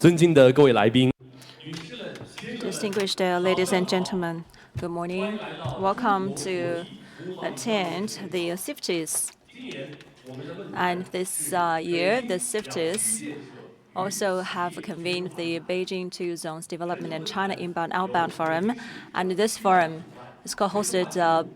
尊敬的各位来宾 Distinguished ladies and gentlemen, good morning. Welcome to attend the CIFTIS. And this year, the CIFTIS also have convened the Beijing Two Zones Development and China Inbound-outbound Forum. And this forum is co-hosted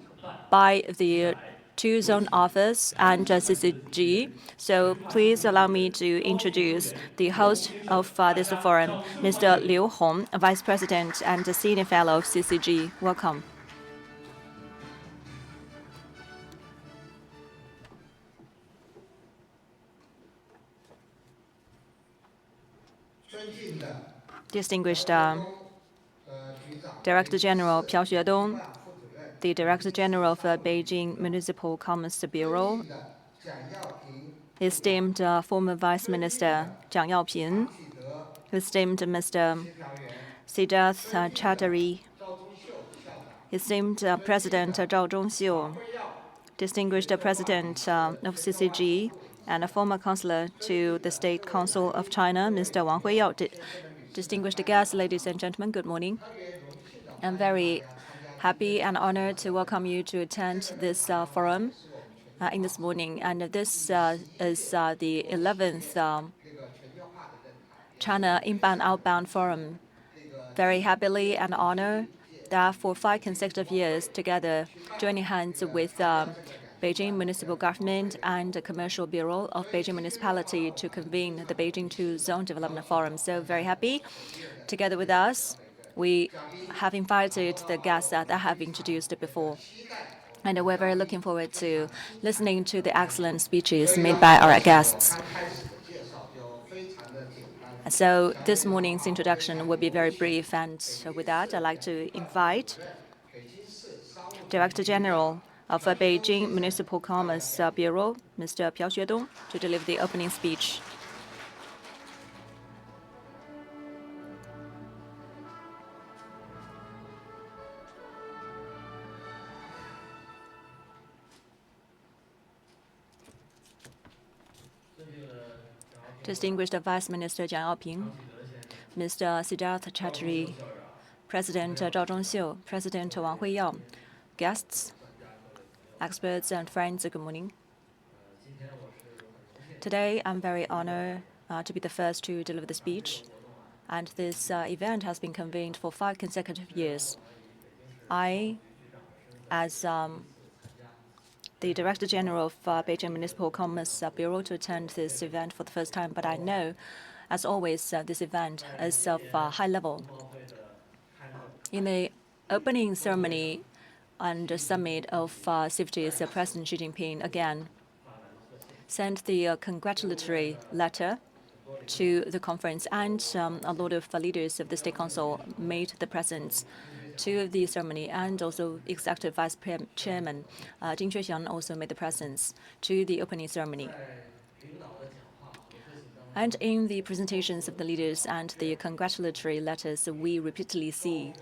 by the Two Zone Office and CCG. So please allow me to introduce the host of this forum, Mr. Liu Hong, Vice President and Senior Fellow of CCG. Welcome. Distinguished Director General Piao Xuedong, the Director General of Beijing Municipal Commerce Bureau, esteemed former Vice Minister Jiang Yaoping, esteemed Mr. Siddharth Chatterjee, esteemed President Zhao Zhongxiu, distinguished President of CCG, and a former counselor to the State Council of China, Mr. Wang Huiyao. Distinguished guests, ladies and gentlemen, good morning. I'm very happy and honored to welcome you to attend this forum in this morning. And this is the 11th China Inbound-outbound Forum. Very happily and honored that for 5 consecutive years together, joining hands with Beijing Municipal Government and the Commercial Bureau of Beijing Municipality to convene the Beijing Two Zone Development Forum. So very happy. Together with us, we have invited the guests that I have introduced before. And we're very looking forward to listening to the excellent speeches made by our guests. So this morning's introduction will be very brief. And with that, I'd like to invite Director General of Beijing Municipal Commerce Bureau, Mr. Piao Xuedong, to deliver the opening speech. Distinguished Vice Minister Jiang Yaoping, Mr. Siddharth Chatterjee, President Zhao Zhongxiu, President Wang Huiyao, guests, experts, and friends, good morning. Today, I'm very honored to be the first to deliver the speech. And this event has been convened for 5 consecutive years. I, as the Director General of Beijing Municipal Commerce Bureau, to attend this event for the first time, but I know, as always, this event is of high level. In the opening ceremony and the summit of CIFTIS, President Xi Jinping again sent the congratulatory letter to the conference, and a lot of leaders of the State Council made the presence to the ceremony, and also Executive Vice Chairman Jin Xuexiang also made the presence to the opening ceremony. And in the presentations of the leaders and the congratulatory letters, we repeatedly see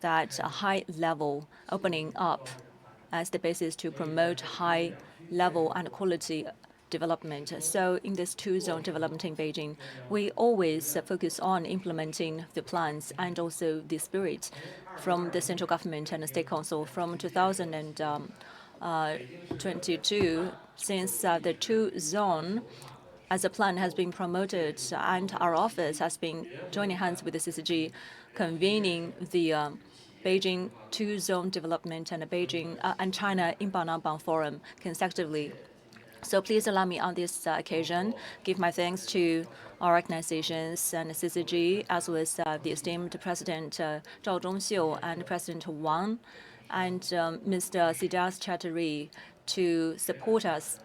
that a high-level opening up as the basis to promote high-level and quality development. So in this two-zone development in Beijing, we always focus on implementing the plans and also the spirit from the central government and the State Council from 2022, since the two-zone as a plan has been promoted, and our office has been joining hands with the CCG, convening the Beijing Two-Zone Development and the Beijing and China Inbound-outbound Forum consecutively. So please allow me on this occasion give my thanks to our organizations and the CCG, as well as the esteemed President Zhao Zhongxiu and President Wang and Mr. Siddharth Chatterjee to support us.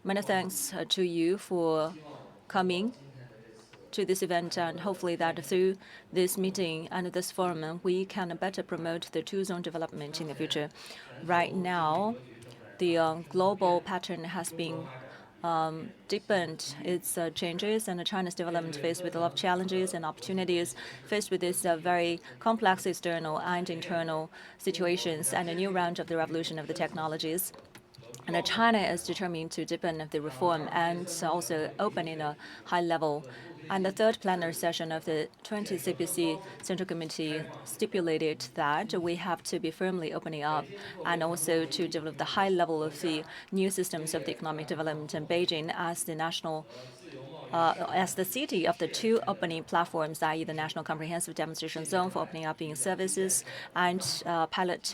Many thanks to you for coming to this event, and hopefully that through this meeting and this forum, we can better promote the two-zone development in the future. Right now, the global pattern has been deepened its changes, and China's development faced with a lot of challenges and opportunities, faced with this very complex external and internal situations, and a new round of the revolution of the technologies. And China is determined to deepen the reform and also open in a high level. And the third plenary session of the 20th CPC Central Committee stipulated that we have to be firmly opening up and also to develop the high level of the new systems of the economic development in Beijing as the city of the two opening platforms, i.e. the National Comprehensive Demonstration Zone for opening up in services and pilot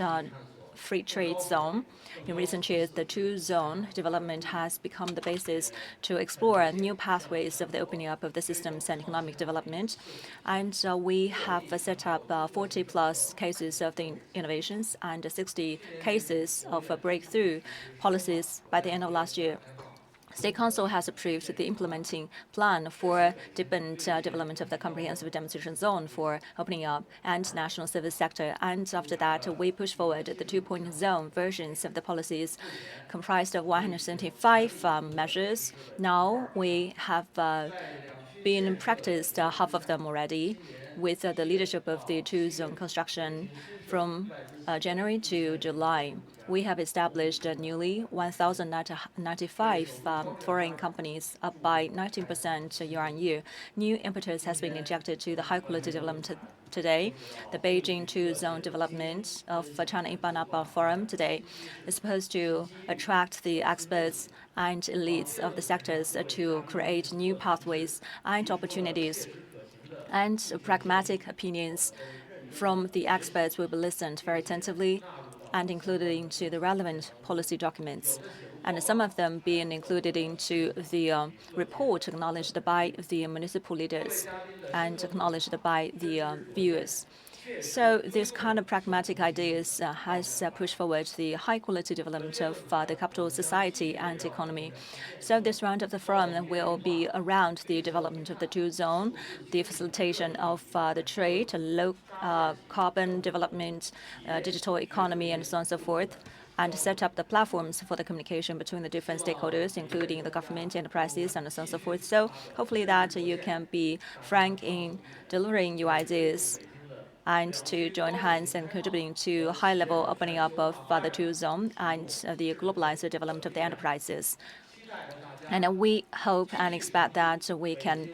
free trade zone. In recent years, the two-zone development has become the basis to explore new pathways of the opening up of the systems and economic development. And we have set up 40+ cases of the innovations and 60 cases of breakthrough policies by the end of last year. State Council has approved the implementing plan for deepened development of the comprehensive demonstration zone for opening up and national service sector. And after that, we push forward the 2-point zone versions of the policies comprised of 175 measures. Now we have been practiced half of them already with the leadership of the two-zone construction from January to July. We have established newly 1,095 foreign companies, up by 19% year-on-year. New impetus has been injected to the high-quality development today. The Beijing Two Zone development of China Inbound-outbound Forum today is supposed to attract the experts and elites of the sectors to create new pathways and opportunities. And pragmatic opinions from the experts will be listened very attentively and included into the relevant policy documents, and some of them being included into the report acknowledged by the municipal leaders and acknowledged by the viewers. So this kind of pragmatic ideas has pushed forward the high-quality development of the capital society and economy. So this round of the forum will be around the development of the two-zone, the facilitation of the trade, low-carbon development, digital economy, and so on and so forth, and set up the platforms for the communication between the different stakeholders, including the government, enterprises, and so on and so forth. So hopefully that you can be frank in delivering your ideas and to join hands and contributing to high-level opening up of the two-zone and the globalized development of the enterprises. And we hope and expect that we can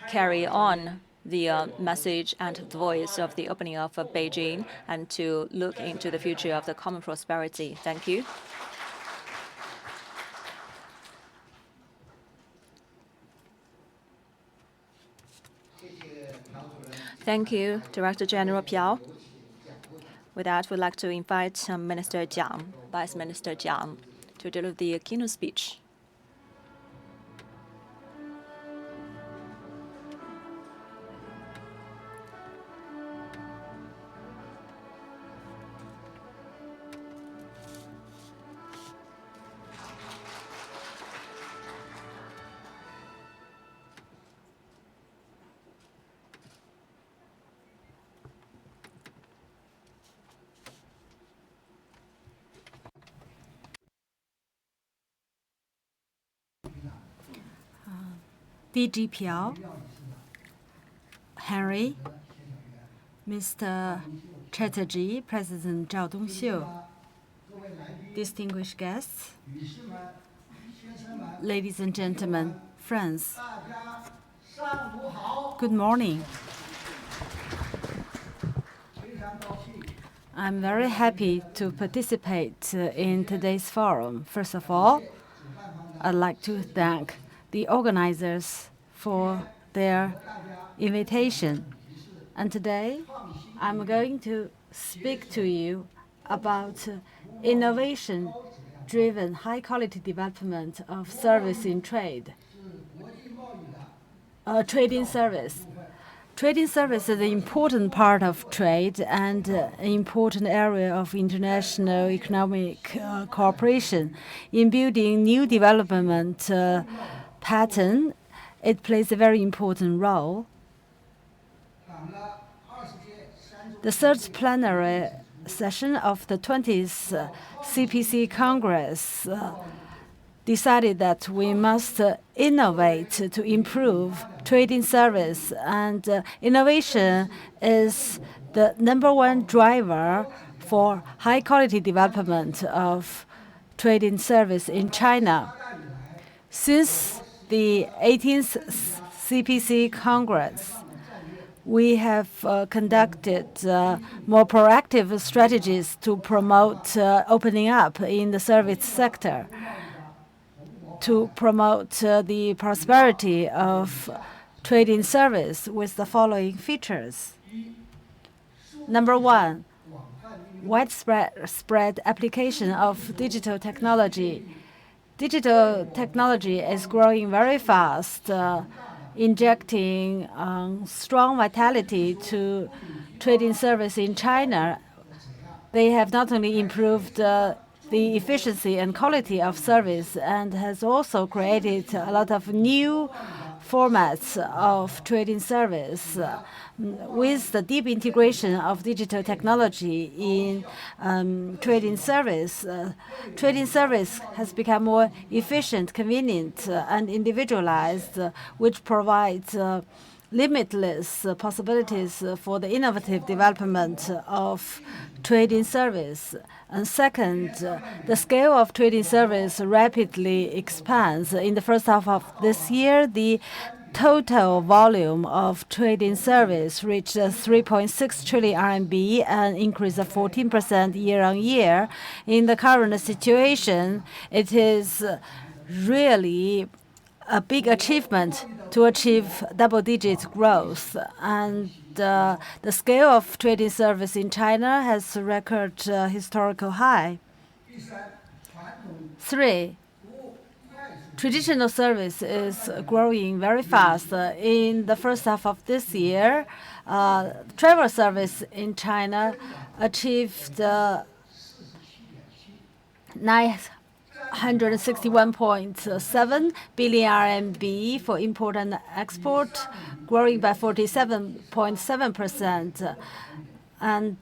carry on the message and the voice of the opening up of Beijing and to look into the future of the common prosperity. Thank you. Thank you, Director General Piao. With that, we'd like to invite Minister Jiang, Vice Minister Jiang, to deliver the keynote speech. DG Piao, Henry, Mr. Chatterjee, President Zhao Dongxiu, distinguished guests, ladies and gentlemen, friends, good morning. I'm very happy to participate in today's forum. First of all, I'd like to thank the organizers for their invitation. And today, I'm going to speak to you about innovation-driven high-quality development of service in trade. Trading service. Trading service is an important part of trade and an important area of international economic cooperation. In building new development pattern, it plays a very important role. The third plenary session of the 20th CPC Congress decided that we must innovate to improve trading service, and innovation is the #1 driver for high-quality development of trading service in China. Since the 18th CPC Congress, we have conducted more proactive strategies to promote opening up in the service sector, to promote the prosperity of trading service with the following features. Number one, widespread application of digital technology. Digital technology is growing very fast, injecting strong vitality to trading service in China. They have not only improved the efficiency and quality of service and has also created a lot of new formats of trading service. With the deep integration of digital technology in trading service has become more efficient, convenient, and individualized, which provides limitless possibilities for the innovative development of trading service. And second, the scale of trading service rapidly expands. In the first half of this year, the total volume of trading service reached 3.6 trillion RMB, an increase of 14% year-on-year. In the current situation, it is really a big achievement to achieve double-digit growth, and the scale of trading service in China has a record historical high. 3. Traditional service is growing very fast. In the first half of this year, travel service in China achieved 961.7 billion RMB for import and export, growing by 47.7%. And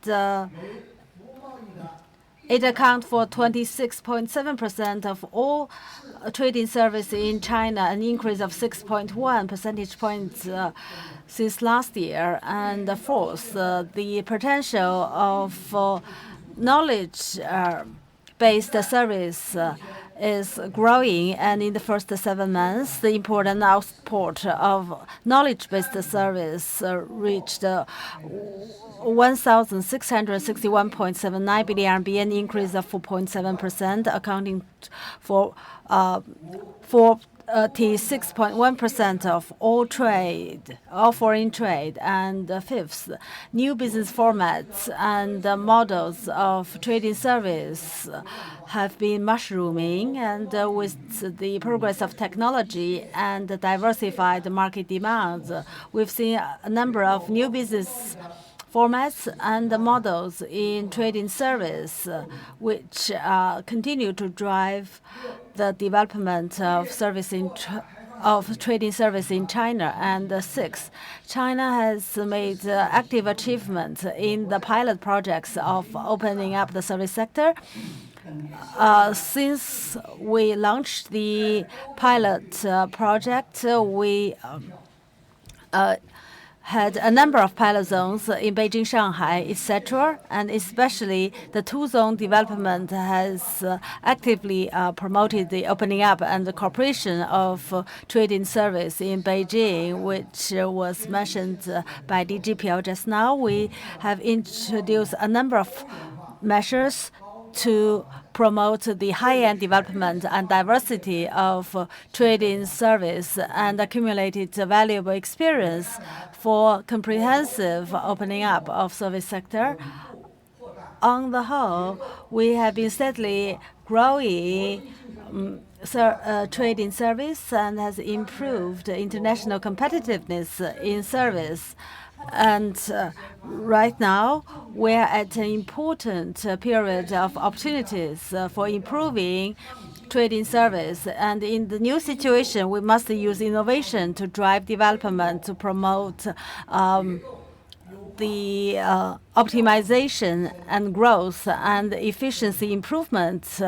it accounts for 26.7% of all trading service in China, an increase of 6.1 percentage points since last year. And fourth, the potential of knowledge-based service is growing, and in the first 7 months, the import and export of knowledge-based service reached 1,661.79 billion RMB, an increase of 4.7%, accounting for 46.1% of all foreign trade. And fifth, new business formats and models of trading service have been mushrooming, and with the progress of technology and diversified market demands, we've seen a number of new business formats and models in trading service, which continue to drive the development of trading service in China. And sixth, China has made active achievements in the pilot projects of opening up the service sector. Since we launched the pilot project, we had a number of pilot zones in Beijing, Shanghai, etc., and especially the two-zone development has actively promoted the opening up and the cooperation of trading service in Beijing, which was mentioned by DGPL just now. We have introduced a number of measures to promote the high-end development and diversity of trading service and accumulated valuable experience for comprehensive opening up of service sector. On the whole, we have been steadily growing trading service and has improved international competitiveness in service. And right now, we're at an important period of opportunities for improving trading service. And in the new situation, we must use innovation to drive development, to promote the optimization and growth and efficiency improvements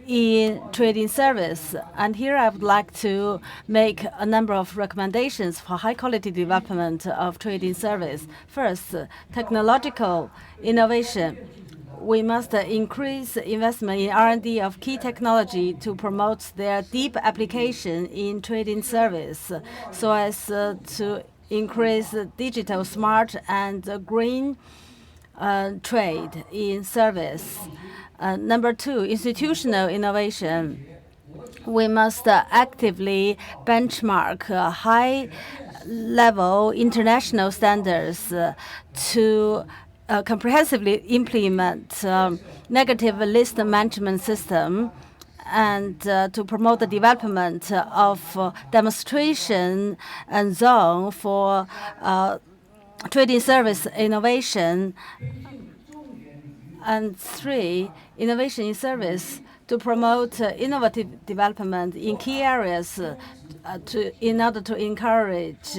in trading service. And here I would like to make a number of recommendations for high-quality development of trading service. First, technological innovation. we must increase investment in R&D of key technology to promote their deep application in trading service, so as to increase digital, smart, and green trade in service. Number two, institutional innovation. We must actively benchmark high-level international standards to comprehensively implement negative list management system and to promote the development of demonstration and zone for trading service innovation. And three, innovation in service to promote innovative development in key areas in order to encourage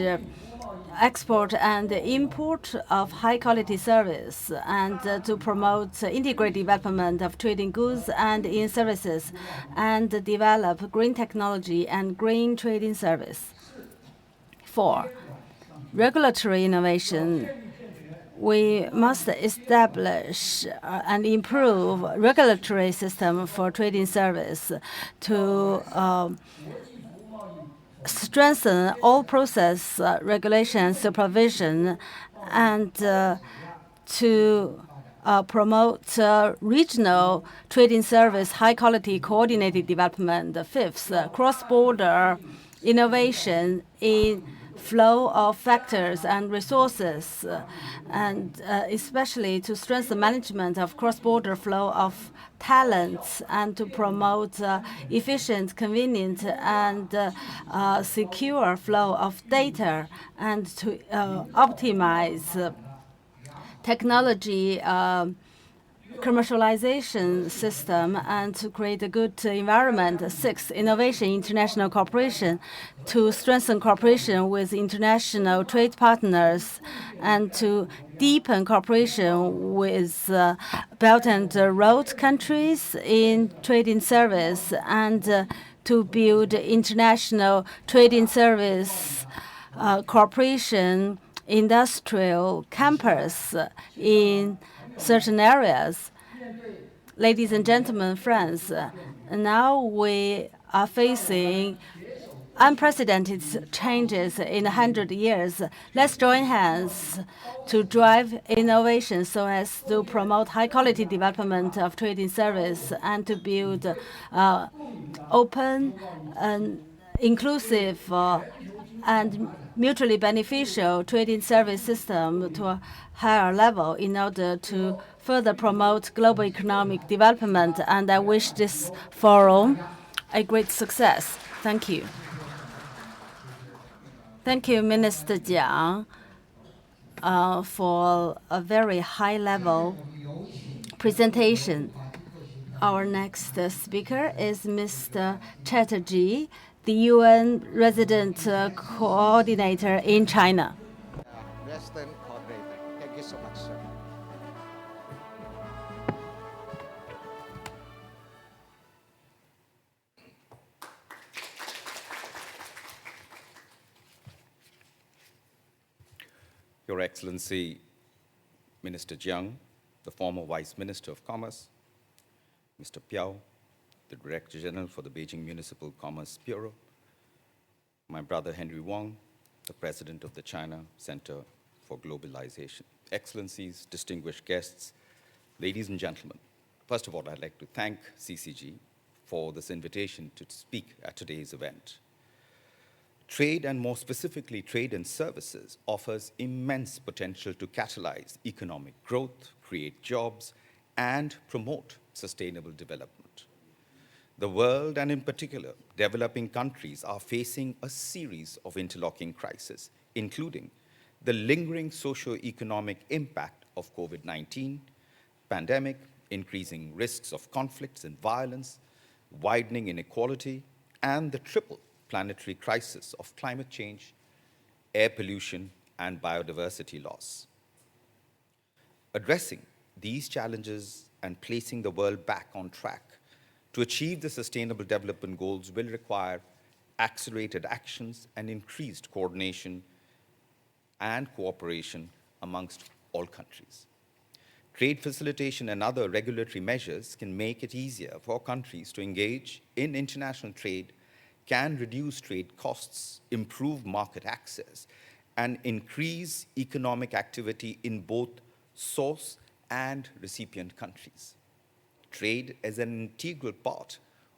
export and import of high-quality service, and to promote integrated development of trading goods and in services, and develop green technology and green trading service. Four, regulatory innovation. We must establish and improve regulatory system for trading service to strengthen all process regulation supervision, and to promote regional trading service high-quality coordinated development. Fifth, cross-border innovation in flow of factors and resources, and especially to strengthen management of cross-border flow of talents, and to promote efficient, convenient, and secure flow of data, and to optimize technology commercialization system, and to create a good environment. Sixth, innovation international cooperation, to strengthen cooperation with international trade partners, and to deepen cooperation with Belt and Road countries in trading service, and to build international trading service cooperation industrial campus in certain areas. Ladies and gentlemen, friends, now we are facing unprecedented changes in 100 years. Let's join hands to drive innovation so as to promote high-quality development of trading service, and to build open and inclusive and mutually beneficial trading service system to a higher level in order to further promote global economic development. And I wish this forum a great success. Thank you. Thank you, Minister Jiang, for a very high-level presentation. Our next speaker is Mr. Chatterjee, the UN Resident Coordinator in China. Resident Coordinator. Thank you so much, sir. Your Excellency, Minister Jiang, the former Vice Minister of Commerce, Mr. Piao, the Director General for the Beijing Municipal Commerce Bureau, my brother Henry Wang, the President of the China Center for Globalization. Excellencies, distinguished guests, ladies and gentlemen, first of all, I'd like to thank CCG for this invitation to speak at today's event. Trade, and more specifically trade and services, offers immense potential to catalyze economic growth, create jobs, and promote sustainable development. The world, and in particular, developing countries, are facing a series of interlocking crises, including the lingering socio-economic impact of COVID-19, pandemic, increasing risks of conflicts and violence, widening inequality, and the triple planetary crisis of climate change, air pollution, and biodiversity loss. Addressing these challenges and placing the world back on track to achieve the Sustainable Development Goals will require accelerated actions and increased coordination and cooperation amongst all countries. Trade facilitation and other regulatory measures can make it easier for countries to engage in international trade, can reduce trade costs, improve market access, and increase economic activity in both source and recipient countries. Trade is an integral part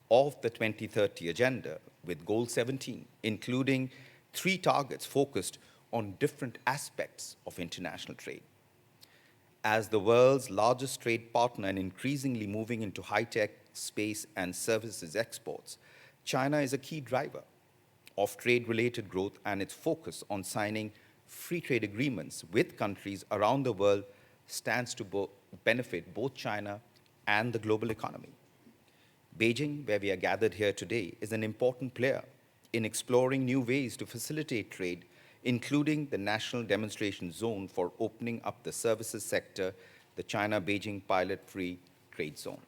of the 2030 Agenda, with Goal 17, including 3 targets focused on different aspects of international trade. As the world's largest trade partner and increasingly moving into high-tech, space, and services exports, China is a key driver of trade-related growth, and its focus on signing free trade agreements with countries around the world stands to benefit both China and the global economy. Beijing, where we are gathered here today, is an important player in exploring new ways to facilitate trade, including the National Demonstration Zone for opening up the services sector, the China-Beijing Pilot Free Trade Zone.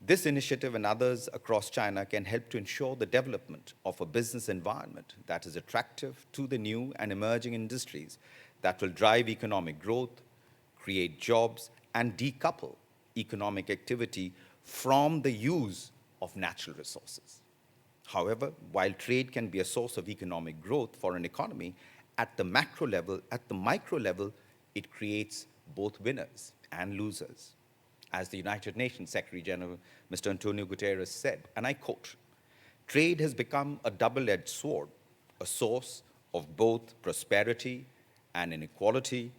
This initiative and others across China can help to ensure the development of a business environment that is attractive to the new and emerging industries that will drive economic growth, create jobs, and decouple economic activity from the use of natural resources. However, while trade can be a source of economic growth for an economy, at the macro level, at the micro level, it creates both winners and losers. As the United Nations Secretary General, Mr. Antonio Guterres said, and I quote, "Trade has become a double-edged sword, a source of both prosperity and inequality,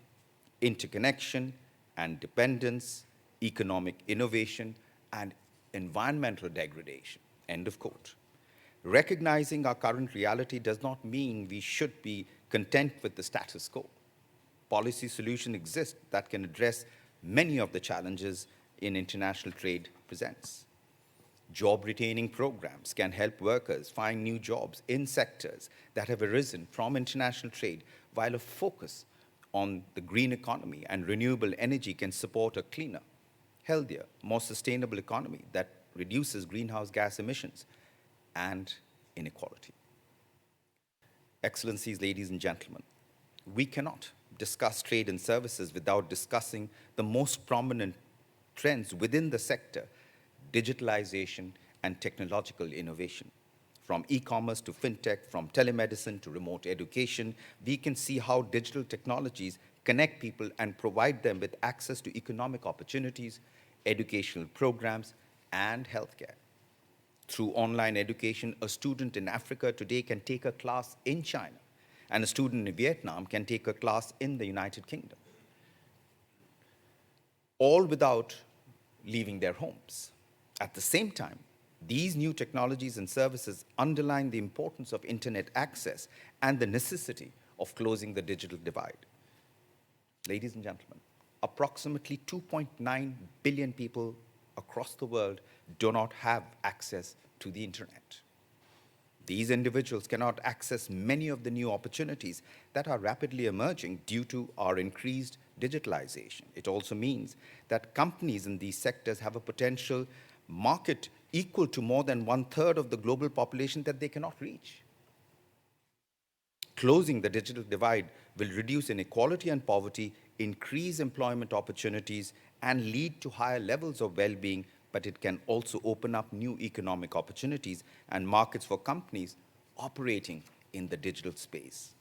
interconnection and dependence, economic innovation and environmental degradation," end of quote. Recognizing our current reality does not mean we should be content with the status quo. Policy solutions exist that can address many of the challenges in international trade presents. Job-retaining programs can help workers find new jobs in sectors that have arisen from international trade, while a focus on the green economy and renewable energy can support a cleaner, healthier, more sustainable economy that reduces greenhouse gas emissions and inequality. Excellencies, ladies and gentlemen, we cannot discuss trade and services without discussing the most prominent trends within the sector: digitalization and technological innovation. From e-commerce to fintech, from telemedicine to remote education, we can see how digital technologies connect people and provide them with access to economic opportunities, educational programs, and healthcare. Through online education, a student in Africa today can take a class in China, and a student in Vietnam can take a class in the United Kingdom, all without leaving their homes. At the same time, these new technologies and services underline the importance of internet access and the necessity of closing the digital divide. Ladies and gentlemen, approximately 2.9 billion people across the world do not have access to the internet. These individuals cannot access many of the new opportunities that are rapidly emerging due to our increased digitalization. It also means that companies in these sectors have a potential market equal to more than 1/3 of the global population that they cannot reach. Closing the digital divide will reduce inequality and poverty, increase employment opportunities, and lead to higher levels of well-being, but it can also open up new economic opportunities and markets for companies operating in the digital space.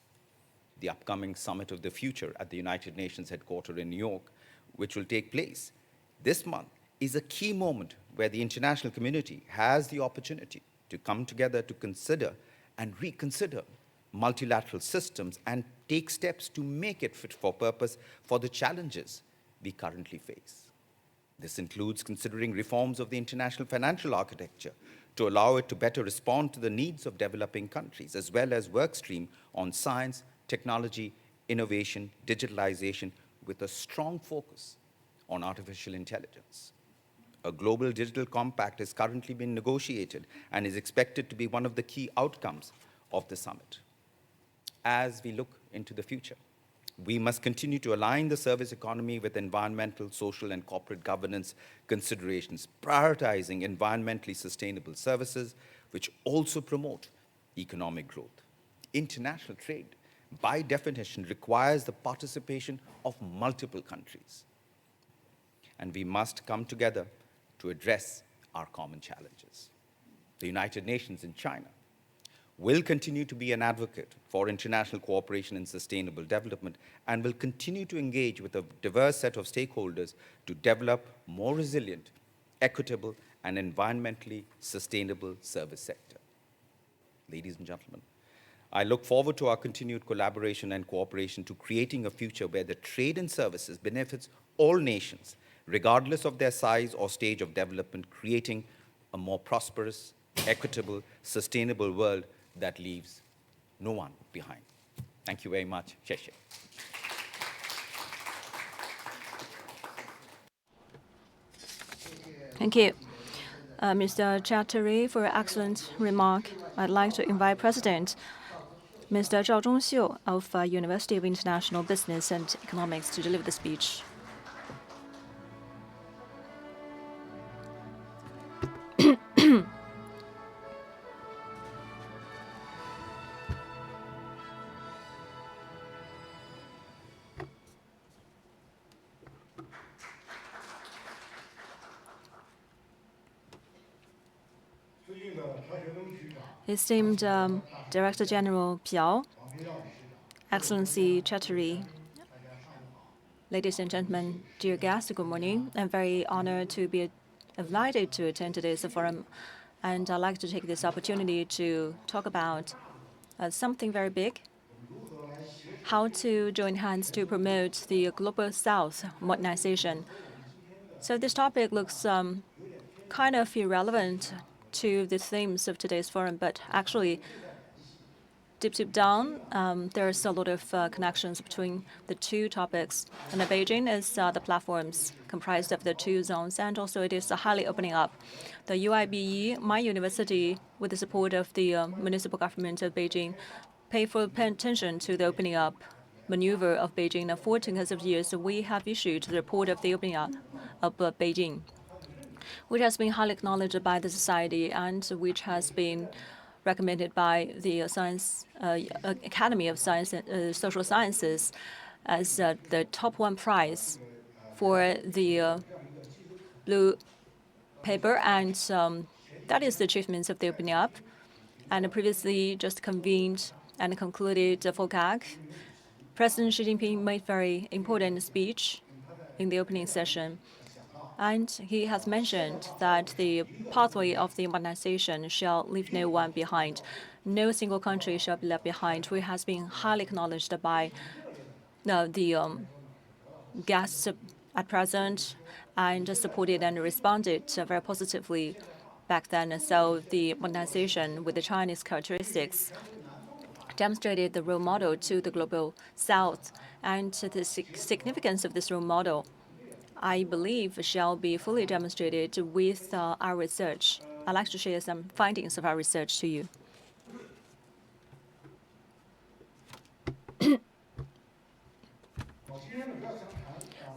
The upcoming Summit of the Future at the United Nations headquarters in New York, which will take place this month, is a key moment where the international community has the opportunity to come together to consider and reconsider multilateral systems and take steps to make it fit for purpose for the challenges we currently face. This includes considering reforms of the international financial architecture to allow it to better respond to the needs of developing countries, as well as work stream on science, technology, innovation, digitalization, with a strong focus on artificial intelligence. A global digital compact is currently being negotiated and is expected to be one of the key outcomes of the summit. As we look into the future, we must continue to align the service economy with environmental, social, and corporate governance considerations, prioritizing environmentally sustainable services, which also promote economic growth. International trade, by definition, requires the participation of multiple countries. and we must come together to address our common challenges. The United Nations in China will continue to be an advocate for international cooperation and sustainable development and will continue to engage with a diverse set of stakeholders to develop more resilient, equitable, and environmentally sustainable service sector. Ladies and gentlemen, I look forward to our continued collaboration and cooperation to creating a future where the trade and services benefits all nations, regardless of their size or stage of development, creating a more prosperous, equitable, sustainable world that leaves no one behind. Thank you very much. 谢谢. Thank you, Mr. Chattery, for your excellent remark. I'd like to invite President Mr. Zhao Zhongxiu of University of International Business and Economics to deliver the speech. Esteemed Director General Piao, Excellency Chattery, ladies and gentlemen, dear guests, good morning. I'm very honored to be invited to attend today's forum, and I'd like to take this opportunity to talk about something very big: how to join hands to promote the Global South modernization. So this topic looks kind of irrelevant to the themes of today's forum, but actually, deep down, there's a lot of connections between the two topics. And Beijing is the platforms comprised of the two zones, and also it is highly opening up. The UIBE, my university, with the support of the municipal government of Beijing, pay full attention to the opening up maneuver of Beijing. And for 2 consecutive years, we have issued the report of the opening up of Beijing, which has been highly acknowledged by the society and which has been recommended by the Academy of Science and Social Sciences as the top 1 prize for the blue paper, and that is the achievements of the opening up. And previously just convened and concluded the FOCAC. President Xi Jinping made very important speech in the opening session. And he has mentioned that the pathway of the modernization shall leave no one behind. No single country shall be left behind, which has been highly acknowledged by the guests at present and supported and responded very positively back then. So the modernization with the Chinese characteristics demonstrated the role model to the Global South, and the significance of this role model, I believe, shall be fully demonstrated with our research. I'd like to share some findings of our research to you.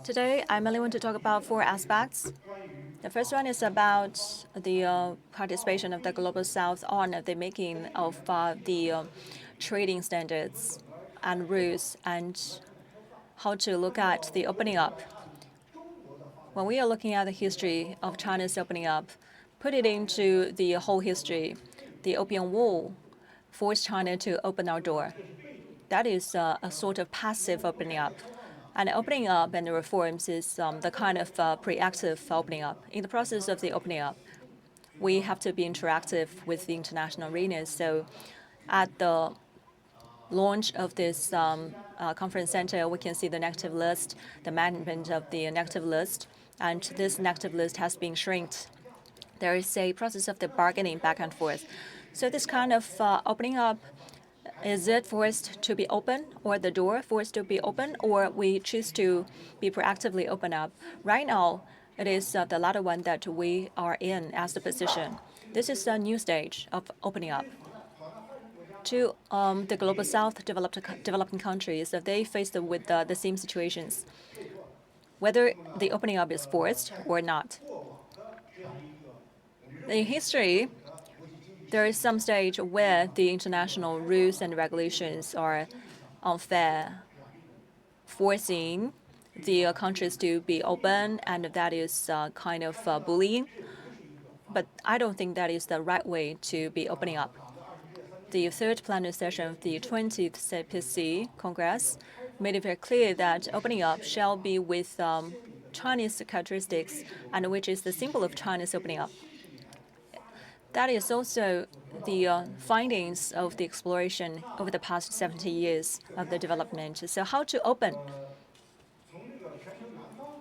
Today, I mainly want to talk about 4 aspects. The first one is about the participation of the Global South on the making of the trading standards and rules, and how to look at the opening up. When we are looking at the history of China's opening up, put it into the whole history, the Opium War forced China to open our door. That is a sort of passive opening up. And opening up and the reforms is the kind of proactive opening up. In the process of the opening up, we have to be interactive with the international arenas. So at the launch of this conference center, we can see the negative list, the management of the negative list, and this negative list has been shrinked. There is a process of the bargaining back and forth. So this kind of opening up, is it forced to be open, or the door forced to be open, or we choose to be proactively open up? Right now, it is the latter one that we are in as the position. This is a new stage of opening up. To the Global South developing countries, they faced with the same situations, whether the opening up is forced or not. In history, there is some stage where the international rules and regulations are unfair, forcing the countries to be open, and that is kind of bullying. But I don't think that is the right way to be opening up. The third plenary session of the 20th CPC Congress made it very clear that opening up shall be with Chinese characteristics, and which is the symbol of China's opening up. That is also the findings of the exploration over the past 70 years of the development. So how to open?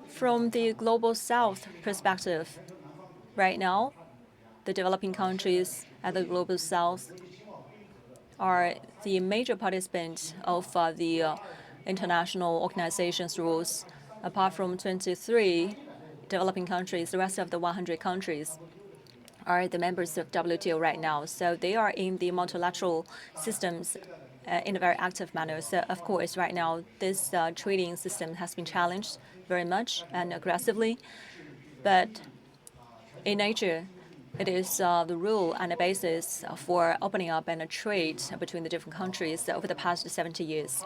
From the Global South perspective, right now, the developing countries at the Global South are the major participants of the international organization's rules. Apart from 23 developing countries, the rest of the 100 countries are the members of WTO right now. So they are in the multilateral systems in a very active manner. So of course, right now, this trading system has been challenged very much and aggressively. But in nature, it is the rule and the basis for opening up and a trade between the different countries over the past 70 years.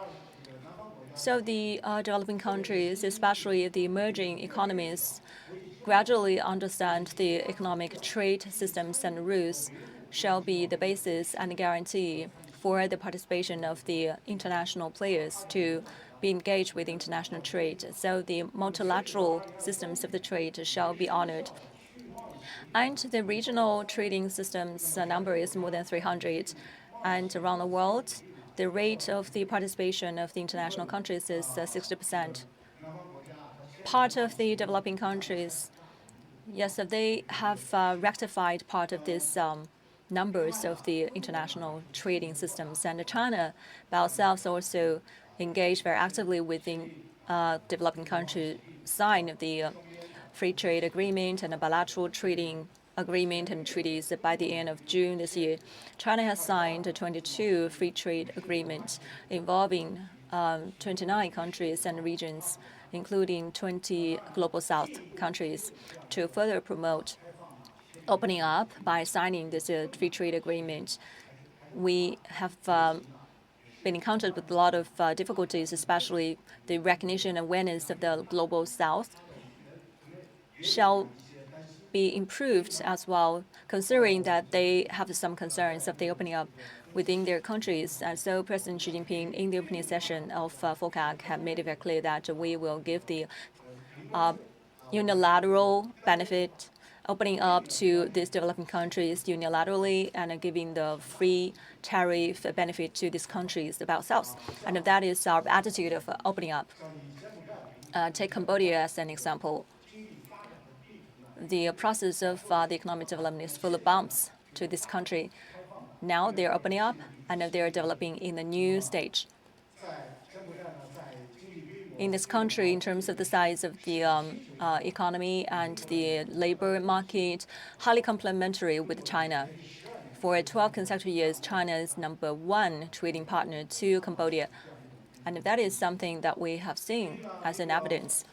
So the developing countries, especially the emerging economies, gradually understand the economic trade systems and rules shall be the basis and guarantee for the participation of the international players to be engaged with international trade. So the multilateral systems of the trade shall be honored. And the regional trading systems number is more than 300. And around the world, the rate of the participation of the international countries is 60%. Part of the developing countries, yes, they have rectified part of these numbers of the international trading systems. And China by ourselves also engaged very actively within developing countries, sign the free trade agreement and a bilateral trading agreement and treaties by the end of June this year. China has signed 22 free trade agreements involving 29 countries and regions, including 20 Global South countries, to further promote opening up by signing this free trade agreement. We have been encountered with a lot of difficulties, especially the recognition and awareness of the Global South shall be improved as well, considering that they have some concerns of the opening up within their countries. And so President Xi Jinping, in the opening session of FOCAC, have made it very clear that we will give the unilateral benefit opening up to these developing countries unilaterally and giving the free tariff benefit to these countries about South. And that is our attitude of opening up. Take Cambodia as an example. The process of the economic development is full of bumps to this country. Now they're opening up and they're developing in a new stage. In this country, in terms of the size of the economy and the labor market, highly complementary with China. For 12 consecutive years, China is #1 trading partner to Cambodia. And that is something that we have seen as an evidence.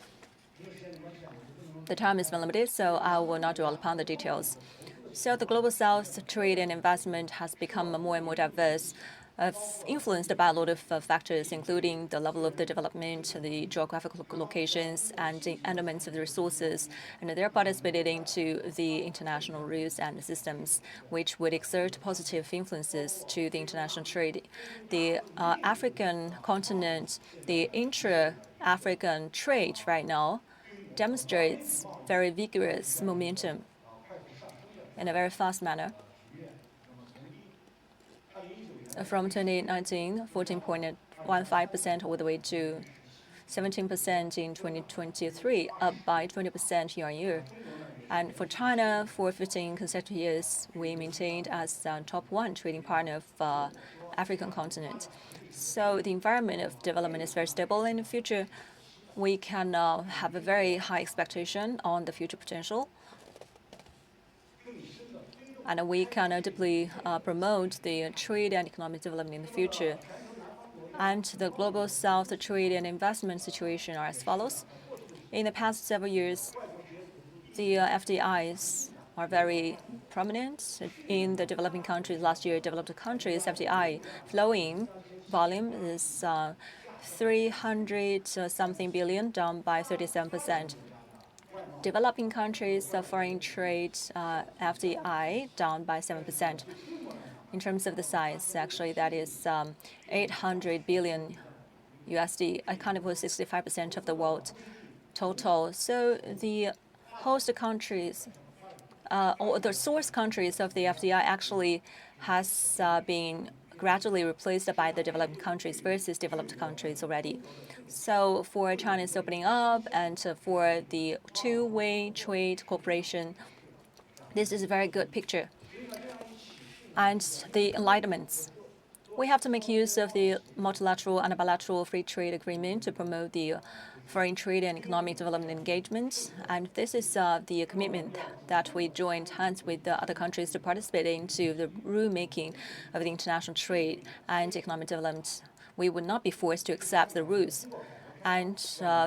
The time is limited, so I will not dwell upon the details. So the Global South trade and investment has become more and more diverse, influenced by a lot of factors, including the level of the development, the geographical locations, and the elements of the resources. And they're participating into the international rules and systems, which would exert positive influences to the international trade. The African continent, the intra-African trade right now, demonstrates very vigorous momentum in a very fast manner. From 2019, 14.15% all the way to 17% in 2023, up by 20% year on year. And for China, for 15 consecutive years, we maintained as top 1 trading partner of African continent. So the environment of development is very stable in the future. We can have a very high expectation on the future potential. And we can deeply promote the trade and economic development in the future. And the Global South trade and investment situation are as follows. In the past several years, the FDIs are very prominent in the developing countries. Last year, developed countries, FDI flowing volume is 300-something billion, down by 37%. Developing countries' foreign trade FDI down by 7%. In terms of the size, actually, that is 800 billion USD, accounting for 65% of the world total. So the host countries, or the source countries of the FDI actually has been gradually replaced by the developing countries versus developed countries already. So for China's opening up and for the two-way trade cooperation, this is a very good picture. And the enlightenments. We have to make use of the multilateral and bilateral free trade agreement to promote the foreign trade and economic development engagement. And this is the commitment that we joined hands with the other countries to participate into the rulemaking of the international trade and economic development. We would not be forced to accept the rules. And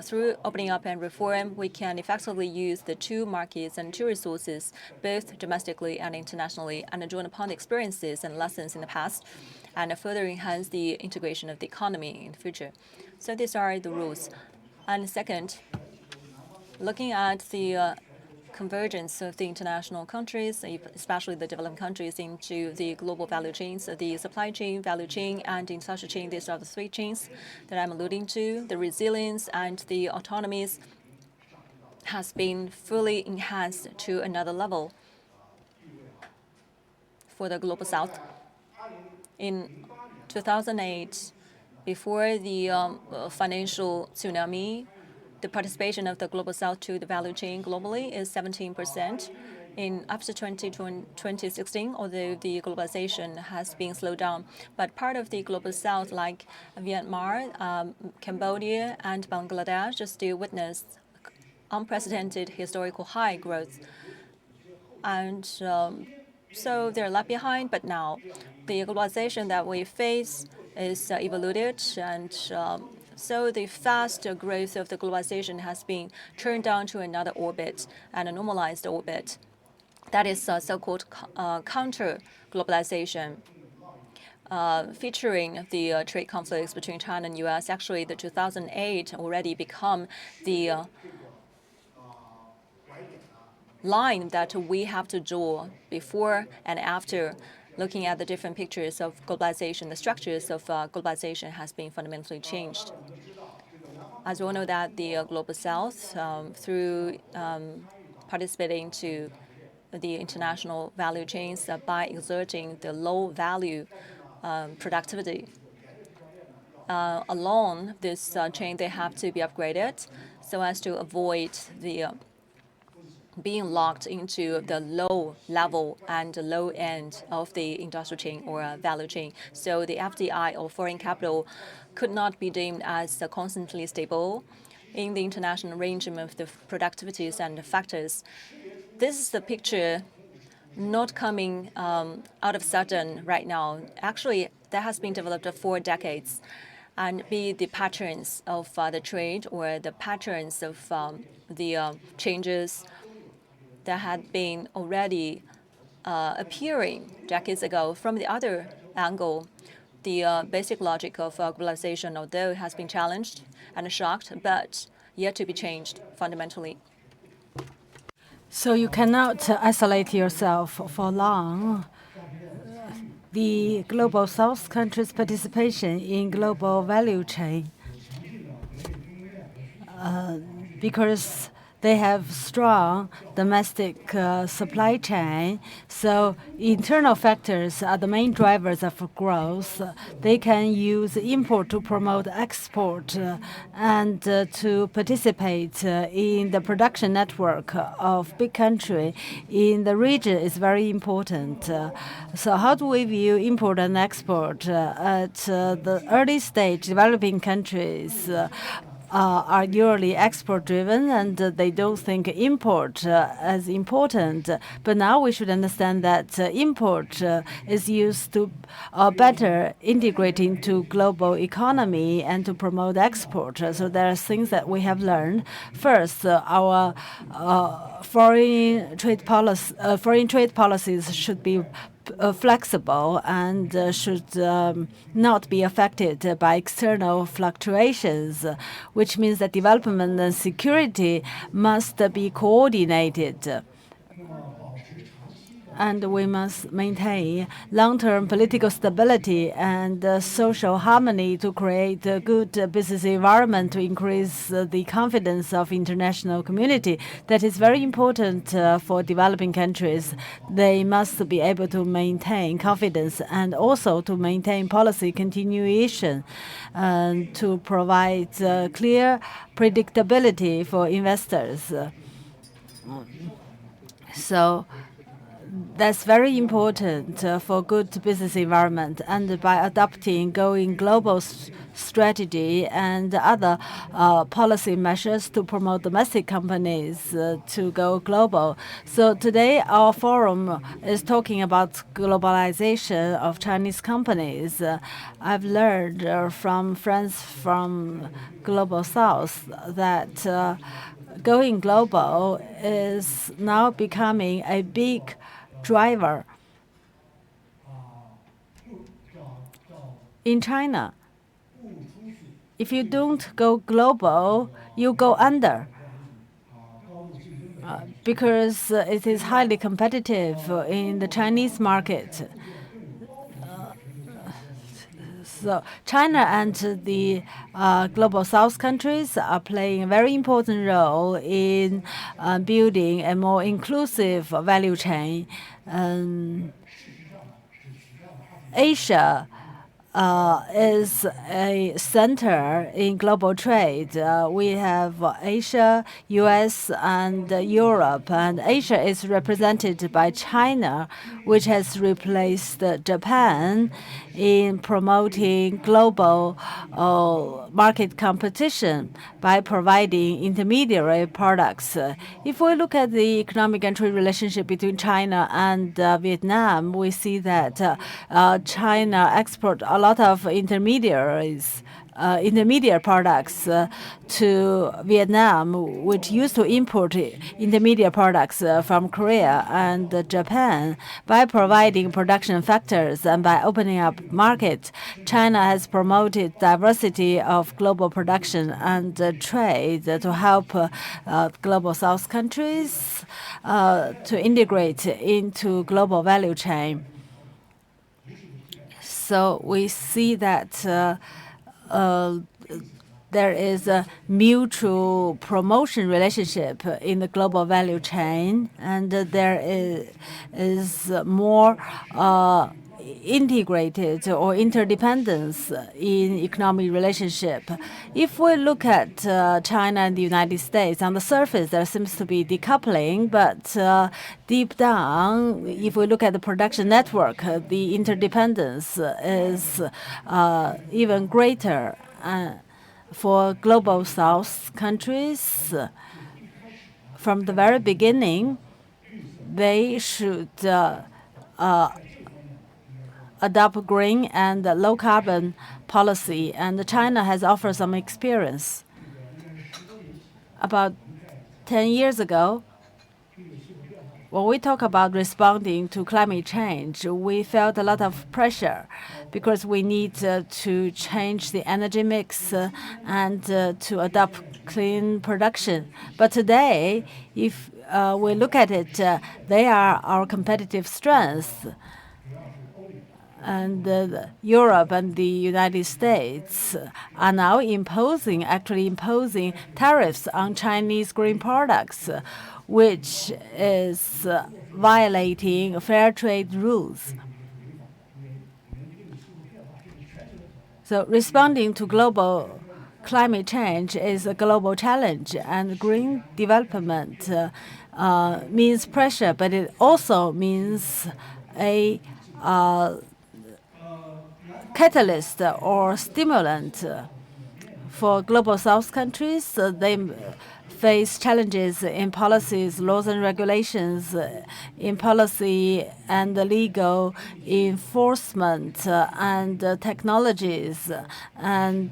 through opening up and reform, we can effectively use the two markets and two resources, both domestically and internationally, and draw upon the experiences and lessons in the past, and further enhance the integration of the economy in the future. So these are the rules. And second, looking at the convergence of the international countries, especially the developing countries, into the global value chains, the supply chain, value chain, and industrial chain. These are the three chains that I'm alluding to. The resilience and the autonomies has been fully enhanced to another level for the Global South. In 2008, before the financial tsunami, the participation of the Global South to the value chain globally is 17%. After 2016, although the globalization has been slowed down, but part of the Global South, like Myanmar, Cambodia, and Bangladesh, still witness unprecedented historical high growth. And so they're left behind, but now the globalization that we face is evolved, and so the fast growth of the globalization has been turned down to another orbit and a normalized orbit. That is so-called counter-globalization, featuring the trade conflicts between China and U.S. Actually, the 2008 already become the line that we have to draw before and after. Looking at the different pictures of globalization, the structures of globalization has been fundamentally changed. As we all know that the Global South, through participating to the international value chains by exerting the low-value productivity, along this chain, they have to be upgraded so as to avoid the being locked into the low level and the low end of the industrial chain or value chain. So the FDI or foreign capital could not be deemed as constantly stable in the international arrangement of the productivities and the factors. This is the picture not coming out of sudden right now. Actually, that has been developed for decades. And be the patterns of the trade or the patterns of the changes that had been already appearing decades ago. From the other angle, the basic logic of globalization, although it has been challenged and shocked, but yet to be changed fundamentally. So you cannot isolate yourself for long. The Global South countries' participation in global value chain, because they have strong domestic supply chain, so internal factors are the main drivers of growth. They can use import to promote export and to participate in the production network of big country in the region is very important. So how do we view import and export? At the early stage, developing countries are usually export-driven, and they don't think import as important. But now we should understand that import is used to better integrate into global economy and to promote export. So there are things that we have learned. First, our foreign trade policies should be flexible and should not be affected by external fluctuations, which means that development and security must be coordinated. And we must maintain long-term political stability and social harmony to create a good business environment to increase the confidence of international community. That is very important for developing countries. They must be able to maintain confidence and also to maintain policy continuation and to provide clear predictability for investors. So that's very important for good business environment. And by adopting going global strategy and other policy measures to promote domestic companies to go global. So today our forum is talking about globalization of Chinese companies. I've learned from friends from Global South that going global is now becoming a big driver. In China, if you don't go global, you go under because it is highly competitive in the Chinese market. So China and the Global South countries are playing a very important role in building a more inclusive value chain. Asia is a center in global trade. We have Asia, US, and Europe. And Asia is represented by China, which has replaced Japan in promoting global market competition by providing intermediary products. If we look at the economic and trade relationship between China and Vietnam, we see that China exports a lot of intermediate products to Vietnam, which used to import intermediate products from Korea and Japan. By providing production factors and by opening up markets, China has promoted diversity of global production and trade to help Global South countries to integrate into global value chain. So we see that there is a mutual promotion relationship in the global value chain, and there is more integrated or interdependence in economic relationship. If we look at China and the United States, on the surface there seems to be decoupling, but deep down, if we look at the production network, the interdependence is even greater. For Global South countries, from the very beginning, they should adopt green and low carbon policy, and China has offered some experience. About 10 years ago, when we talk about responding to climate change, we felt a lot of pressure because we need to change the energy mix and to adopt clean production. But today, if we look at it, they are our competitive strengths. And Europe and the United States are now actually imposing tariffs on Chinese green products, which is violating fair trade rules. So responding to global climate change is a global challenge, and green development means pressure, but it also means a catalyst or stimulant For Global South countries, they face challenges in policies, laws and regulations, in policy and legal enforcement, and technologies, and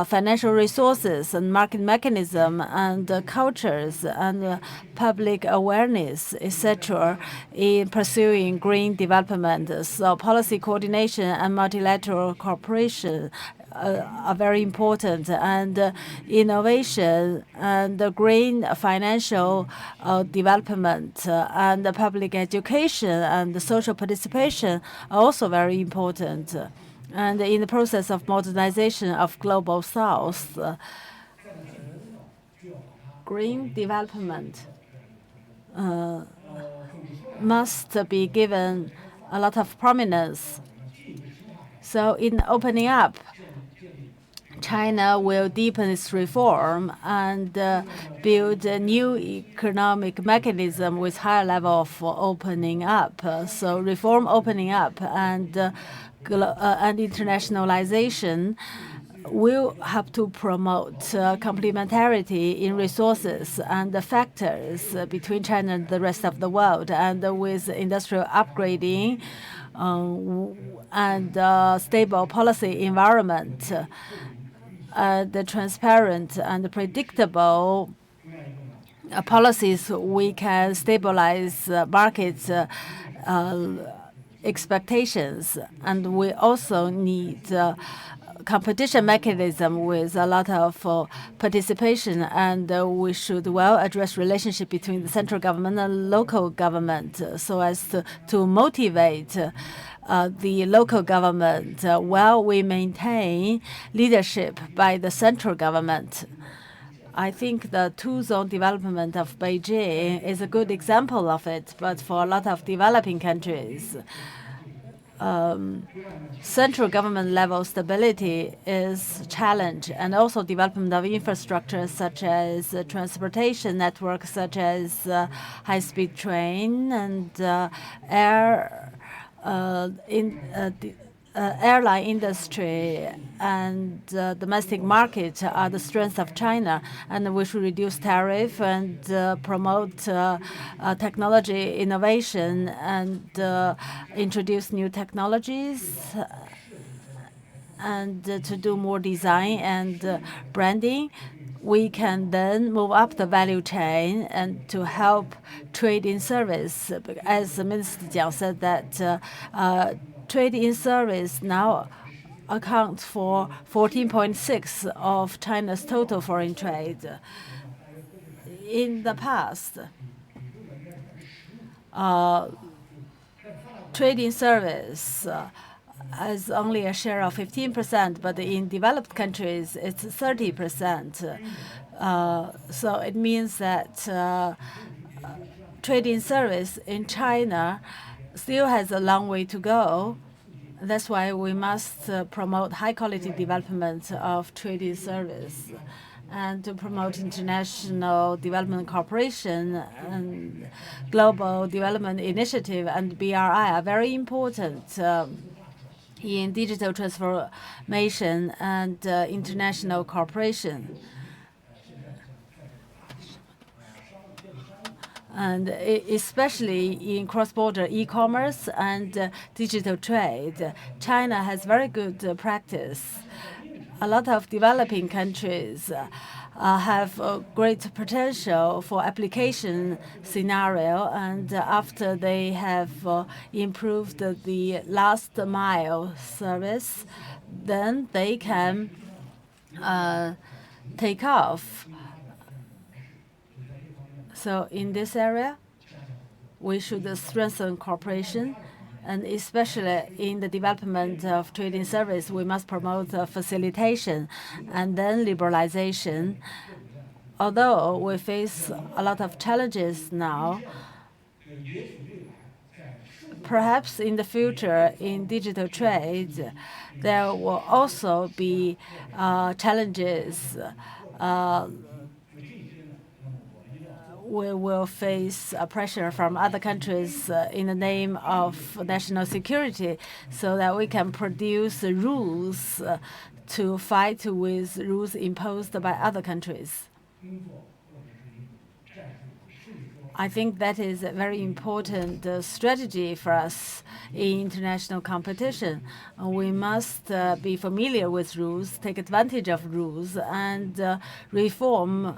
financial resources, and market mechanism, and cultures, and public awareness, etc., in pursuing green development. So policy coordination and multilateral cooperation are very important, and innovation and green financial development and public education and social participation are also very important. And in the process of modernization of Global South, green development must be given a lot of prominence. So in opening up, China will deepen its reform and build a new economic mechanism with higher level of opening up. So reform, opening up, and internationalization will have to promote complementarity in resources and the factors between China and the rest of the world, and with industrial upgrading and stable policy environment, the transparent and predictable policies, we can stabilize markets expectations, and we also need competition mechanism with a lot of participation, and we should well address relationship between the central government and local government so as to motivate the local government while we maintain leadership by the central government. I think the two-zone development of Beijing is a good example of it, but for a lot of developing countries, central government level stability is a challenge, and also development of infrastructure such as transportation networks, such as high-speed train and airline industry and domestic market are the strengths of China, and we should reduce tariff and promote technology innovation and introduce new technologies and to do more design and branding. We can then move up the value chain and to help trade in service. As Minister Jiang said that trade in service now accounts for 14.6% of China's total foreign trade. In the past, trade in service has only a share of 15%, but in developed countries, it's 30%. So it means that trade in service in China still has a long way to go. That's why we must promote high-quality development of trade in service and to promote international development cooperation and global development initiative and BRI are very important in digital transformation and international cooperation. And especially in cross-border e-commerce and digital trade, China has very good practice. A lot of developing countries have great potential for application scenario, and after they have improved the last mile service, then they can take off. So in this area, we should strengthen cooperation, and especially in the development of trade in service, we must promote facilitation and then liberalization. Although we face a lot of challenges now, perhaps in the future in digital trade, there will also be challenges. We will face pressure from other countries in the name of national security, so that we can produce rules to fight with rules imposed by other countries. I think that is a very important strategy for us in international competition. We must be familiar with rules, take advantage of rules, and reform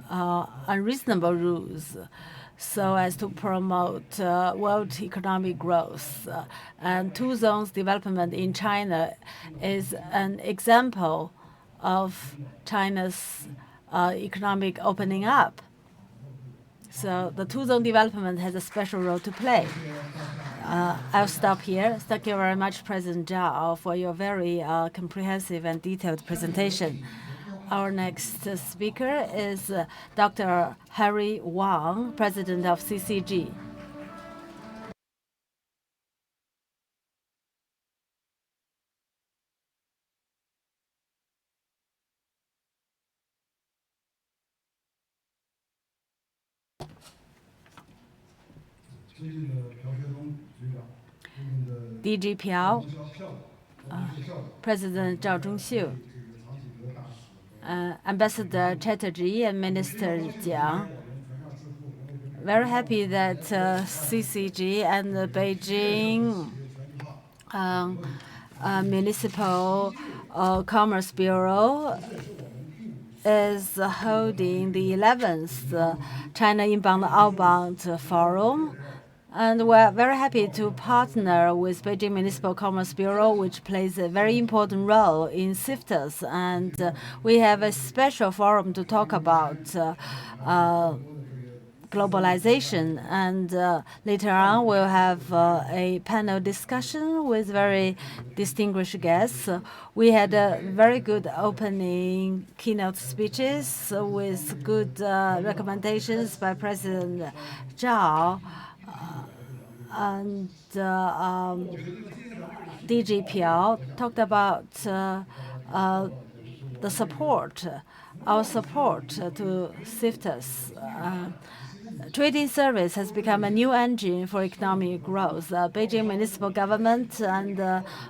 unreasonable rules so as to promote world economic growth. And two zones development in China is an example of China's economic opening up. So the two-zone development has a special role to play. I'll stop here. Thank you very much, President Zhao, for your very comprehensive and detailed presentation. Our next speaker is Dr. Harry Wang, President of CCG. DG Piao, President Zhao Zhongxiu, Ambassador Chatterjee, and Minister Jiang. Very happy that CCG and the Beijing Municipal Commerce Bureau is holding the 11th China Inbound-outbound Forum. And we're very happy to partner with Beijing Municipal Commerce Bureau, which plays a very important role in CIFTIS. And we have a special forum to talk about globalization. And later on, we'll have a panel discussion with very distinguished guests. We had very good opening keynote speeches with good recommendations by President Zhao. And DG Piao talked about the support, our support to CIFTIS. Trading service has become a new engine for economic growth. Beijing municipal government and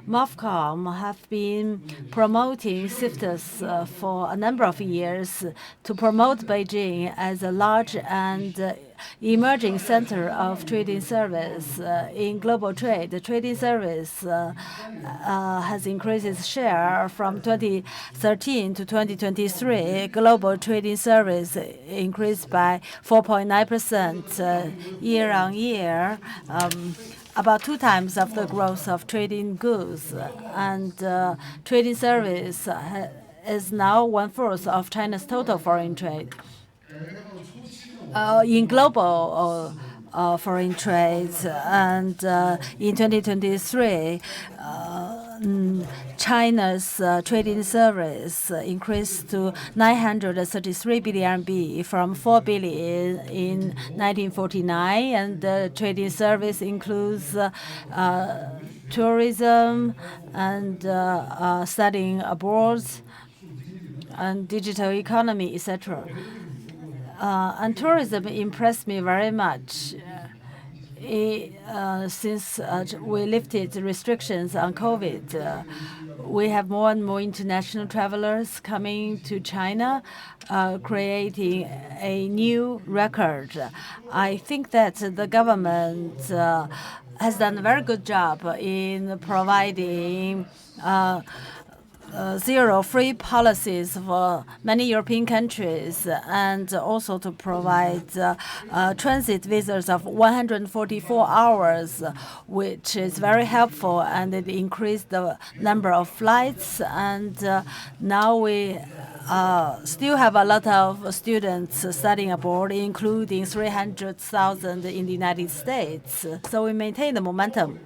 MOFCOM have been promoting CIFTIS for a number of years to promote Beijing as a large and emerging center of trading service. In global trade, the trading service has increased its share from 2013 to 2023. Global trading service increased by 4.9% year on year, about 2 times of the growth of trading goods. And trading service is now 1/4 of China's total foreign trade. In global foreign trade, and in 2023, China's trading service increased to 933 billion RMB from 4 billion in 1949, and the trading service includes tourism and studying abroad and digital economy, etc. And tourism impressed me very much. Since we lifted restrictions on COVID, we have more and more international travelers coming to China, creating a new record. I think that the government has done a very good job in providing zero-free policies for many European countries, and also to provide transit visas of 144 hours, which is very helpful, and it increased the number of flights. And now we still have a lot of students studying abroad, including 300,000 in the United States. So we maintain the momentum.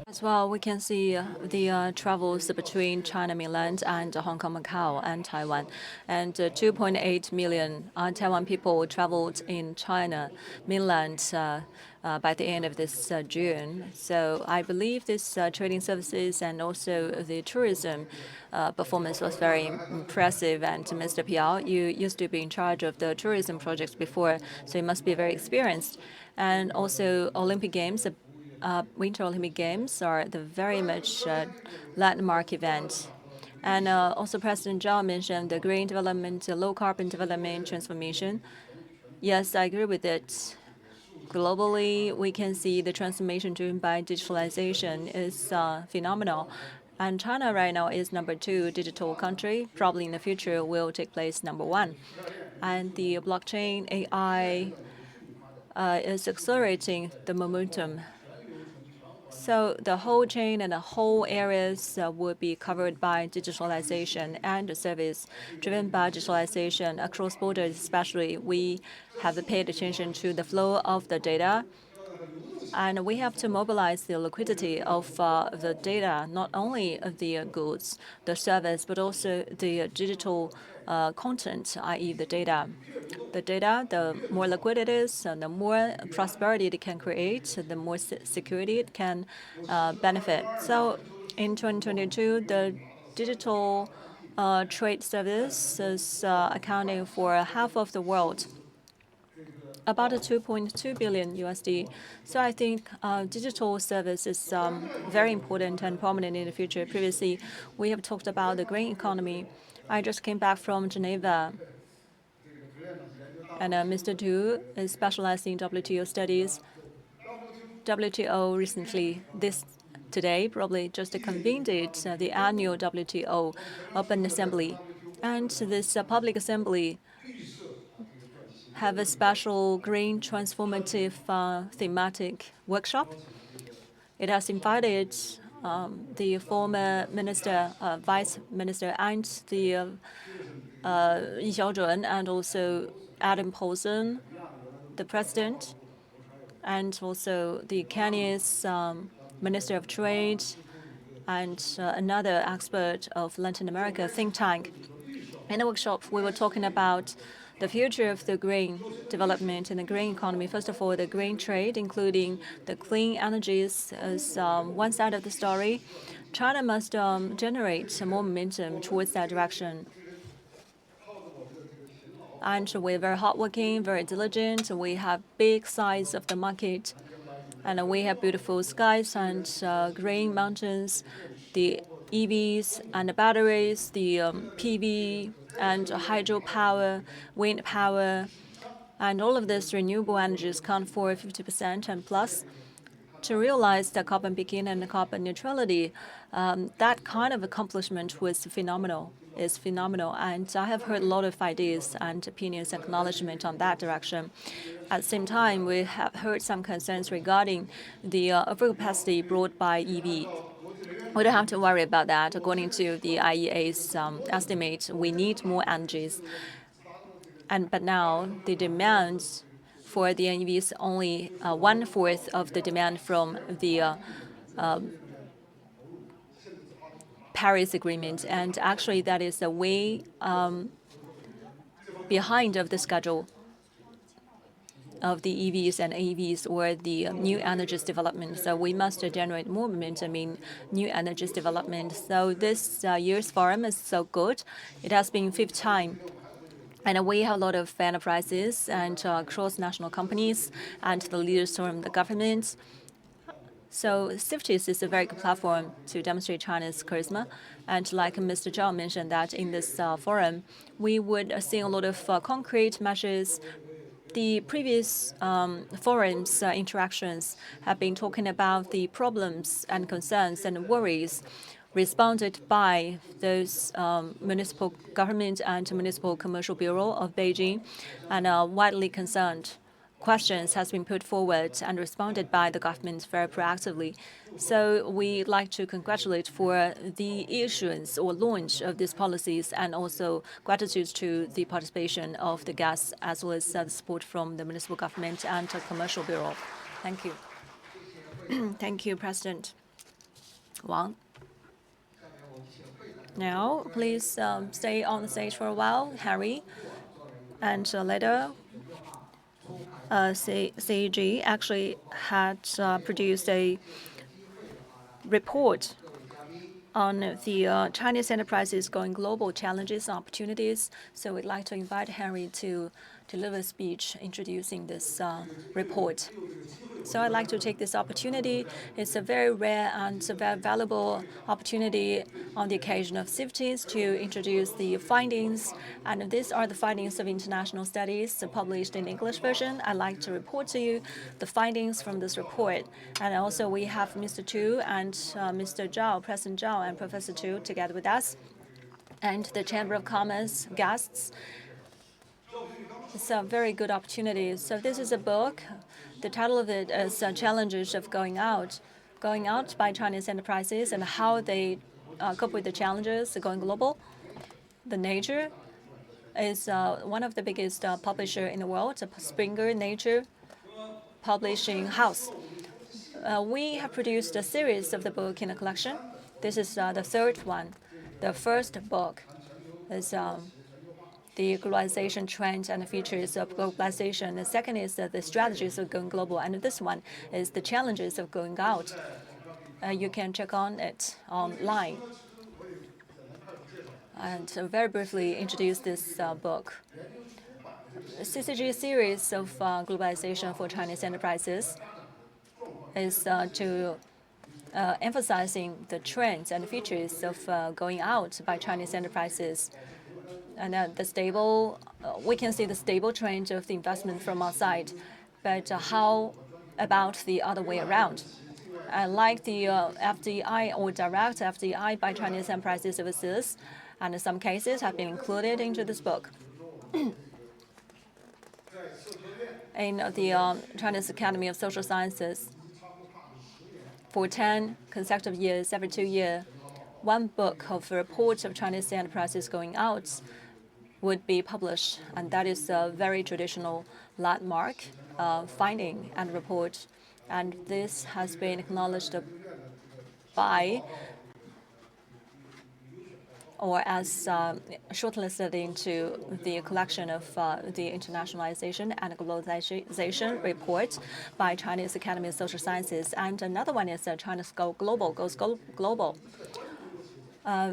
As well, we can see the travels between China mainland and Hong Kong, Macau, and Taiwan. And 2.8 million Taiwan people traveled in China mainland by the end of this June. So I believe this trading services and also the tourism performance was very impressive. And Mr. Piao, you used to be in charge of the tourism projects before, so you must be very experienced. And also Olympic Games, Winter Olympic Games are the very much landmark event. And also President Zhao mentioned the green development, the low carbon development transformation. Yes, I agree with it. Globally, we can see the transformation driven by digitalization is phenomenal. And China right now is #2 digital country. Probably in the future will take place #1. And the blockchain AI is accelerating the momentum. So the whole chain and the whole areas will be covered by digitalization and the service driven by digitalization across borders. Especially, we have paid attention to the flow of the data. And we have to mobilize the liquidity of the data, not only of the goods, the service, but also the digital content, i.e. the data. The data, the more liquid it is, and the more prosperity it can create, the more security it can benefit. So in 2022, the digital trade service is accounting for half of the world, about $2.2 billion USD. So I think digital service is very important and prominent in the future. Previously, we have talked about the green economy. I just came back from Geneva, and Mr. Tu is specialized in WTO studies. WTO recently, today, probably just convened the annual WTO Open Assembly. And this public assembly have a special green transformative thematic workshop. It has invited the former minister, vice minister, and the Yi Xiaozhen, and also Adam Paulson, the president, and also the Kenya's Minister of Trade, and another expert of Latin America think tank. In the workshop, we were talking about the future of the green development and the green economy. First of all, the green trade, including the clean energies, is one side of the story. China must generate more momentum towards that direction. And we're very hardworking, very diligent. We have big size of the market, and we have beautiful skies and green mountains, the EVs and the batteries, the PV and hydropower, wind power, and all of this renewable energies account for 50% and plus. To realize the carbon peaking and the carbon neutrality, that kind of accomplishment was phenomenal. Is phenomenal, and I have heard a lot of ideas and opinions and acknowledgement on that direction. At the same time, we have heard some concerns regarding the overcapacity brought by EV. We don't have to worry about that. According to the IEA's estimate, we need more energies. But now the demand for the EV is only 1/4 of the demand from the Paris Agreement, and actually that is a way behind of the schedule of the EVs and AVs, or the new energies development. So we must generate more momentum in new energies development. So this year's forum is so good. It has been 5th time. And we have a lot of enterprises and cross-national companies and the leaders from the government. So CIFTIS is a very good platform to demonstrate China's charisma. And like Mr. Zhao mentioned, that in this forum, we would see a lot of concrete measures. The previous forums interactions have been talking about the problems and concerns and worries responded by those municipal government and municipal commercial bureau of Beijing, and widely concerned questions has been put forward and responded by the government very proactively. So we'd like to congratulate for the issuance or launch of these policies, and also gratitude to the participation of the guests, as well as the support from the municipal government and the commercial bureau. Thank you. Thank you, President Wang. Now, please stay on the stage for a while, Harry, and later. CEG actually had produced a report on the Chinese enterprises going global challenges and opportunities. So we'd like to invite Henry to deliver a speech introducing this report. So I'd like to take this opportunity. It's a very rare and a very valuable opportunity on the occasion of CIFTIS to introduce the findings. And these are the findings of international studies published in English version. I'd like to report to you the findings from this report. And also we have Mr. Tu and Mr. Zhao, President Zhao and Professor Tu together with us, and the Chamber of Commerce guests. It's a very good opportunity. So this is a book. The title of it is Challenges of Going Out by Chinese Enterprises and how they cope with the challenges going global. The Nature is one of the biggest publisher in the world, a Springer Nature publishing house. We have produced a series of the book in a collection. This is the third one. The first book is the globalization trends and features of globalization. The second is the strategies of going global. And this one is the challenges of going out. You can check on it online. And very briefly introduce this book. The CCG series of globalization for Chinese enterprises is to emphasizing the trends and features of going out by Chinese enterprises. And we can see the stable trend of the investment from outside. But how about the other way around? Like the FDI or direct FDI by Chinese enterprises overseas, and in some cases have been included into this book. In the Chinese Academy of Social Sciences, for 10 consecutive years, every 2 years, one book of reports of Chinese enterprises going out would be published, and that is a very traditional landmark finding and report. And this has been acknowledged by or as shortlisted into the collection of the Internationalization and Globalization report by Chinese Academy of Social Sciences. And another one is China's Goes Global.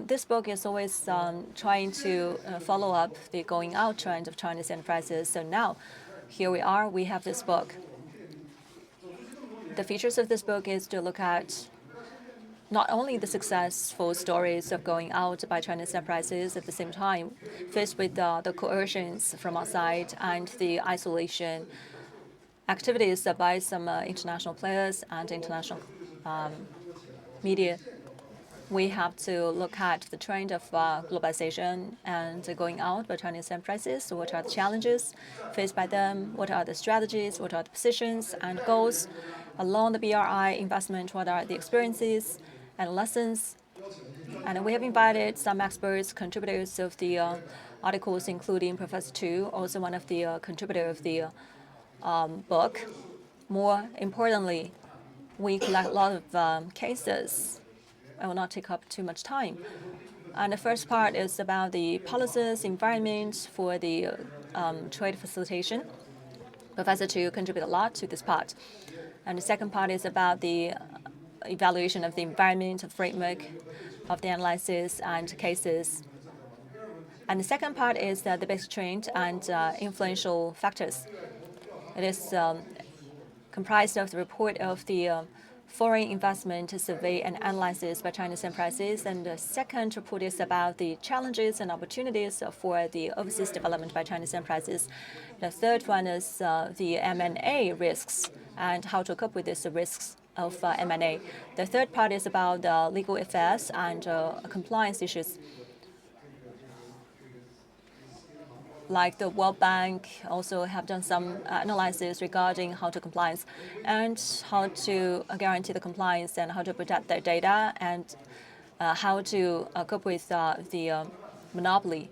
This book is always trying to follow up the going out trend of Chinese enterprises. So now, here we are, we have this book. The features of this book is to look at not only the successful stories of going out by Chinese enterprises at the same time, faced with the coercions from outside and the isolation activities by some international players and international media. We have to look at the trend of globalization and going out by Chinese enterprises. So what are the challenges faced by them? What are the strategies? What are the positions and goals along the BRI investment? What are the experiences and lessons? And we have invited some experts, contributors of the articles, including Professor Tu, also one of the contributors of the book. More importantly, we collect a lot of cases. I will not take up too much time. And the first part is about the policies, environment for the trade facilitation. Professor Tu contributed a lot to this part. And the second part is about the evaluation of the environment, framework of the analysis and cases. And the second part is the basic trend and influential factors. It is comprised of the report of the foreign investment survey and analysis by Chinese enterprises. And the second report is about the challenges and opportunities for the overseas development by Chinese enterprises. The third one is the M&A risks and how to cope with these risks of M&A. The third part is about the legal affairs and compliance issues. Like the World Bank also have done some analysis regarding how to compliance and how to guarantee the compliance and how to protect their data and how to cope with the monopoly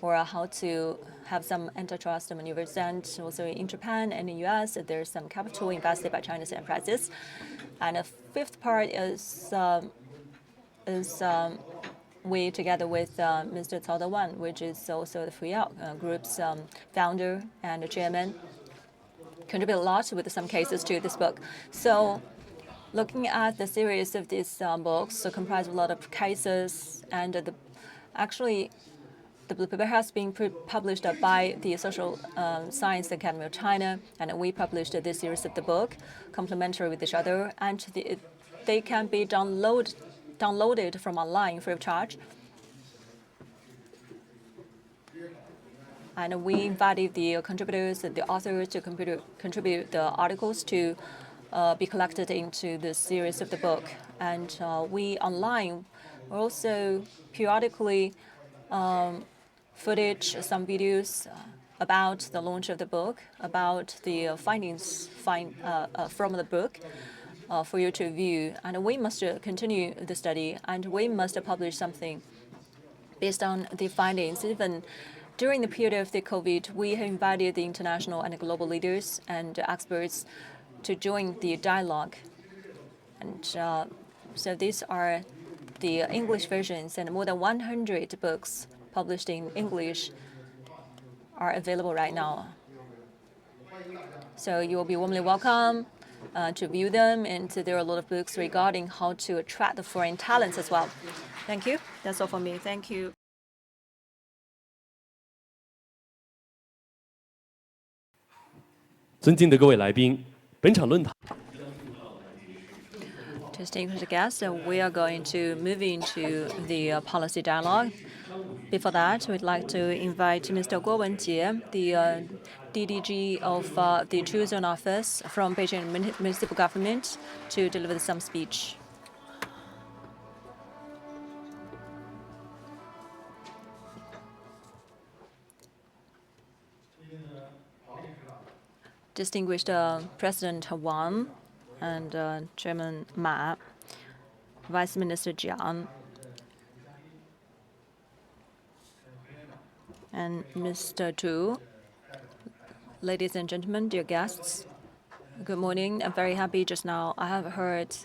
or how to have some antitrust maneuvers. And also in Japan and in the US, there's some capital invested by Chinese enterprises. And the fifth part is we, together with Mr. Cao Dewan, which is also the Fuyao Group's founder and chairman, contribute a lot with some cases to this book. So looking at the series of these books, so comprise a lot of cases, and actually The blue paper has been published by the Social Science Academy of China, and we published this series of the book, complementary with each other, and they can be downloaded from online free of charge. And we invited the contributors and the authors to contribute the articles to be collected into the series of the book. And we online also periodically footage, some videos about the launch of the book, about the findings from the book for you to view. And we must continue the study, and we must publish something based on the findings. Even during the period of the COVID, we have invited the international and global leaders and experts to join the dialogue. And so these are the English versions, and more than 100 books published in English are available right now. So you will be warmly welcome to view them, and there are a lot of books regarding how to attract the foreign talents as well. Thank you. That's all for me. Thank you. Distinguished guests, we are going to move into the policy dialogue. Before that, we'd like to invite Mr. Guo Wenjie, the DDG of the Two Zone office from Beijing Municipal Government, to deliver some speech. Distinguished President Wang and Chairman Ma, Vice Minister Jiang, and Mr. Zhu, ladies and gentlemen, dear guests, good morning. I'm very happy just now. I have heard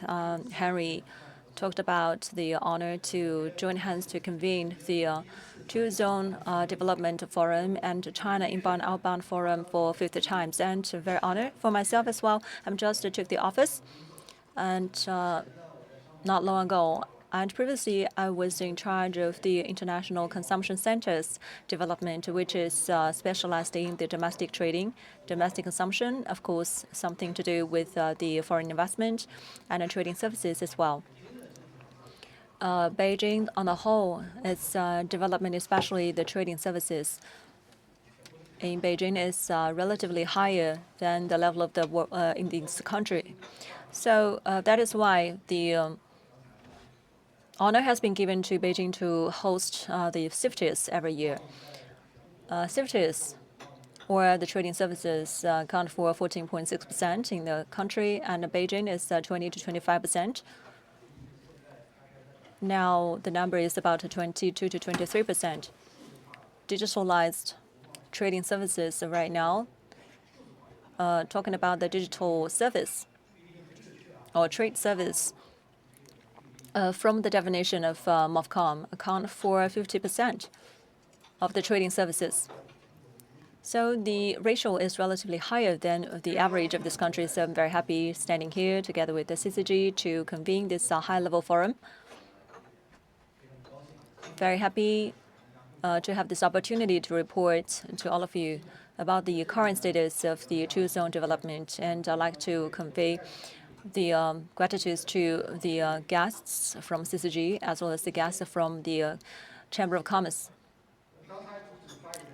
Henry talked about the honor to join hands to convene the Two Zone Development Forum and China Inbound-outbound Forum for 5th times, and very honored for myself as well. I'm just took the office, and not long ago. And previously, I was in charge of the International Consumption Centers development, which is specialized in the domestic trading, domestic consumption, of course, something to do with the foreign investment and trading services as well. Beijing, on the whole, its development, especially the trading services in Beijing, is relatively higher than the level of the in this country. So that is why the honor has been given to Beijing to host the CIFTIS every year. CIFTIS, or the trading services, account for 14.6% in the country, and Beijing is 20 to 25%. Now the number is about 22 to 23%. Digitalized trading services right now, talking about the digital service or trade service, from the definition of MOFCOM, account for 50% of the trading services. So the ratio is relatively higher than the average of this country. So I'm very happy standing here together with the CCG to convene this high-level forum. Very happy to have this opportunity to report to all of you about the current status of the Two Zone development. And I'd like to convey the gratitude to the guests from CCG as well as the guests from the Chamber of Commerce.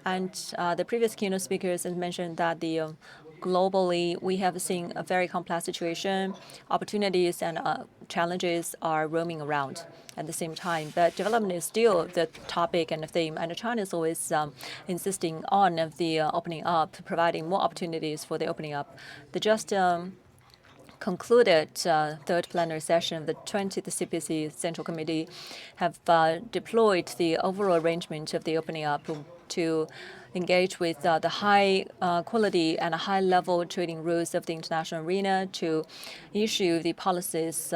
And the previous keynote speakers have mentioned that globally we have seen a very complex situation. Opportunities and challenges are roaming around at the same time. But development is still the topic and the theme, and China is always insisting on the opening up, providing more opportunities for the opening up. The just concluded third plenary session of the 20th CPC Central Committee have deployed the overall arrangement of the opening up to engage with the high quality and high-level trading rules of the international arena, to issue the policies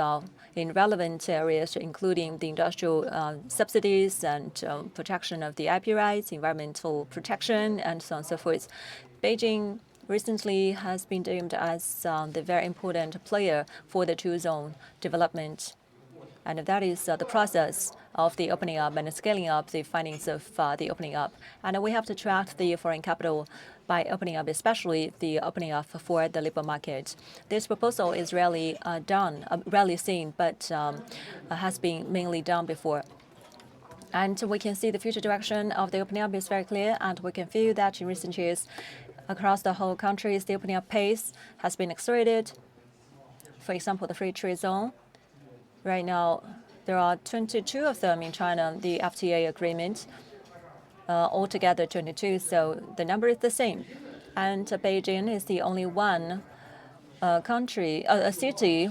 in relevant areas, including the industrial subsidies and protection of the IP rights, environmental protection, and so on and so forth. Beijing recently has been deemed as the very important player for the Two Zone development. And that is the process of the opening up and scaling up the findings of the opening up. And we have to attract the foreign capital by opening up, especially the opening up for the labor market. This proposal is rarely rarely seen, but has been mainly done before. And we can see the future direction of the opening up is very clear, and we can feel that in recent years, across the whole country, the opening up pace has been accelerated. For example, the free trade zone. Right now, there are 22 of them in China, the FTA agreement. Altogether 22, so the number is the same. And Beijing is the only one a city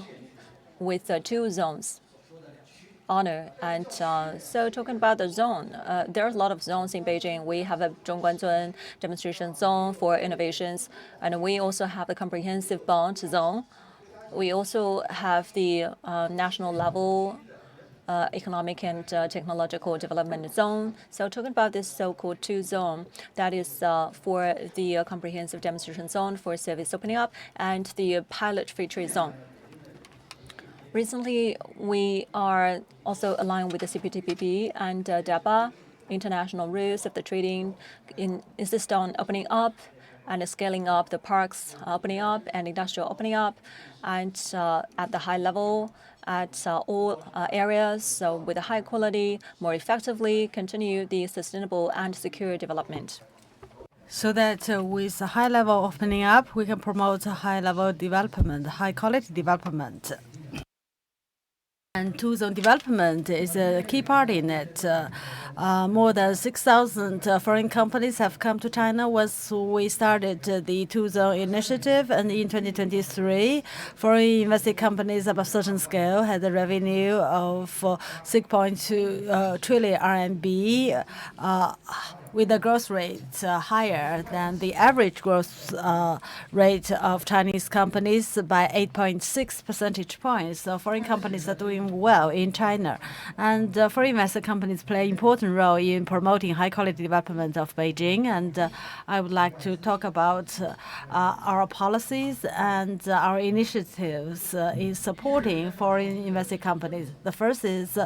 with 2 zones honor. And so talking about the zone, there are a lot of zones in Beijing. We have a Zhongguan zone, demonstration zone for innovations, and we also have a comprehensive bond zone. We also have the national level economic and technological development zone. So talking about this so-called 2 zone, that is for the comprehensive demonstration zone for service opening up and the pilot free trade zone. Recently, we are also aligned with the CPTPP and DAPA, international rules of the trading, insist on opening up and scaling up the parks opening up and industrial opening up, and at the high level, at all areas, so with a high quality, more effectively continue the sustainable and secure development. So that with a high level opening up, we can promote a high level development, high quality development. And 2 zone development is a key part in it. More than 6,000 foreign companies have come to China once we started the 2 zone initiative. And in 2023, foreign invested companies of a certain scale had a revenue of 6.2 trillion RMB. With a growth rate higher than the average growth rate of Chinese companies by 8.6 percentage points. So foreign companies are doing well in China. And foreign invested companies play an important role in promoting high-quality development of Beijing. And I would like to talk about our policies and our initiatives in supporting foreign invested companies. The first is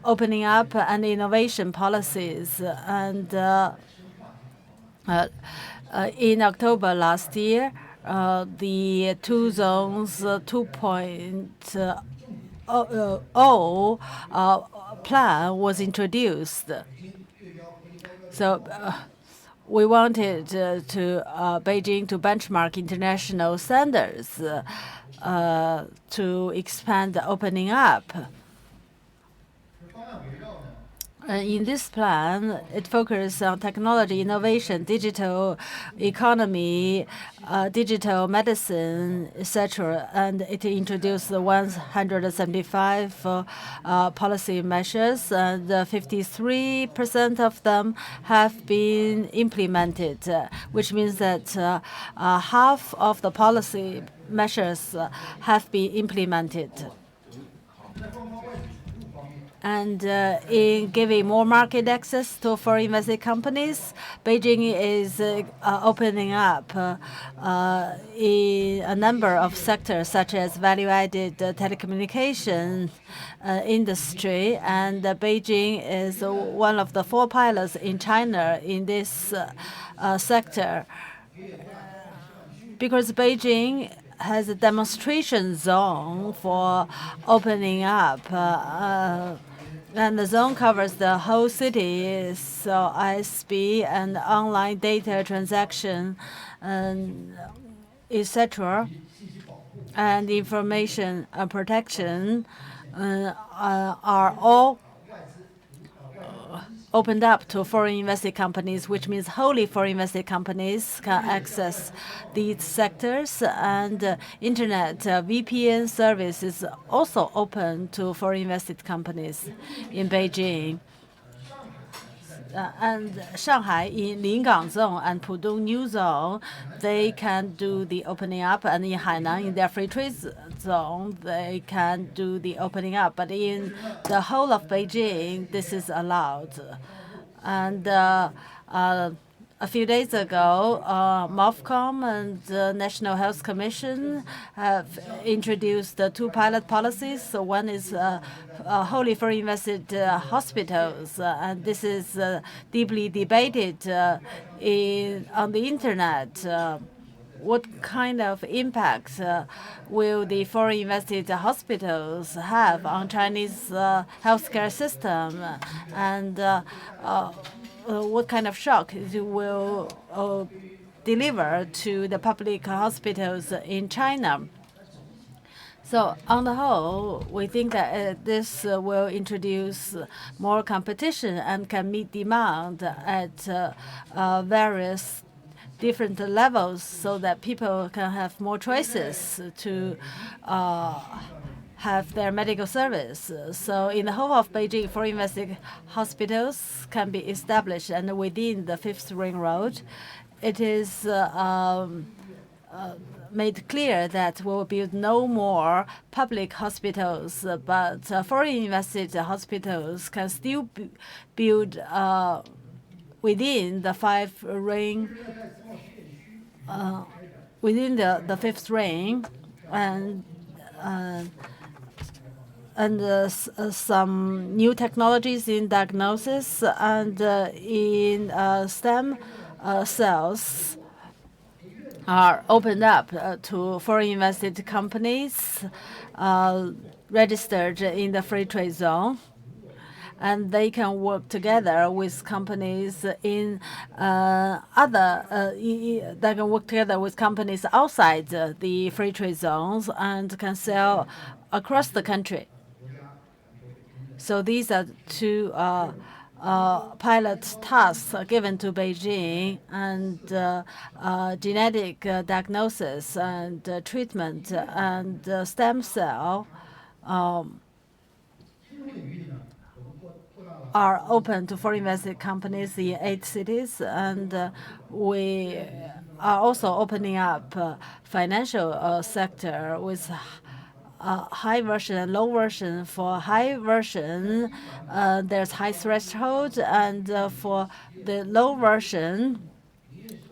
opening up and innovation policies. And in October last year, the 2 zones 2.0 plan was introduced. So we wanted Beijing to benchmark international standards to expand the opening up. In this plan, it focuses on technology, innovation, digital economy, digital medicine, etc. And it introduced 175 policy measures, and 53% of them have been implemented, which means that half of the policy measures have been implemented. And in giving more market access to foreign invested companies, Beijing is opening up in a number of sectors, such as value-added telecommunications industry. And Beijing is one of the 4 pilots in China in this sector. Because Beijing has a demonstration zone for opening up. And the zone covers the whole city, so ISP and online data transaction, etc. And information protection are all opened up to foreign invested companies, which means wholly foreign invested companies can access these sectors. And internet VPN service is also open to foreign invested companies in Beijing. And Shanghai in Lingang Zone and Pudong New Zone, they can do the opening up. And in Hainan, in their free trade zone, they can do the opening up. But in the whole of Beijing, this is allowed. And a few days ago, MOFCOM and the National Health Commission have introduced two pilot policies. So one is wholly foreign invested hospitals, and this is deeply debated on the internet. What kind of impact will the foreign invested hospitals have on Chinese healthcare system, and what kind of shock it will deliver to the public hospitals in China? So on the whole, we think that this will introduce more competition and can meet demand at various different levels, so that people can have more choices to have their medical service. So in the whole of Beijing, foreign invested hospitals can be established, and within the Fifth Ring Road, it is made clear that we will build no more public hospitals, but foreign invested hospitals can still build within the within the Fifth Ring, and some new technologies in diagnosis and in stem cells are opened up to foreign invested companies registered in the free trade zone, and they can work together with companies in they can work together with companies outside the free trade zones and can sell across the country. So these are two pilot tasks given to Beijing, and genetic diagnosis and treatment and stem cell are open to foreign invested companies in 8 cities, and we are also opening up financial sector with high version and low version. For high version, there's high threshold, and for the low version,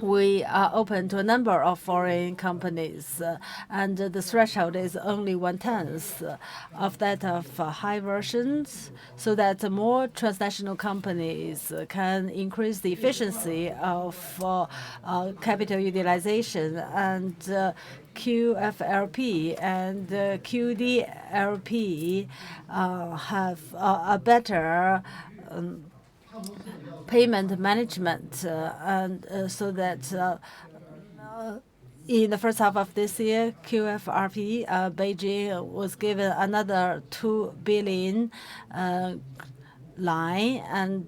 we are open to a number of foreign companies, and the threshold is only 1/10 of that of high versions, so that more transnational companies can increase the efficiency of capital utilization. And QFLP and QDLP have a better payment management, and so that in the first half of this year, QFRP Beijing was given another 2 billion line, and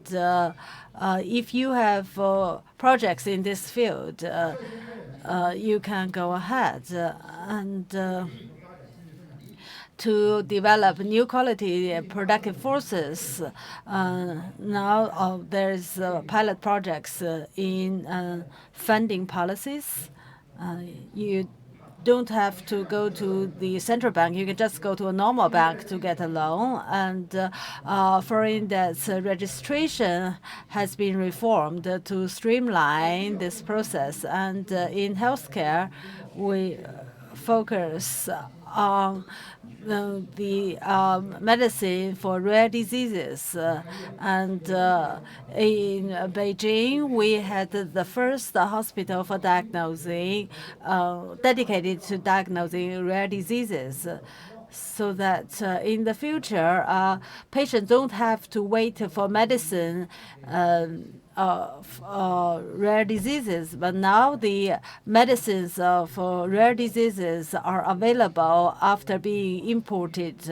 if you have projects in this field, you can go ahead and to develop new quality productive forces. Now there's pilot projects in funding policies. You don't have to go to the central bank. You can just go to a normal bank to get a loan. And foreign debts registration has been reformed to streamline this process. And in healthcare, we focus on the medicine for rare diseases. And in Beijing, we had the first hospital for diagnosing, dedicated to diagnosing rare diseases, so that in the future, patients don't have to wait for medicine of rare diseases, but now the medicines for rare diseases are available after being imported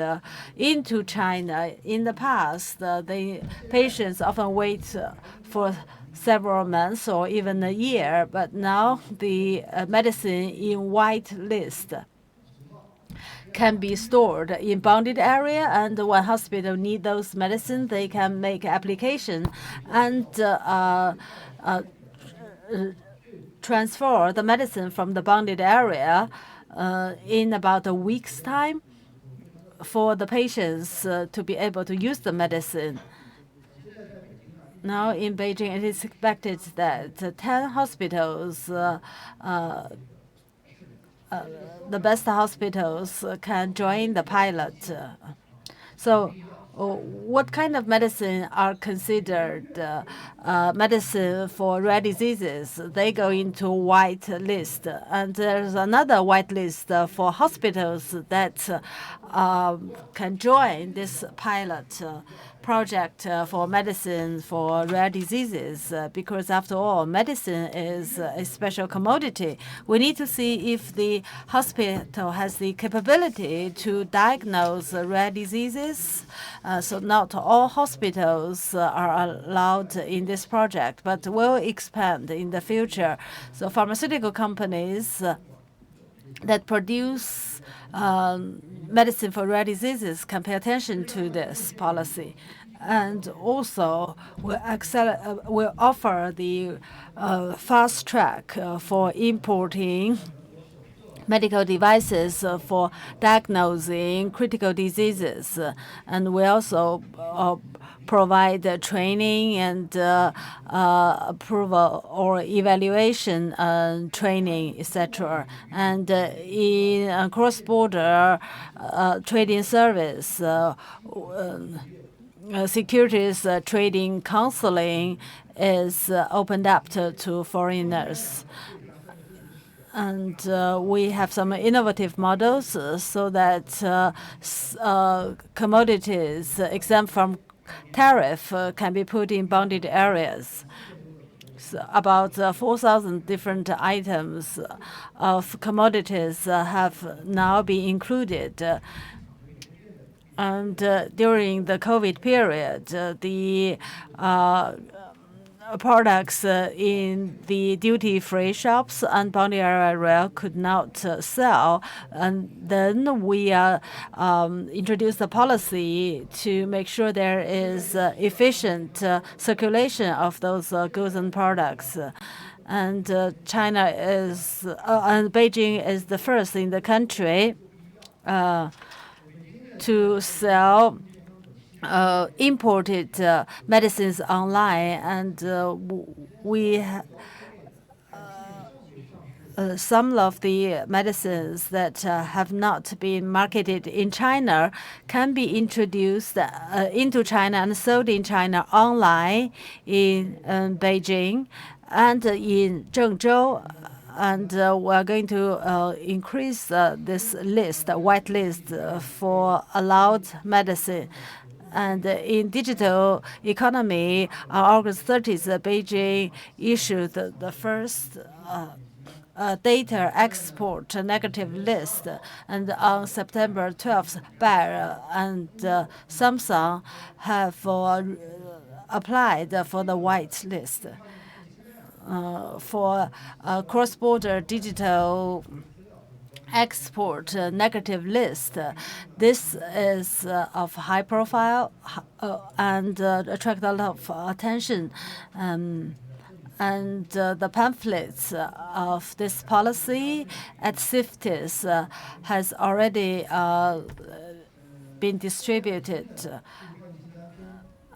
into China. In the past, the patients often wait for several months or even a year, but now the medicine in white list can be stored in bounded area, and when hospital need those medicine, they can make application and transfer the medicine from the bounded area in about a week's time for the patients to be able to use the medicine. Now in Beijing, it is expected that 10 hospitals, the best hospitals, can join the pilot. So what kind of medicine are considered medicine for rare diseases? They go into white list. And there's another white list for hospitals that can join this pilot project for medicine for rare diseases, because after all, medicine is a special commodity. We need to see if the hospital has the capability to diagnose rare diseases. So not all hospitals are allowed in this project, but will expand in the future. So pharmaceutical companies that produce medicine for rare diseases can pay attention to this policy. And also will offer the fast track for importing medical devices for diagnosing critical diseases. And we also provide training and approval or evaluation training, etc. And in cross-border trading service, securities trading counseling is opened up to foreigners. And we have some innovative models so that commodities exempt from tariff can be put in bounded areas. So about 4,000 different items of commodities have now been included. And during the COVID period, the products in the duty-free shops and boundary area could not sell. And then we introduced a policy to make sure there is efficient circulation of those goods and products. And China is, and Beijing is the first in the country to sell imported medicines online, and some of the medicines that have not been marketed in China can be introduced into China and sold in China online in Beijing and in Zhengzhou. And we're going to increase this list, white list, for allowed medicine. And in digital economy, on August 30th, Beijing issued the first data export negative list. And on September 12th, Bayer and Samsung have applied for the white list. For cross-border digital export negative list. This is of high profile and attract a lot of attention. And the pamphlets of this policy at CIFTIS has already been distributed.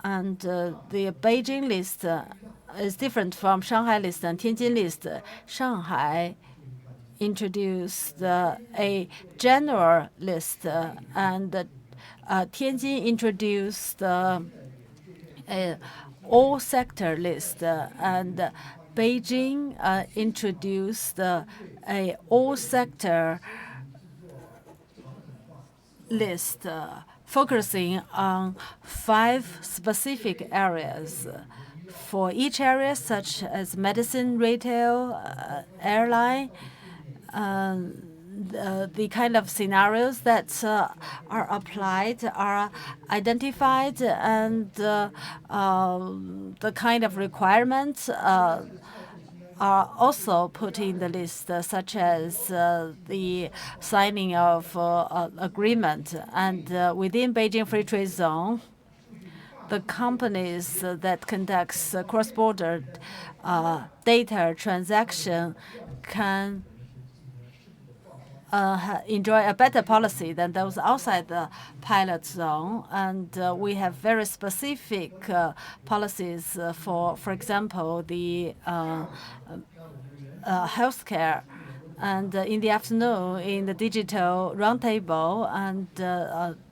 And the Beijing list is different from Shanghai list and Tianjin list. Shanghai introduced a general list, and Tianjin introduced a all-sector list, and Beijing introduced a all-sector list, focusing on 5 specific areas. For each area, such as medicine, retail, airline, the kind of scenarios that are applied are identified, and the kind of requirements are also put in the list, such as the signing of agreement. And within Beijing Free Trade Zone, the companies that conducts cross-border data transaction can enjoy a better policy than those outside the pilot zone. And we have very specific policies for example, the healthcare. And in the afternoon, in the digital roundtable, and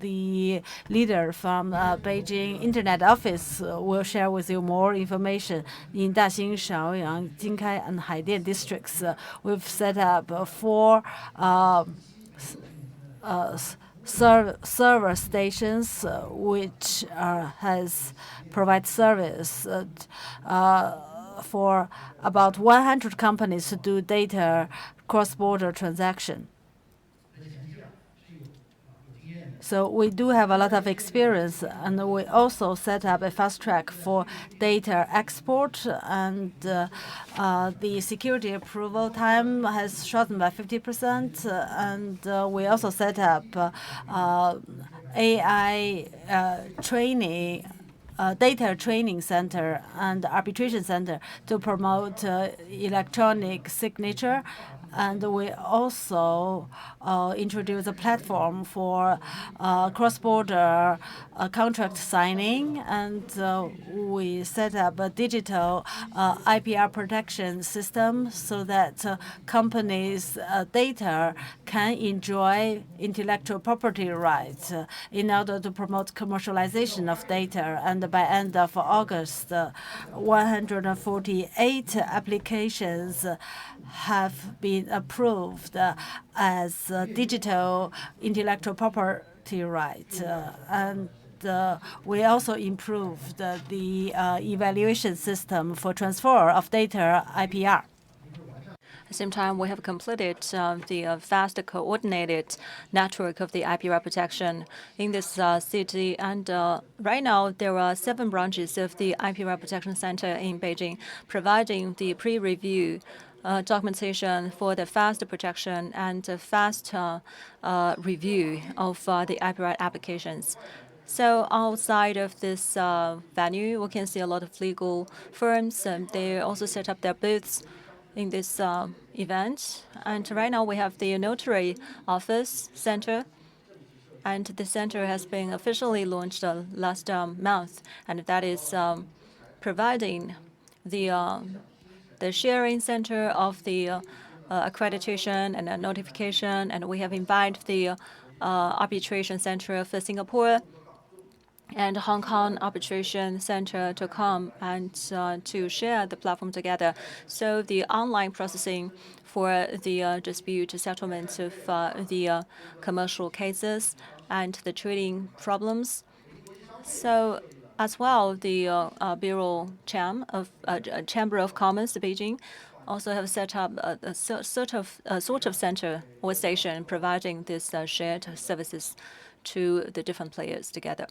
the leader from Beijing Internet Office will share with you more information. In Daxing, Shaoyang, Jinkai, and Haidian districts, we've set up 4 server stations which provide service for about 100 companies to do data cross-border transaction. So we do have a lot of experience, and we also set up a fast track for data export, and the security approval time has shortened by 50%, and we also set up AI training, data training center and arbitration center to promote electronic signature. And we also introduced a platform for cross-border contract signing, and we set up a digital IPR protection system so that companies' data can enjoy intellectual property rights in order to promote commercialization of data. And by end of August, 148 applications have been approved as digital intellectual property rights. And we also improved the evaluation system for transfer of data IPR. At the same time, we have completed the fast coordinated network of the IPR protection in this city. And right now, there are 7 branches of the IPR protection center in Beijing, providing the pre-review documentation for the fast protection and fast review of the IPR applications. So outside of this venue, we can see a lot of legal firms, and they also set up their booths in this event. And right now we have the notary office center, and the center has been officially launched last month, and that is providing the sharing center of the accreditation and notification. And we have invited the arbitration center of Singapore and Hong Kong Arbitration Center to come and to share the platform together. So the online processing for the dispute settlement of the commercial cases and the trading problems. So as well, the Chamber of Commerce, Beijing, also have set up a sort of center or station providing these shared services to the different players together.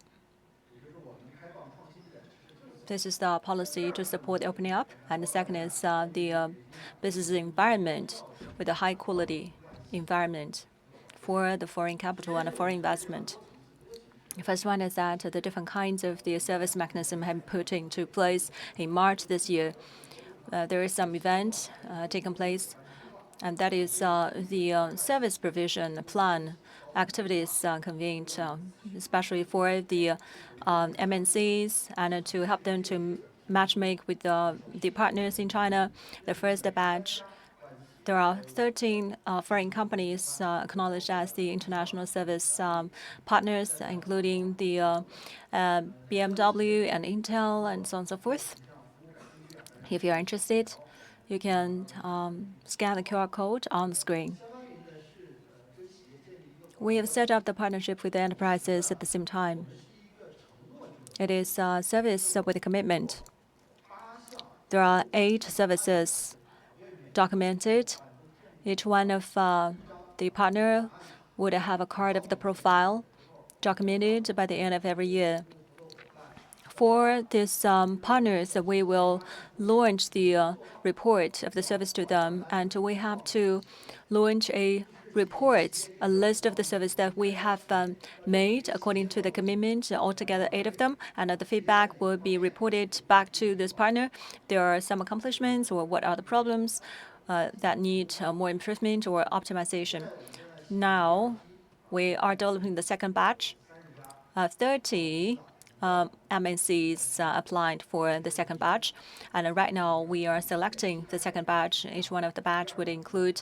This is the policy to support opening up, and the second is the business environment with a high-quality environment for the foreign capital and foreign investment. The first one is that the different kinds of the service mechanism have been put into place in March this year. There is some event taking place, and that is the service provision plan activities convened, especially for the MNCs, and to help them to matchmake with the partners in China. The first batch, there are 13 foreign companies acknowledged as the international service partners, including the BMW and Intel and so on and so forth. If you are interested, you can scan the QR code on the screen. We have set up the partnership with the enterprises at the same time. It is service with a commitment. There are 8 services documented. Each one of the partner would have a card of the profile documented by the end of every year. For these partners, we will launch the report of the service to them, and we have to launch a report, a list of the service that we have made according to the commitment, altogether 8 of them, and the feedback will be reported back to this partner. There are some accomplishments or what are the problems that need more improvement or optimization. Now, we are developing the second batch. 30 MNCs applied for the second batch. And right now, we are selecting the second batch. Each one of the batch would include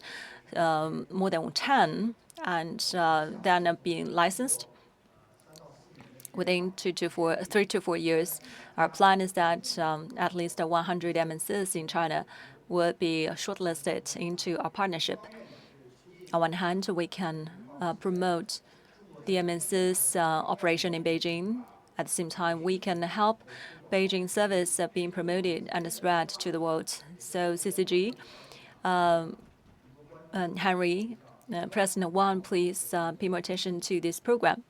more than 10, and then being licensed within 3 to 4 years. Our plan is that at least 100 MNCs in China will be shortlisted into our partnership. On one hand, we can promote the MNC's operation in Beijing. At the same time, we can help Beijing service being promoted and spread to the world. So CCG, Henry, President Wang, please pay more attention to this program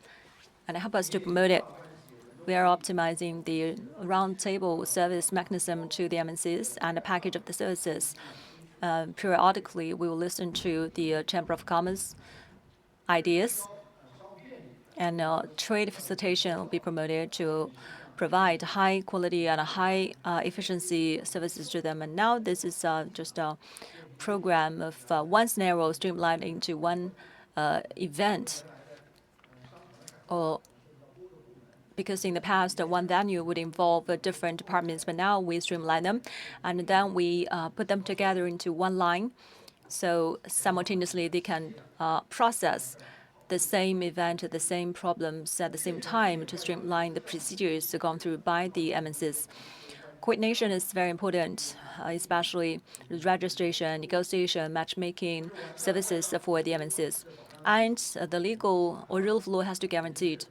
and help us to promote it. We are optimizing the roundtable service mechanism to the MNCs and the package of the services. Periodically, we will listen to the Chamber of Commerce ideas, and trade facilitation will be promoted to provide high quality and high efficiency services to them. And now this is just a program of one scenario streamlined into one event. Because in the past, one venue would involve different departments, but now we streamline them, and then we put them together into one line, so simultaneously they can process the same event, the same problems at the same time to streamline the procedures gone through by the MNCs. Coordination is very important, especially registration, negotiation, matchmaking services for the MNCs. And the legal or rule of law has to be guaranteed,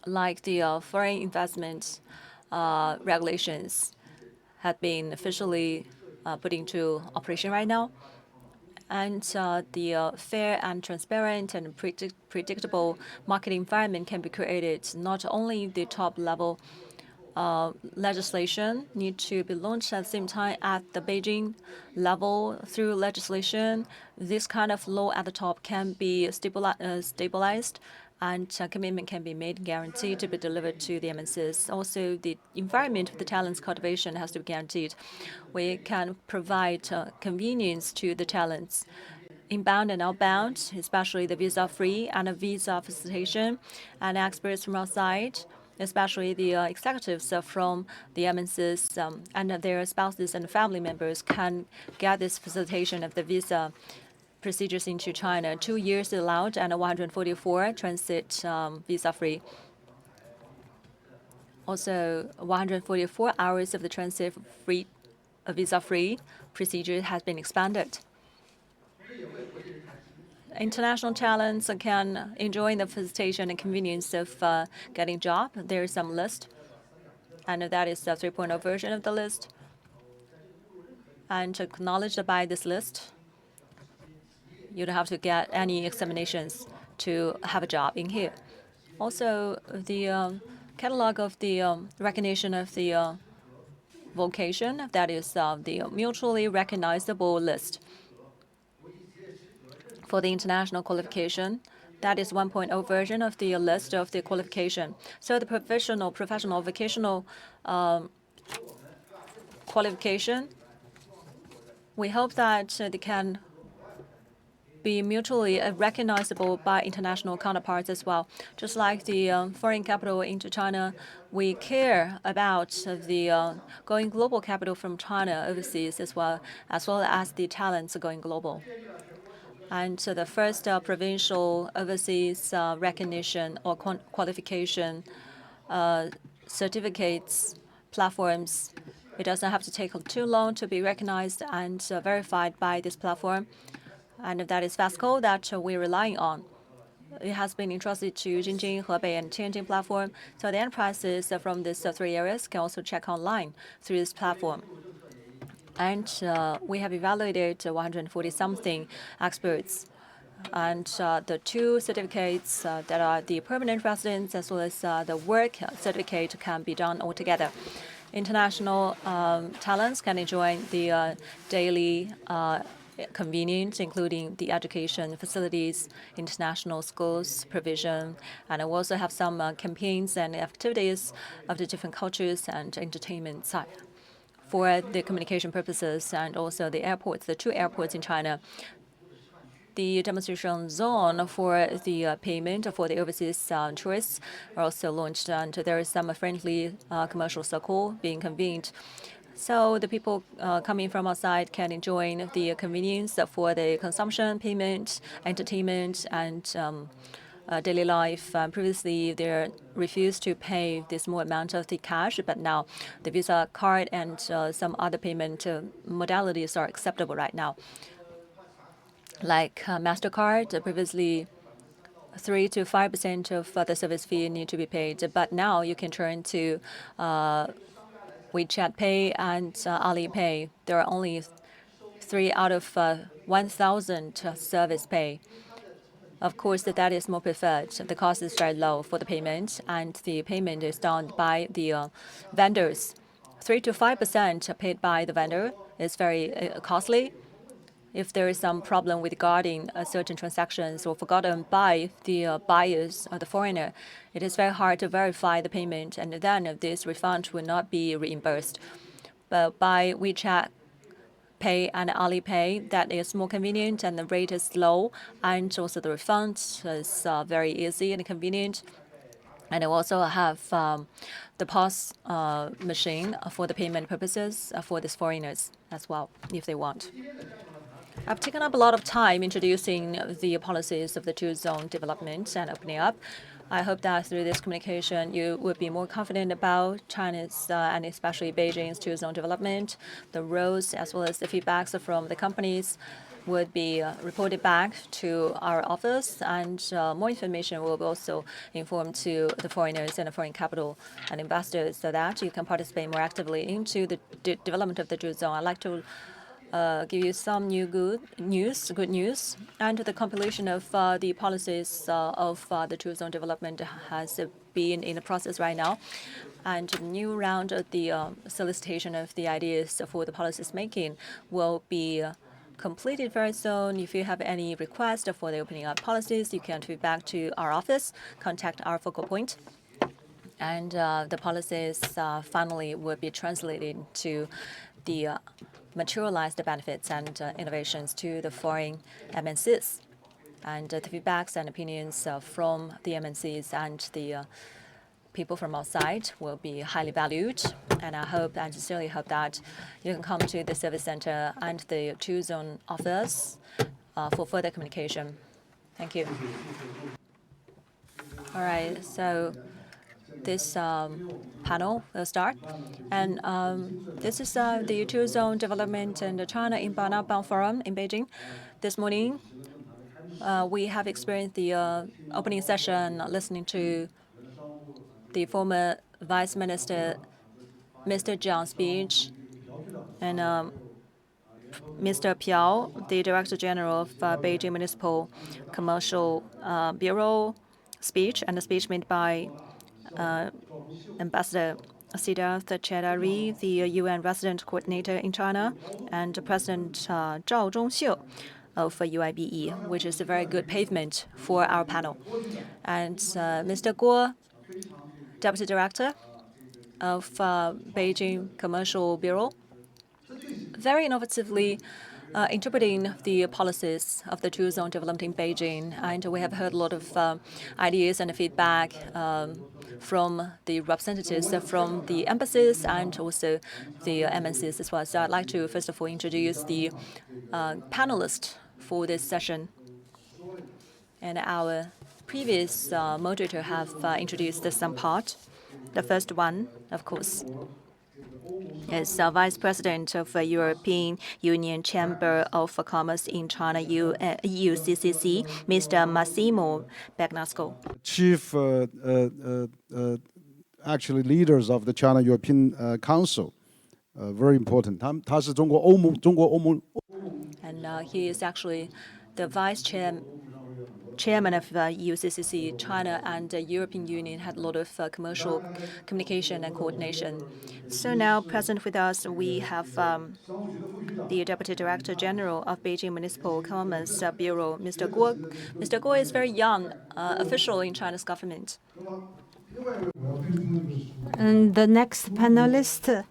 like the foreign investment regulations have been officially put into operation right now. And the fair and transparent and predictable market environment can be created. Not only the top-level legislation need to be launched at the same time at the Beijing level through legislation. This kind of law at the top can be stabilized, and commitment can be made, guaranteed to be delivered to the MNCs. Also, the environment of the talents cultivation has to be guaranteed. We can provide convenience to the talents, inbound and outbound, especially the visa-free and visa facilitation, and experts from outside, especially the executives from the MNCs and their spouses and family members can get this facilitation of the visa procedures into China. 2 years allowed and 144 transit visa-free. Also, 144 hours of the transit-free visa-free procedure has been expanded. International talents can enjoy the facilitation and convenience of getting a job. There is some list, and that is the 3.0 version of the list. And acknowledged by this list, you don't have to get any examinations to have a job in here. Also, the catalog of the recognition of the vocation, that is the mutually recognizable list. For the international qualification, that is 1.0 version of the list of the qualification. So the professional, vocational qualification, we hope that they can be mutually recognizable by international counterparts as well. Just like the foreign capital into China, we care about the going global capital from China overseas as well as the talents going global. And so the first provincial overseas recognition or qualification certificates platforms, it doesn't have to take too long to be recognized and verified by this platform. And that is FASTCO that we're relying on. It has been entrusted to Jingjing, Hebei, and Tianjin platform. So the enterprises from these 3 areas can also check online through this platform. And we have evaluated 140-something experts. And the 2 certificates that are the permanent residents as well as the work certificate can be done altogether. International talents can enjoy the daily convenience, including the education facilities, international schools provision, and we also have some campaigns and activities of the different cultures and entertainment side for the communication purposes, and also the airports, the 2 airports in China. the demonstration zone for the payment for the overseas tourists are also launched, and there is some friendly commercial circle being convened. So the people coming from outside can enjoy the convenience for the consumption, payment, entertainment, and daily life. Previously, they refused to pay the small amount of the cash, but now the Visa card and some other payment modalities are acceptable right now. Like MasterCard, previously 3 to 5% of the service fee need to be paid, but now you can turn to WeChat Pay and Alipay. There are only 3 out of 1,000 service pay. Of course, that is more preferred. The cost is very low for the payment, and the payment is done by the vendors. 3 to 5% paid by the vendor is very costly. If there is some problem regarding certain transactions or forgotten by the buyers or the foreigner, it is very hard to verify the payment, and then this refund will not be reimbursed. But by WeChat Pay and Alipay, that is more convenient and the rate is low, and also the refund is very easy and convenient. And I also have the POS machine for the payment purposes for these foreigners as well, if they want. I've taken up a lot of time introducing the policies of the two-zone development and opening up. I hope that through this communication, you would be more confident about China's and especially Beijing's two-zone development. The roles as well as the feedbacks from the companies would be reported back to our office, and more information will be also informed to the foreigners and the foreign capital and investors so that you can participate more actively into the development of the two-zone. I'd like to give you some good news, and the compilation of the policies of the two-zone development has been in the process right now, and a new round of the solicitation of the ideas for the policies making will be completed very soon. If you have any request for the opening up policies, you can feedback to our office, contact our focal point, and the policies finally will be translated to the materialize the benefits and innovations to the foreign MNCs. And the feedbacks and opinions from the MNCs and the people from outside will be highly valued. And I hope and sincerely hope that you can come to the service center and the two-zone office for further communication. Thank you. All right, so this panel will start. And this is the two-zone development and the China Inbound-outbound Forum in Beijing. This morning, we have experienced the opening session listening to the former Vice Minister, Mr. Jiang's speech, and Mr. Piao, the Director General of Beijing Municipal Commercial Bureau speech, and the speech made by Ambassador Siddharth Chaudhary, the UN Resident Coordinator in China, and President Zhao Zhongxiu of UIBE, which is a very good pavement for our panel. And Mr. Guo, Deputy Director of Beijing Commercial Bureau, very innovatively interpreting the policies of the two-zone development in Beijing. And we have heard a lot of ideas and feedback from the representatives from the embassies and also the MNCs as well. So I'd like to first of all introduce the panelists for this session. And our previous moderator have introduced some part. The first one, of course, is Vice President of European Union Chamber of Commerce in China, EUCCC, Mr. Massimo Bagnasco. Chief, actually leaders of the China European Council, very important. 他是中国欧盟 And he is actually the Vice Chairman of EUCCC. China and the European Union had a lot of commercial communication and coordination. So now present with us, we have the Deputy Director General of Beijing Municipal Commerce Bureau, Mr. Guo. Mr. Guo is a very young official in China's government. And the next panelist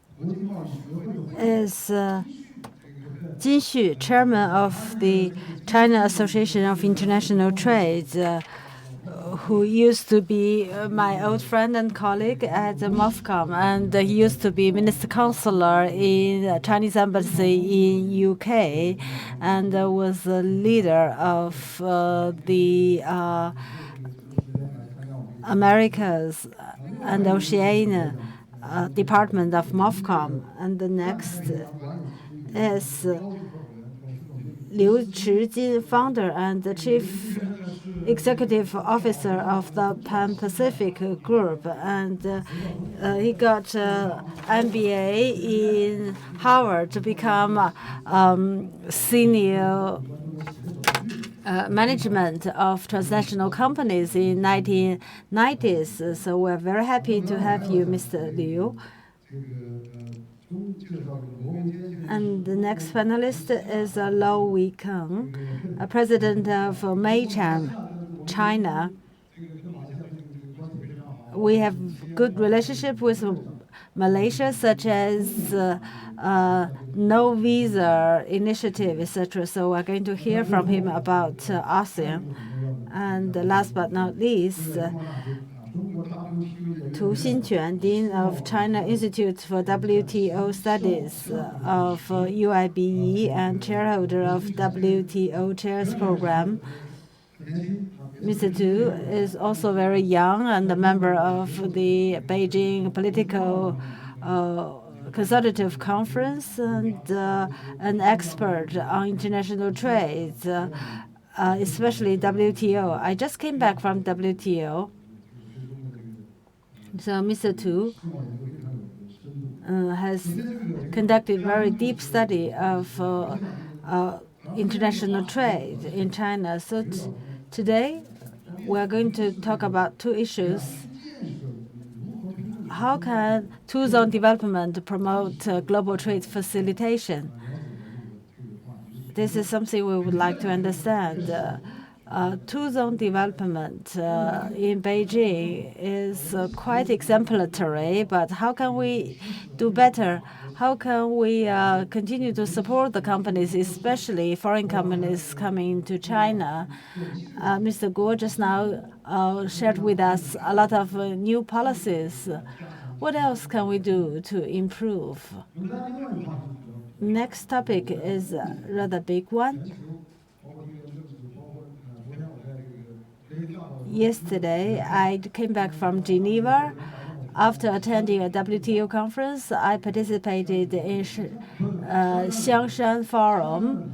is Jin Xu, chairman of the China Association of International Trade, who used to be my old friend and colleague at the MOFCOM, and he used to be minister counselor in the Chinese embassy in UK, and was a leader of the Americas and Oceania department of MOFCOM. And the next is Liu Chijin, founder and the chief executive officer of the Pan-Pacific Group, and he got MBA in Harvard to become senior management of transnational companies in 1990s. So we're very happy to have you, Mr. Liu. And the next panelist is Lau Weikeng, president of Meichan, China. We have good relationship with Malaysia, such as no visa initiative, etc. So we're going to hear from him about ASEAN. And last but not least, Tu Xinquan, Dean of China Institute for WTO Studies of UIBE and chairholder of WTO Chairs Program. Mr. Tu is also very young and a member of the Beijing Political Consultative Conference and an expert on international trade, especially WTO. I just came back from WTO. So Mr. Tu has conducted very deep study of international trade in China. So today we're going to talk about two issues. How can two-zone development promote global trade facilitation? This is something we would like to understand. Two-zone development in Beijing is quite exemplary, but how can we do better? How can we continue to support the companies, especially foreign companies coming to China? Mr. Guo just now shared with us a lot of new policies. What else can we do to improve? Next topic is a rather big one. Yesterday, I came back from Geneva. After attending a WTO conference, I participated in Xiangshan Forum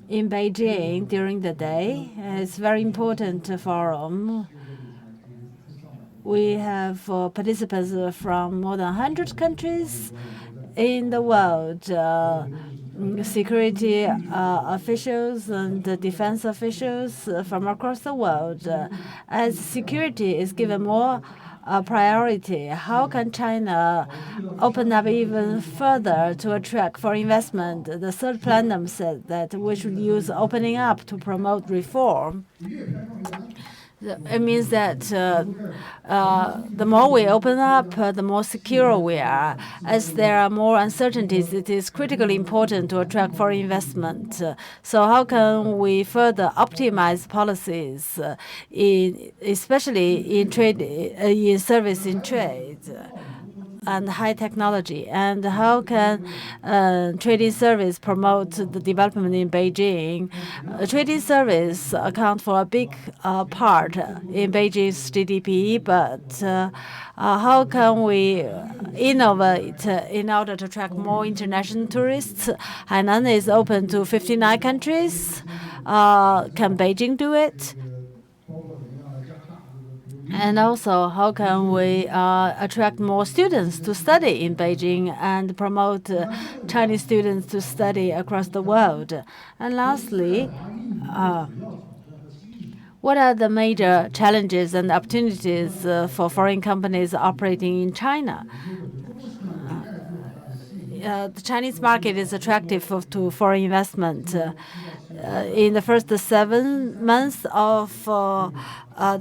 in Beijing during the day. It's a very important forum. We have participants from more than 100 countries in the world, security officials and defense officials from across the world. As security is given more priority, how can China open up even further to attract foreign investment? The third plenum said that we should use opening up to promote reform. It means that the more we open up, the more secure we are. As there are more uncertainties, it is critically important to attract foreign investment. So how can we further optimize policies, especially in trade, in service in trade? And high technology, and how can trading service promote the development in Beijing? Trading service account for a big part in Beijing's GDP, but how can we innovate in order to attract more international tourists? Hainan is open to 59 countries. Can Beijing do it? And also, how can we attract more students to study in Beijing and promote Chinese students to study across the world? And lastly, what are the major challenges and opportunities for foreign companies operating in China? The Chinese market is attractive to foreign investment. in the first 7 months of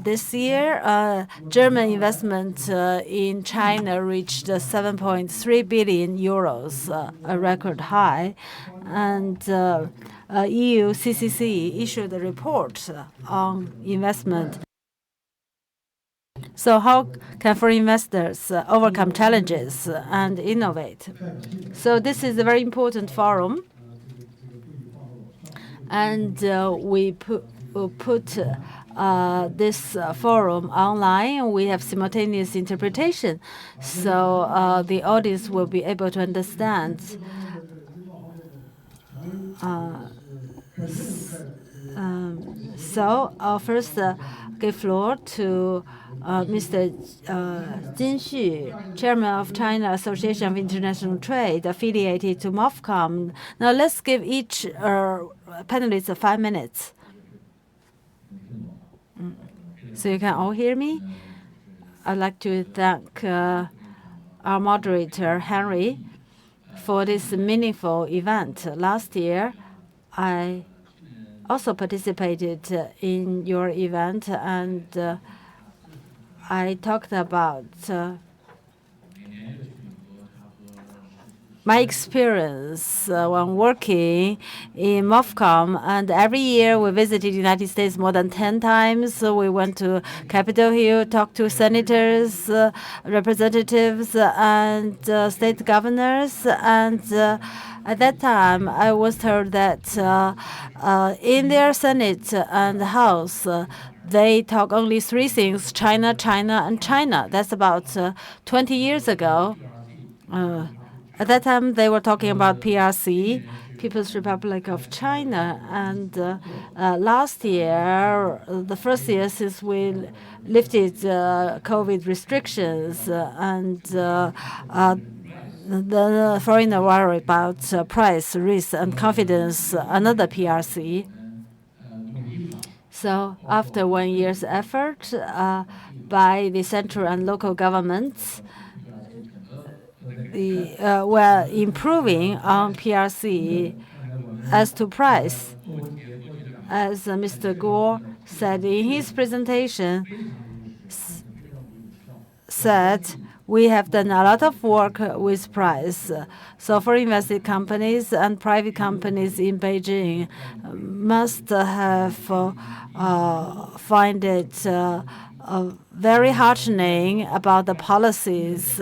this year, German investment in China reached 7.3 billion euros, a record high. And EU CCC issued a report on investment. So how can foreign investors overcome challenges and innovate? So this is a very important forum. And we put this forum online. We have simultaneous interpretation, so the audience will be able to understand. So I'll first give floor to Mr. Jin Xu, Chairman of China Association of International Trade, affiliated to MOFCOM. Now let's give each panelist 5 minutes. So you can all hear me? I'd like to thank our moderator, Henry, for this meaningful event. Last year, I also participated in your event, and I talked about my experience when working in MOFCOM, and every year we visited the United States more than 10 times. So we went to Capitol Hill, talked to senators, representatives, and state governors. And at that time, I was told that in their Senate and House, they talk only 3 things: China, China, and China. That's about 20 years ago. At that time, they were talking about PRC, People's Republic of China. And last year, the first year since we lifted COVID restrictions, and the foreigner worry about price, risk, and confidence, another PRC. So after 1 year's effort by the central and local governments, we're improving on PRC. As to price, as Mr. Guo said in his presentation, said we have done a lot of work with price. So for invested companies and private companies in Beijing must have find it very heartening about the policies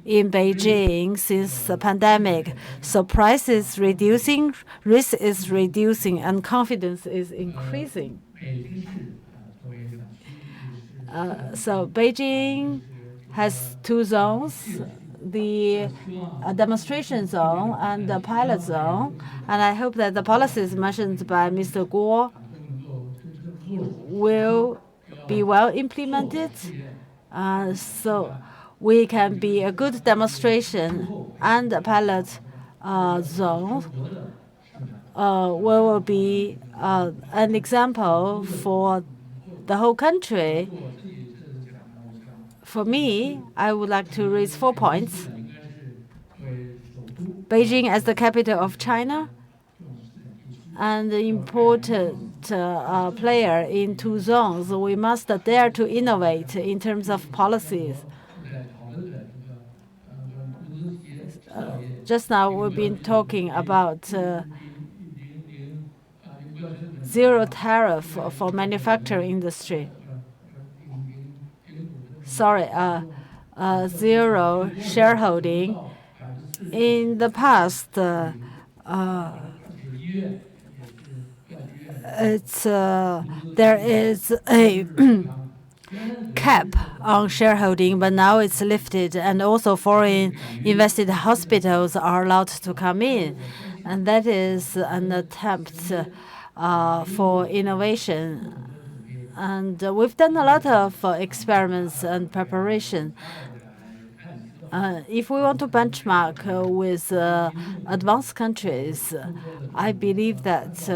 in Beijing since the pandemic. So price is reducing, risk is reducing, and confidence is increasing. So Beijing has 2 zones, the demonstration zone and the pilot zone. And I hope that the policies mentioned by Mr. Guo will be well implemented, so we can be a good demonstration, and a pilot zone will be an example for the whole country. For me, I would like to raise 4 points. Beijing as the capital of China, and the important player in 2 zones, we must dare to innovate in terms of policies. Just now we've been talking about zero tariff for manufacturing industry. Sorry, zero shareholding. In the past, there is a cap on shareholding, but now it's lifted, and also foreign invested hospitals are allowed to come in, and that is an attempt for innovation. And we've done a lot of experiments and preparation. If we want to benchmark with advanced countries, I believe that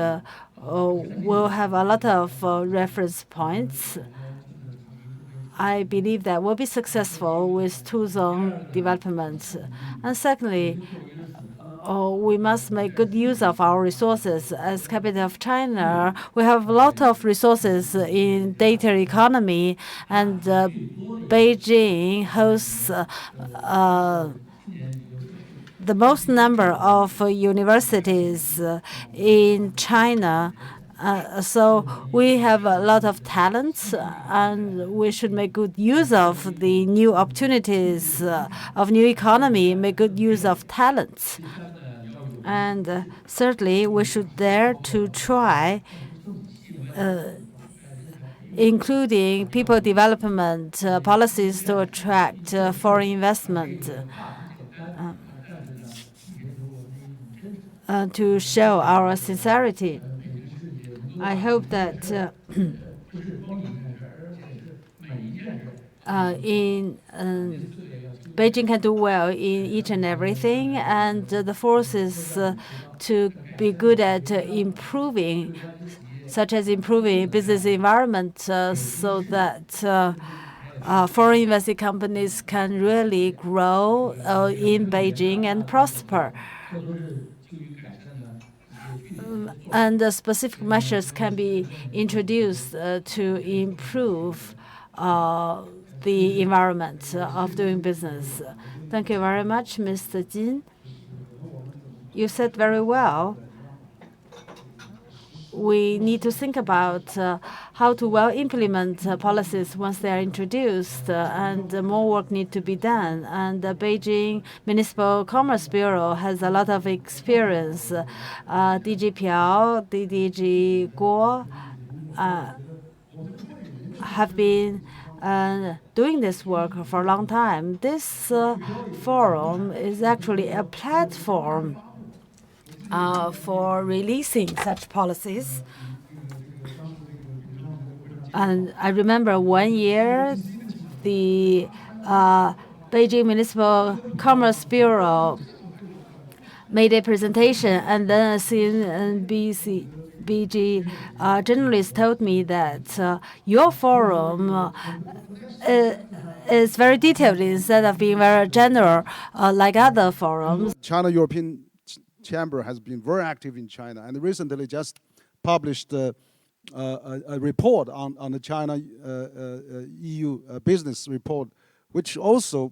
we'll have a lot of reference points. I believe that we'll be successful with 2-zone development. And secondly, we must make good use of our resources. As capital of China, we have a lot of resources in data economy, and Beijing hosts the most number of universities in China. So we have a lot of talents, and we should make good use of the new opportunities of new economy, make good use of talents. And thirdly, we should dare to try including people development policies to attract foreign investment. To show our sincerity. I hope that Beijing can do well in each and everything, and the fourth is to be good at improving, such as improving business environment so that foreign investing companies can really grow in Beijing and prosper. And specific measures can be introduced to improve the environment of doing business. Thank you very much, Mr. Jin. You said very well. We need to think about how to well implement policies once they are introduced, and more work needs to be done. And the Beijing Municipal Commerce Bureau has a lot of experience. DG Piao, DG Guo have been doing this work for a long time. This forum is actually a platform for releasing such policies. And I remember 1 year, the Beijing Municipal Commerce Bureau made a presentation, and then a CNCC journalist told me that your forum is very detailed instead of being very general like other forums. China-European Chamber has been very active in China, and recently just published a report on the China-EU business report, which also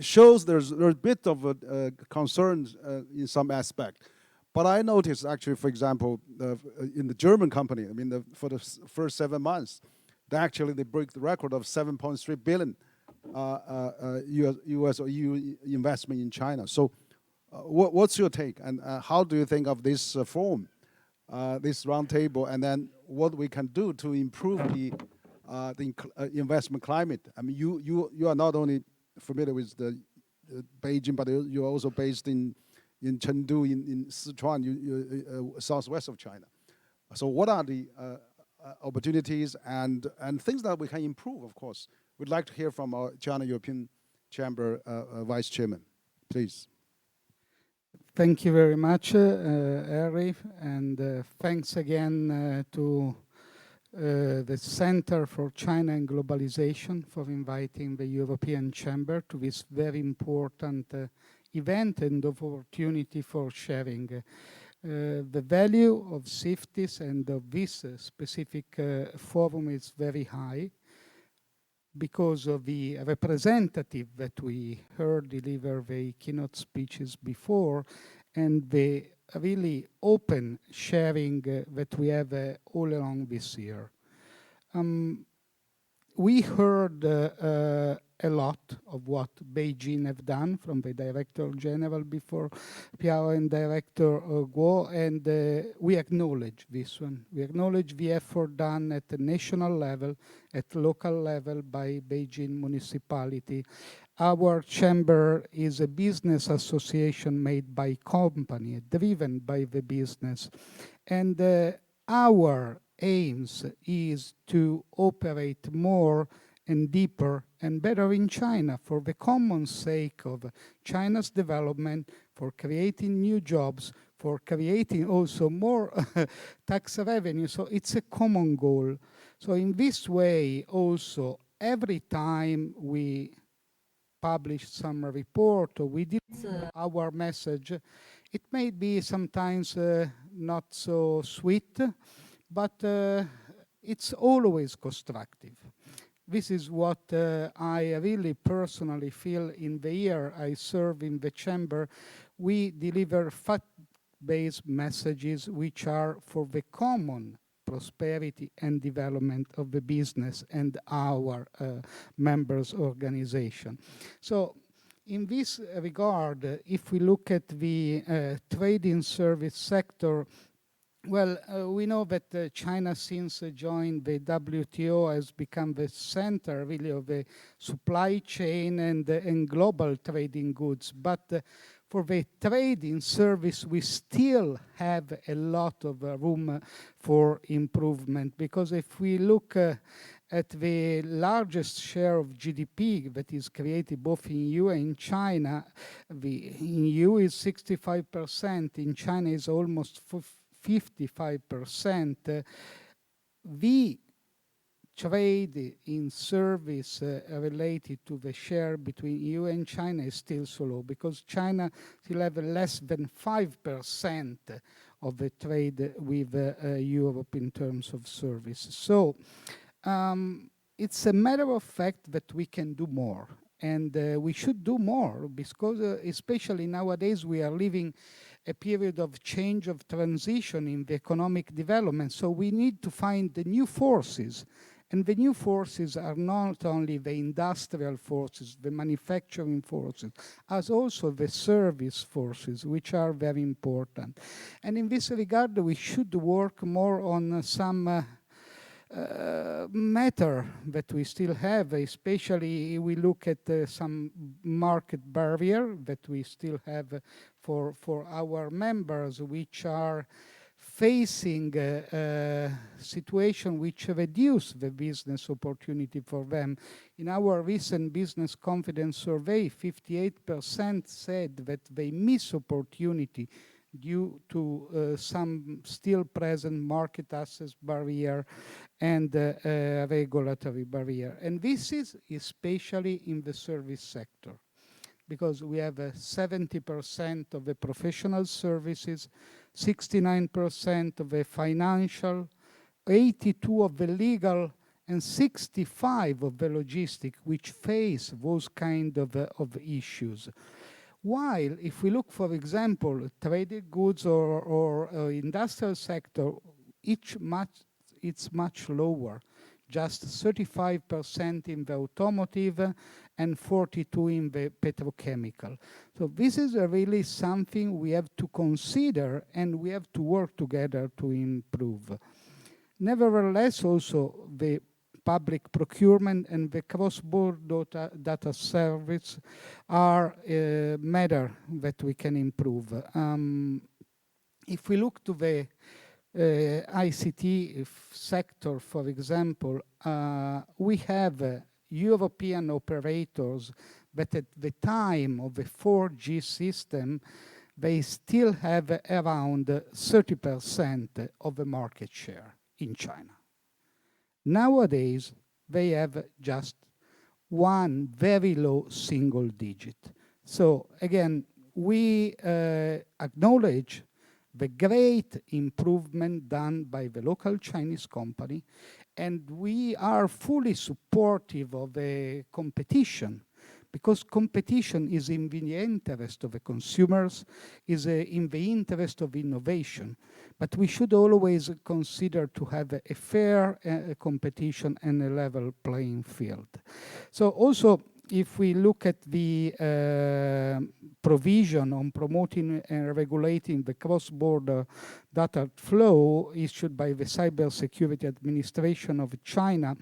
shows there's a bit of a concern in some aspect. But I noticed actually, for example, in the German company, I mean, for the first 7 months, they break the record of 7.3 billion US or EU investment in China. So what's your take, and how do you think of this forum, this roundtable, and then what we can do to improve the investment climate? I mean, you are not only familiar with the Beijing, but you're also based in Chengdu, in Sichuan, southwest of China. So what are the opportunities and things that we can improve? Of course, we'd like to hear from our China-European Chamber Vice Chairman, please. Thank you very much, Harry, and thanks again to the Center for China and Globalization for inviting the European Chamber to this very important event and opportunity for sharing. The value of CIFTIS and of this specific forum is very high because of the representative that we heard deliver the keynote speeches before, and the really open sharing that we have all along this year. We heard a lot of what Beijing have done from the Director General before Piao and Director Guo, and we acknowledge this one. We acknowledge the effort done at the national level, at local level by Beijing municipality. Our chamber is a business association made by company, driven by the business. And our aims is to operate more and deeper and better in China for the common sake of China's development, for creating new jobs, for creating also more tax revenue. So it's a common goal. So in this way also, every time we published some report, or we did our message. It may be sometimes not so sweet, but it's always constructive. This is what I really personally feel in the year I serve in the chamber. We deliver fact-based messages which are for the common prosperity and development of the business and our members' organization. So in this regard, if we look at the trading service sector, well, we know that China, since joined the WTO, has become the center really of the supply chain and global trading goods. But for the trading service, we still have a lot of room for improvement, because if we look at the largest share of GDP that is created both in EU and in China, in EU is 65%, in China is almost 55%. The trade in service related to the share between EU and China is still so low, because China still have less than 5% of the trade with Europe in terms of service. So it's a matter of fact that we can do more, and we should do more, because especially nowadays we are living a period of change, of transition in the economic development. So we need to find the new forces. And the new forces are not only the industrial forces, the manufacturing forces, as also the service forces, which are very important. And in this regard, we should work more on some matter that we still have, especially we look at some market barrier that we still have for our members, which are facing a situation which reduce the business opportunity for them. In our recent business confidence survey, 58% said that they miss opportunity due to some still present market access barrier and regulatory barrier. And this is especially in the service sector, because we have 70% of the professional services, 69% of the financial, 82% of the legal, and 65% of the logistic, which face those kind of issues. While if we look, for example, traded goods or industrial sector, it's much lower, just 35% in the automotive and 42% in the petrochemical. So this is really something we have to consider, and we have to work together to improve. Nevertheless, also the public procurement and the cross-border data service are a matter that we can improve. If we look to the ICT sector, for example, we have European operators that at the time of the 4G system, they still have around 30% of the market share in China. Nowadays, they have just one very low single digit. So again, we acknowledge the great improvement done by the local Chinese company, and we are fully supportive of the competition, because competition is in the interest of the consumers, is in the interest of innovation. But we should always consider to have a fair competition and a level playing field. So also, if we look at the provision on promoting and regulating the cross-border data flow issued by the Cybersecurity Administration of China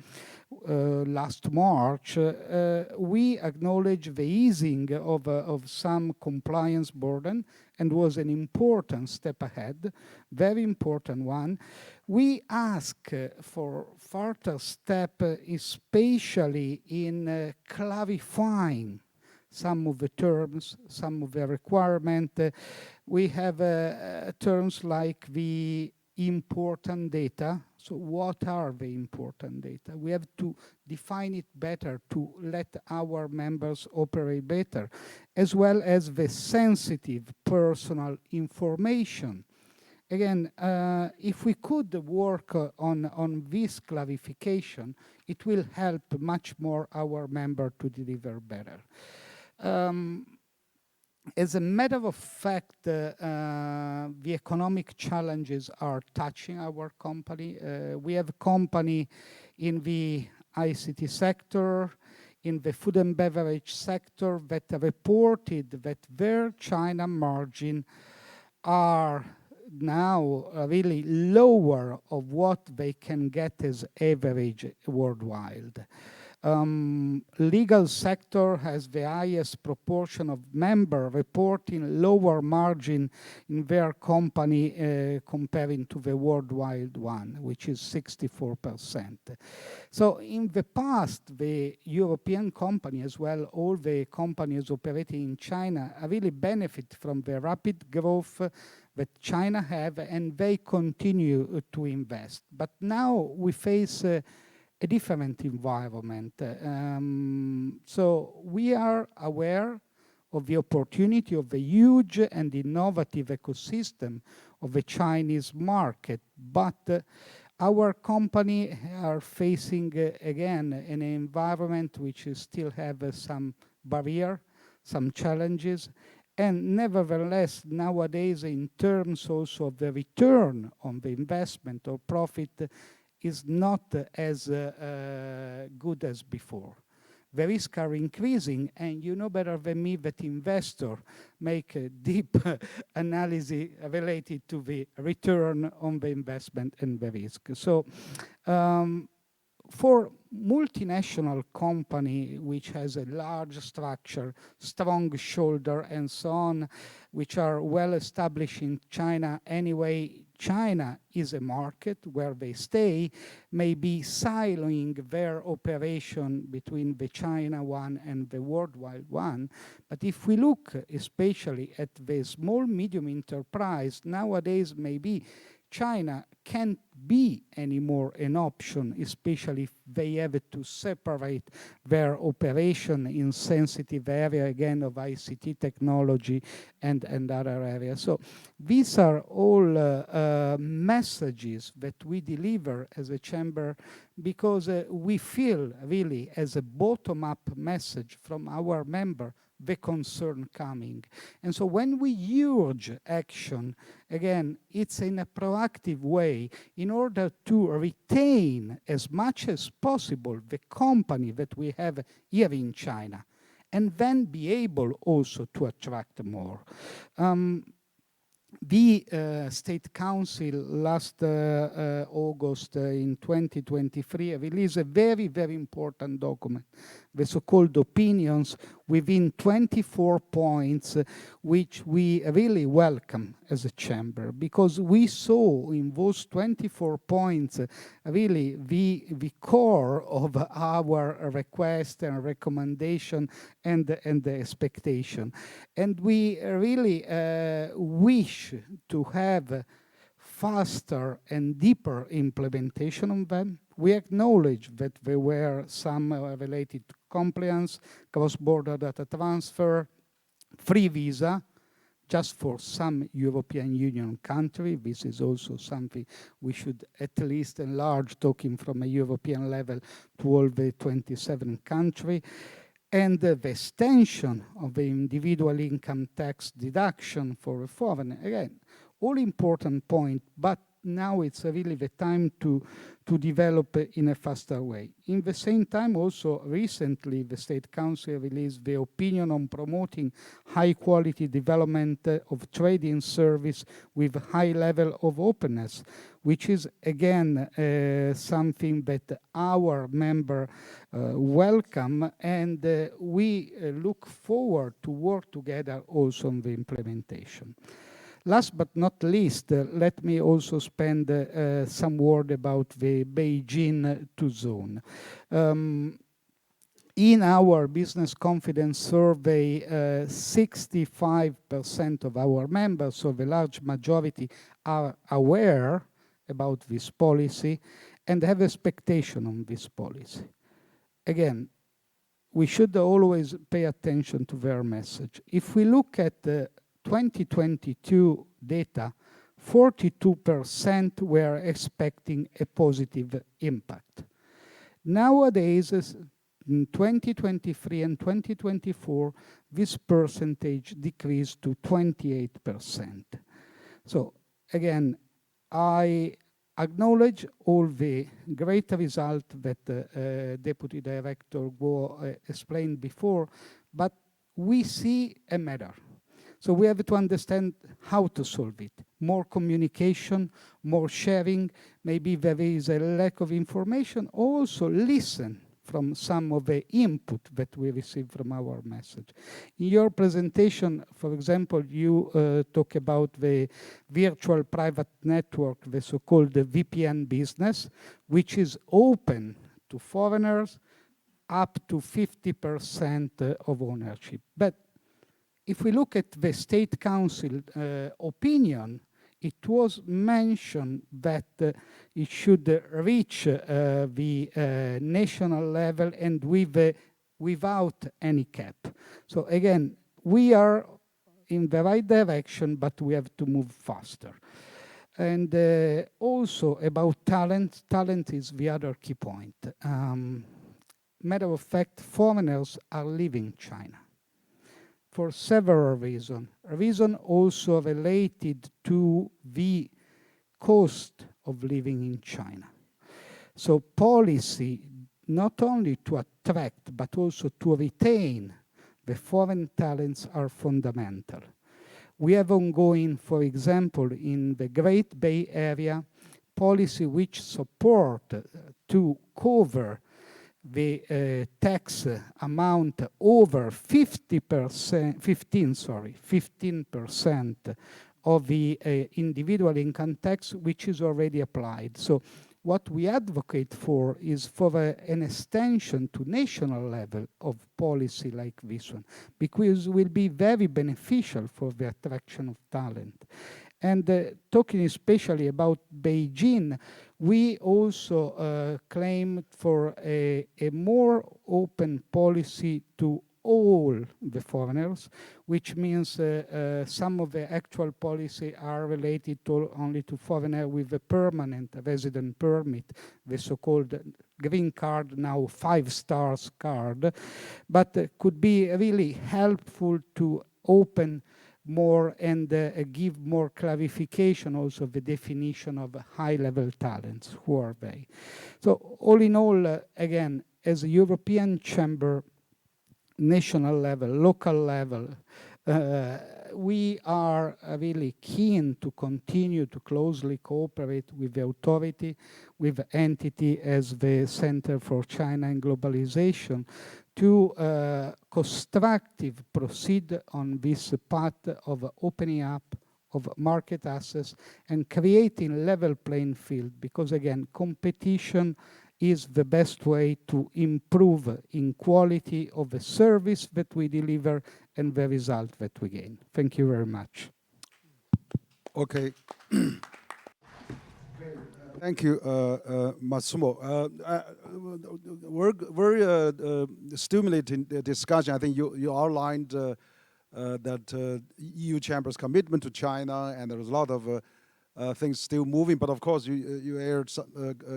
last March, we acknowledge the easing of some compliance burden, and was an important step ahead, very important one. We ask for further step, especially in clarifying some of the terms, some of the requirement. We have terms like the important data, So what are the important data? We have to define it better to let our members operate better, as well as the sensitive personal information. Again, if we could work on this clarification, it will help much more our member to deliver better. As a matter of fact, the economic challenges are touching our company. We have a company in the ICT sector, in the food and beverage sector that reported that their China margin are now really lower of what they can get as average worldwide. Legal sector has the highest proportion of member reporting lower margin in their company comparing to the worldwide one, which is 64%. So in the past, the European company as well, all the companies operating in China really benefit from the rapid growth that China have, and they continue to invest. But now we face a different environment. So we are aware of the opportunity of the huge and innovative ecosystem of the Chinese market, but our company are facing again an environment which still have some barrier, some challenges, and nevertheless nowadays in terms also of the return on the investment or profit is not as good as before. The risks are increasing, and you know better than me that investors make a deep analysis related to the return on the investment and the risk. So for multinational company which has a large structure, strong shoulder and so on, which are well established in China anyway, China is a market where they stay, maybe siloing their operation between the China one and the worldwide one. But if we look especially at the small, medium enterprise, nowadays maybe China can't be anymore an option, especially if they have to separate their operation in sensitive area, again, of ICT technology and other areas. So these are all messages that we deliver as a chamber because we feel really as a bottom-up message from our member the concern coming. And so when we urge action, again, it's in a proactive way in order to retain as much as possible the company that we have here in China, and then be able also to attract more. The State Council last August in 2023 released a very, very important document, the so-called opinions within 24 points, which we really welcome as a chamber, because we saw in those 24 points really the core of our request and recommendation and the expectation. And we really wish to have faster and deeper implementation of them. We acknowledge that there were some related to compliance, cross-border data transfer, free visa, just for some European Union country. This is also something we should at least enlarge, talking from a European level to all the 27 countries. And the extension of the individual income tax deduction for a foreigner. Again, all important point, but now it's really the time to develop in a faster way. In the same time, also recently, the State Council released the opinion on promoting high-quality development of trading service with high level of openness, which is, again, something that our member welcome, and we look forward to work together also on the implementation. Last but not least, let me also spend some word about the Beijing Two Zones. In our business confidence survey, 65% of our members, so the large majority, are aware about this policy and have expectation on this policy. Again, we should always pay attention to their message. If we look at the 2022 data, 42% were expecting a positive impact. Nowadays, in 2023 and 2024, this percentage decreased to 28%. So again, I acknowledge all the great results that Deputy Director Guo explained before, but we see a matter. So we have to understand how to solve it. More communication, more sharing, maybe there is a lack of information. Also listen from some of the input that we receive from our message. In your presentation, for example, you talk about the virtual private network, the so-called VPN business, which is open to foreigners up to 50% of ownership. But if we look at the State Council opinion, it was mentioned that it should reach the national level and without any cap. So again, we are in the right direction, but we have to move faster. And also about talent, talent is the other key point. Matter of fact, foreigners are leaving China for several reasons. A reason also related to the cost of living in China. So policy, not only to attract, but also to retain the foreign talents are fundamental. We have ongoing, for example, in the Great Bay Area, policy which support to cover the tax amount over 15% of the individual income tax, which is already applied. So what we advocate for is for an extension to national level of policy like this one, because it will be very beneficial for the attraction of talent. And talking especially about Beijing, we also claim for a more open policy to all the foreigners, which means some of the actual policy are related only to foreigner with a permanent resident permit, the so-called green card, now 5 stars card, but could be really helpful to open more and give more clarification also the definition of high-level talents, who are they. So all in all, again, as a European Chamber, national level, local level, we are really keen to continue to closely cooperate with the authority, with the entity as the Center for China and Globalization, to constructive proceed on this path of opening up of market access and creating level playing field, because again, competition is the best way to improve in quality of the service that we deliver and the result that we gain. Thank you very much. Okay. Thank you, Matsumo. Very stimulating discussion. I think you outlined that EU Chamber's commitment to China, and there was a lot of things still moving. But of course, you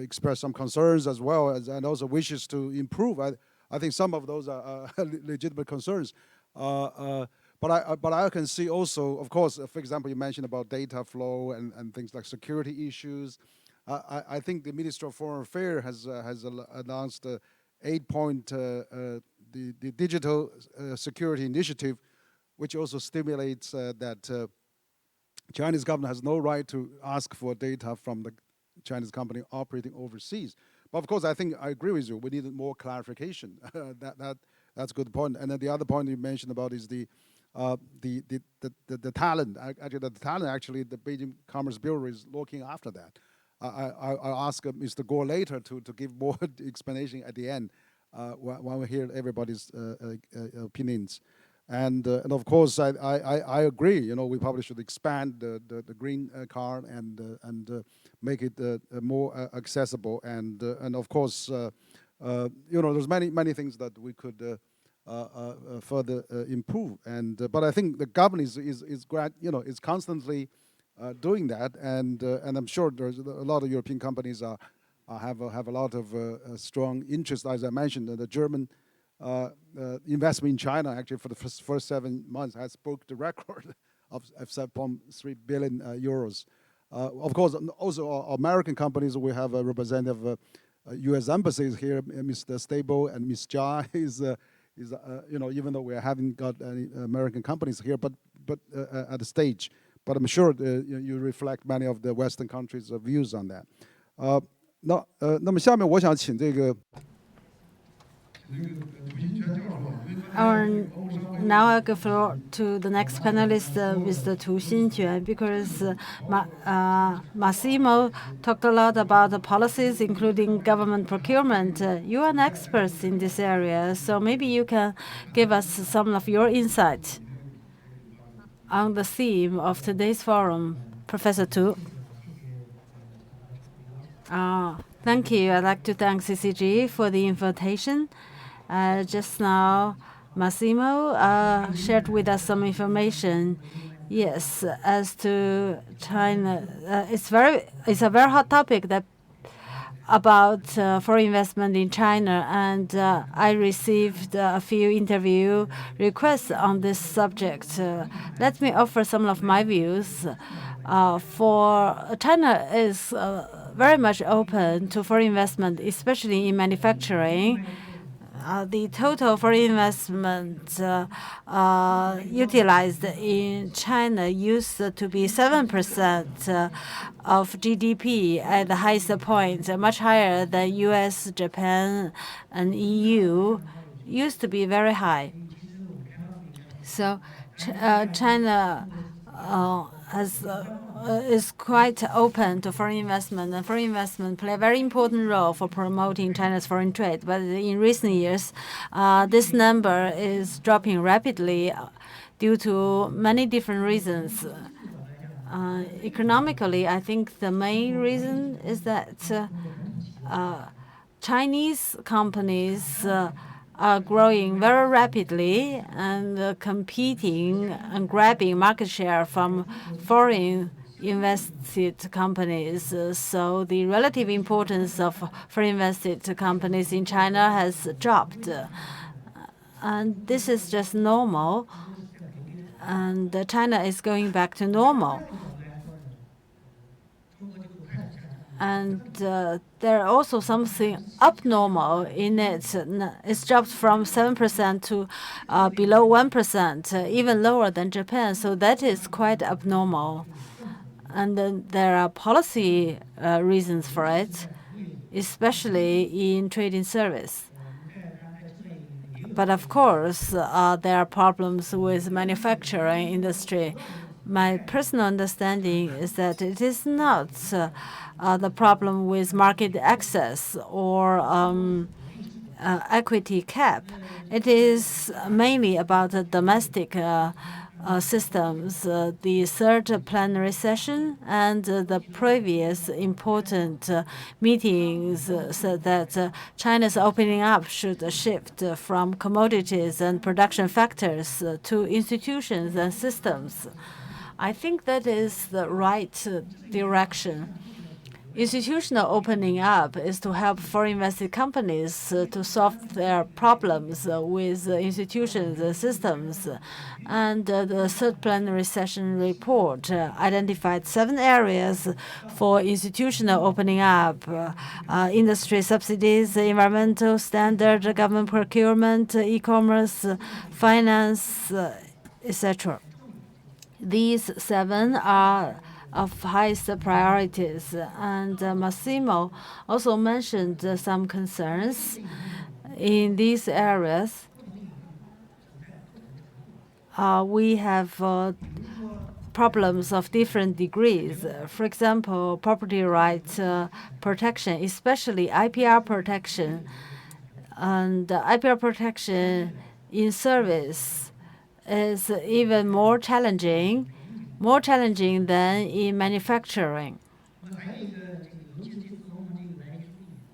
expressed some concerns as well, and also wishes to improve. I think some of those are legitimate concerns. But I can see also, of course, for example, you mentioned about data flow and things like security issues. I think the Ministry of Foreign Affairs has announced 8-point the digital security initiative, which also stimulates that Chinese government has no right to ask for data from the Chinese company operating overseas. But of course, I think I agree with you. We need more clarification. That's a good point. And then the other point you mentioned about is the talent. Actually, the Beijing Commerce Bureau is looking after that. I'll ask Mr. Guo later to give more explanation at the end when we hear everybody's opinions. And of course, I agree. You know, we probably should expand the green card and make it more accessible. And of course, you know, there's many things that we could further improve. And but I think the government is constantly doing that. And I'm sure there's a lot of European companies have a lot of strong interest. As I mentioned, the German investment in China actually for the first 7 months has broke the record of 7.3 billion euros. Of course, also American companies. We have a representative U.S. embassies here, Mr. Stable and Ms. Jia is you know, even though we haven't got any American companies here, but at the stage. But I'm sure you reflect many of the Western countries' views on that. 那么下面我想请这个。Now I give floor to the next panelist, Mr. Tu Xinjuan, because Massimo talked a lot about the policies, including government procurement. You are an expert in this area, so maybe you can give us some of your insight on the theme of today's forum. Professor Tu. Thank you. I'd like to thank CCG for the invitation. Just now, Massimo shared with us some information. Yes, as to China, it's a very hot topic that about foreign investment in China, and I received a few interview requests on this subject. Let me offer some of my views. For China is very much open to foreign investment, especially in manufacturing. The total foreign investment utilized in China used to be 7% of GDP at the highest point, much higher than US, Japan, and EU. Used to be very high. So China is quite open to foreign investment, and foreign investment play a very important role for promoting China's foreign trade. But in recent years, this number is dropping rapidly due to many different reasons. Economically, I think the main reason is that Chinese companies are growing very rapidly and competing and grabbing market share from foreign invested companies. So the relative importance of foreign invested companies in China has dropped. And this is just normal. And China is going back to normal. And there are also something abnormal in it. It's dropped from 7% to below 1%, even lower than Japan. So that is quite abnormal. And then there are policy reasons for it, especially in trading service. But of course, there are problems with manufacturing industry. My personal understanding is that it is not the problem with market access or equity cap. It is mainly about the domestic systems. The third plenary session and the previous important meetings said that China's opening up should shift from commodities and production factors to institutions and systems. I think that is the right direction. Institutional opening up is to help foreign invested companies to solve their problems with institutions and systems. And the third plenary session report identified 7 areas for institutional opening up: industry subsidies, environmental standard, government procurement, e-commerce, finance, etc. These 7 are of highest priorities. And Massimo also mentioned some concerns in these areas. We have problems of different degrees. For example, property rights protection, especially IPR protection. And IPR protection in service is even more challenging than in manufacturing.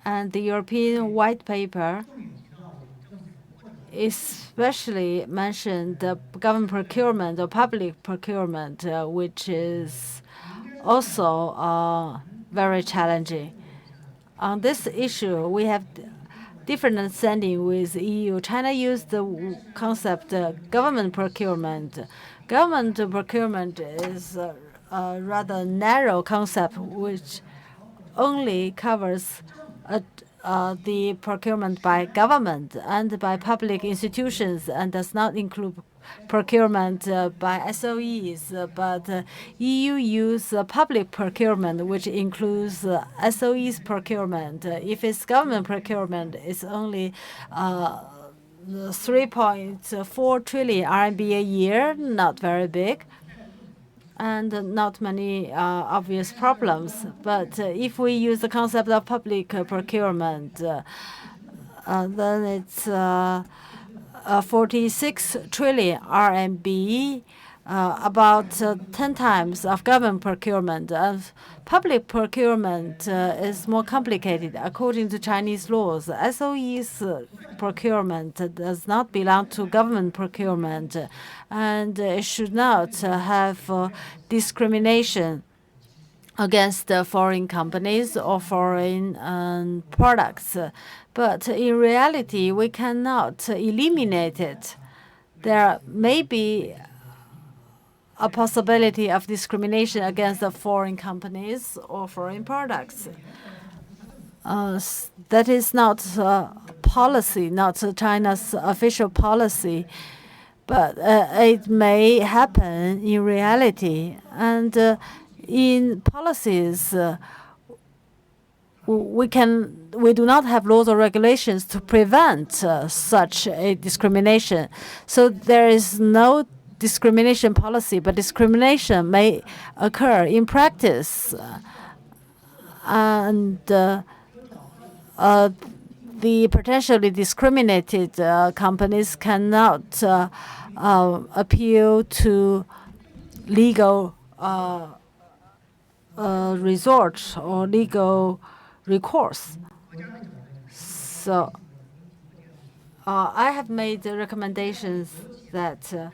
And the European White Paper especially mentioned the government procurement or public procurement, which is also very challenging. On this issue, we have different understanding with EU. China used the concept government procurement. Government procurement is a rather narrow concept which only covers the procurement by government and by public institutions and does not include procurement by SOEs. But EU use public procurement, which includes SOEs procurement. If it's government procurement, it's only 3.4 trillion RMB a year, not very big, and not many obvious problems. But if we use the concept of public procurement, then it's 46 trillion RMB, about 10 times of government procurement. Public procurement is more complicated. According to Chinese laws, SOE's procurement does not belong to government procurement, and it should not have discrimination against foreign companies or foreign products. But in reality, we cannot eliminate it. There may be a possibility of discrimination against the foreign companies or foreign products. That is not policy, not China's official policy, but it may happen in reality. And in policies, we do not have laws or regulations to prevent such a discrimination. So there is no discrimination policy, but discrimination may occur in practice. And the potentially discriminated companies cannot appeal to legal resort or legal recourse. So I have made recommendations that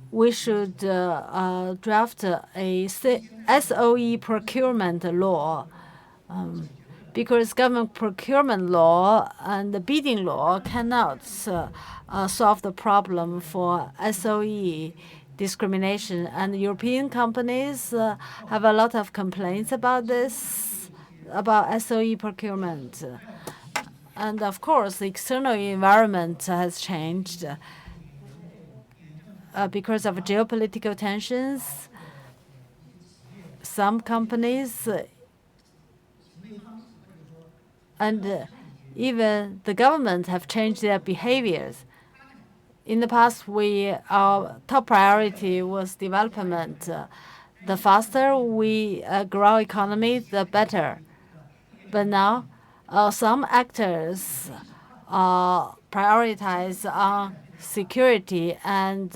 we should draft a SOE procurement law, because government procurement law and the bidding law cannot solve the problem for SOE discrimination. And European companies have a lot of complaints about this, about SOE procurement. And of course, the external environment has changed. Because of geopolitical tensions, some companies and even the government have changed their behaviors. In the past, our top priority was development. The faster we grow economy, the better. But now, some actors prioritize security and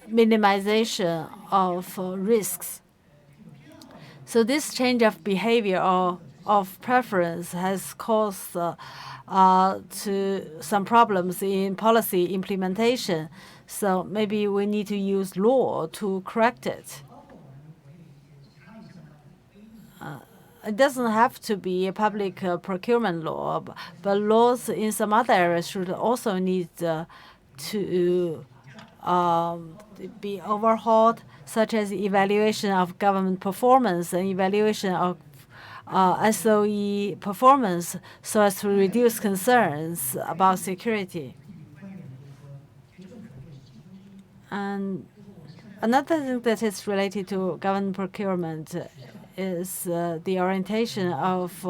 minimization of risks. So this change of behavior or of preference has caused to some problems in policy implementation. So maybe we need to use law to correct it. It doesn't have to be a public procurement law, but laws in some other areas should also need to be overhauled, such as evaluation of government performance and evaluation of SOE performance, so as to reduce concerns about security. And another thing that is related to government procurement is the orientation of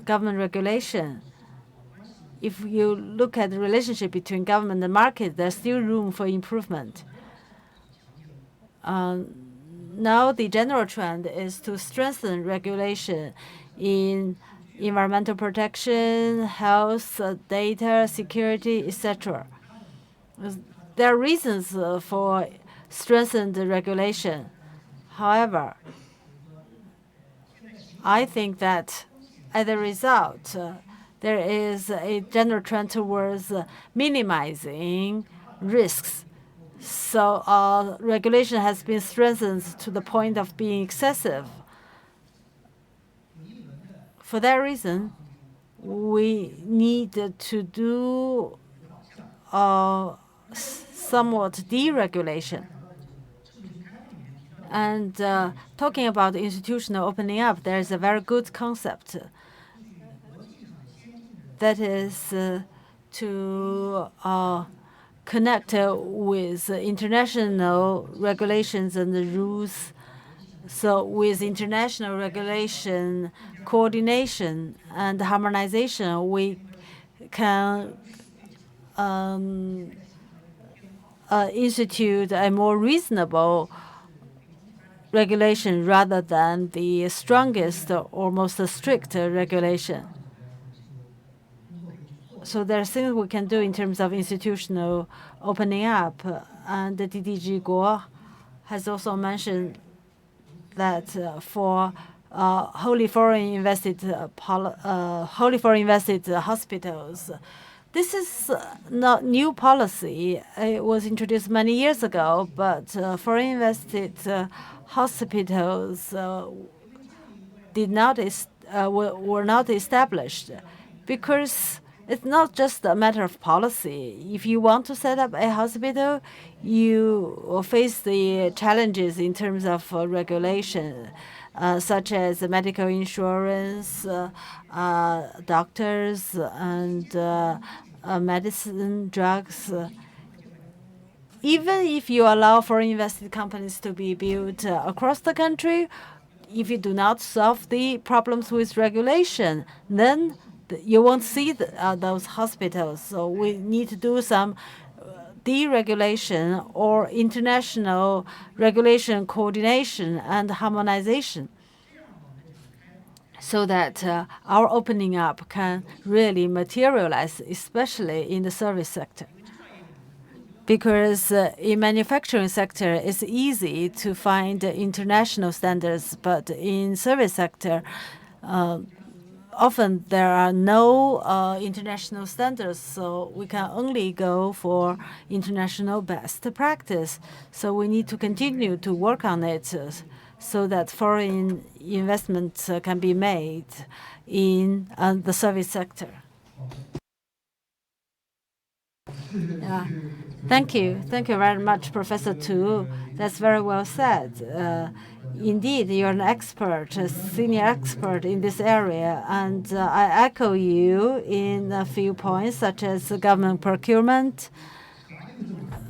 government regulation. If you look at the relationship between government and market, there's still room for improvement. Now the general trend is to strengthen regulation in environmental protection, health, data, security, etc. There are reasons for strengthened regulation. However, I think that as a result, there is a general trend towards minimizing risks. So regulation has been strengthened to the point of being excessive. For that reason, we need to do somewhat deregulation. And talking about institutional opening up, there is a very good concept. That is to connect with international regulations and the rules. So with international regulation, coordination, and harmonization, we can institute a more reasonable regulation rather than the strongest or most strict regulation. So there are things we can do in terms of institutional opening up. And the DDG Guo has also mentioned that for wholly foreign invested hospitals, this is not new policy. It was introduced many years ago, but foreign invested hospitals were not established because it's not just a matter of policy. If you want to set up a hospital, you face the challenges in terms of regulation, such as medical insurance, doctors, and medicine, drugs. Even if you allow foreign invested companies to be built across the country, if you do not solve the problems with regulation, then you won't see those hospitals. So we need to do some deregulation or international regulation coordination and harmonization so that our opening up can really materialize, especially in the service sector. Because in manufacturing sector, it's easy to find international standards, but in service sector, often there are no international standards, so we can only go for international best practice. So we need to continue to work on it so that foreign investments can be made in the service sector. Thank you. Thank you very much, Professor Tu. That's very well said. Indeed, you're an expert, a senior expert in this area, and I echo you in a few points, such as government procurement.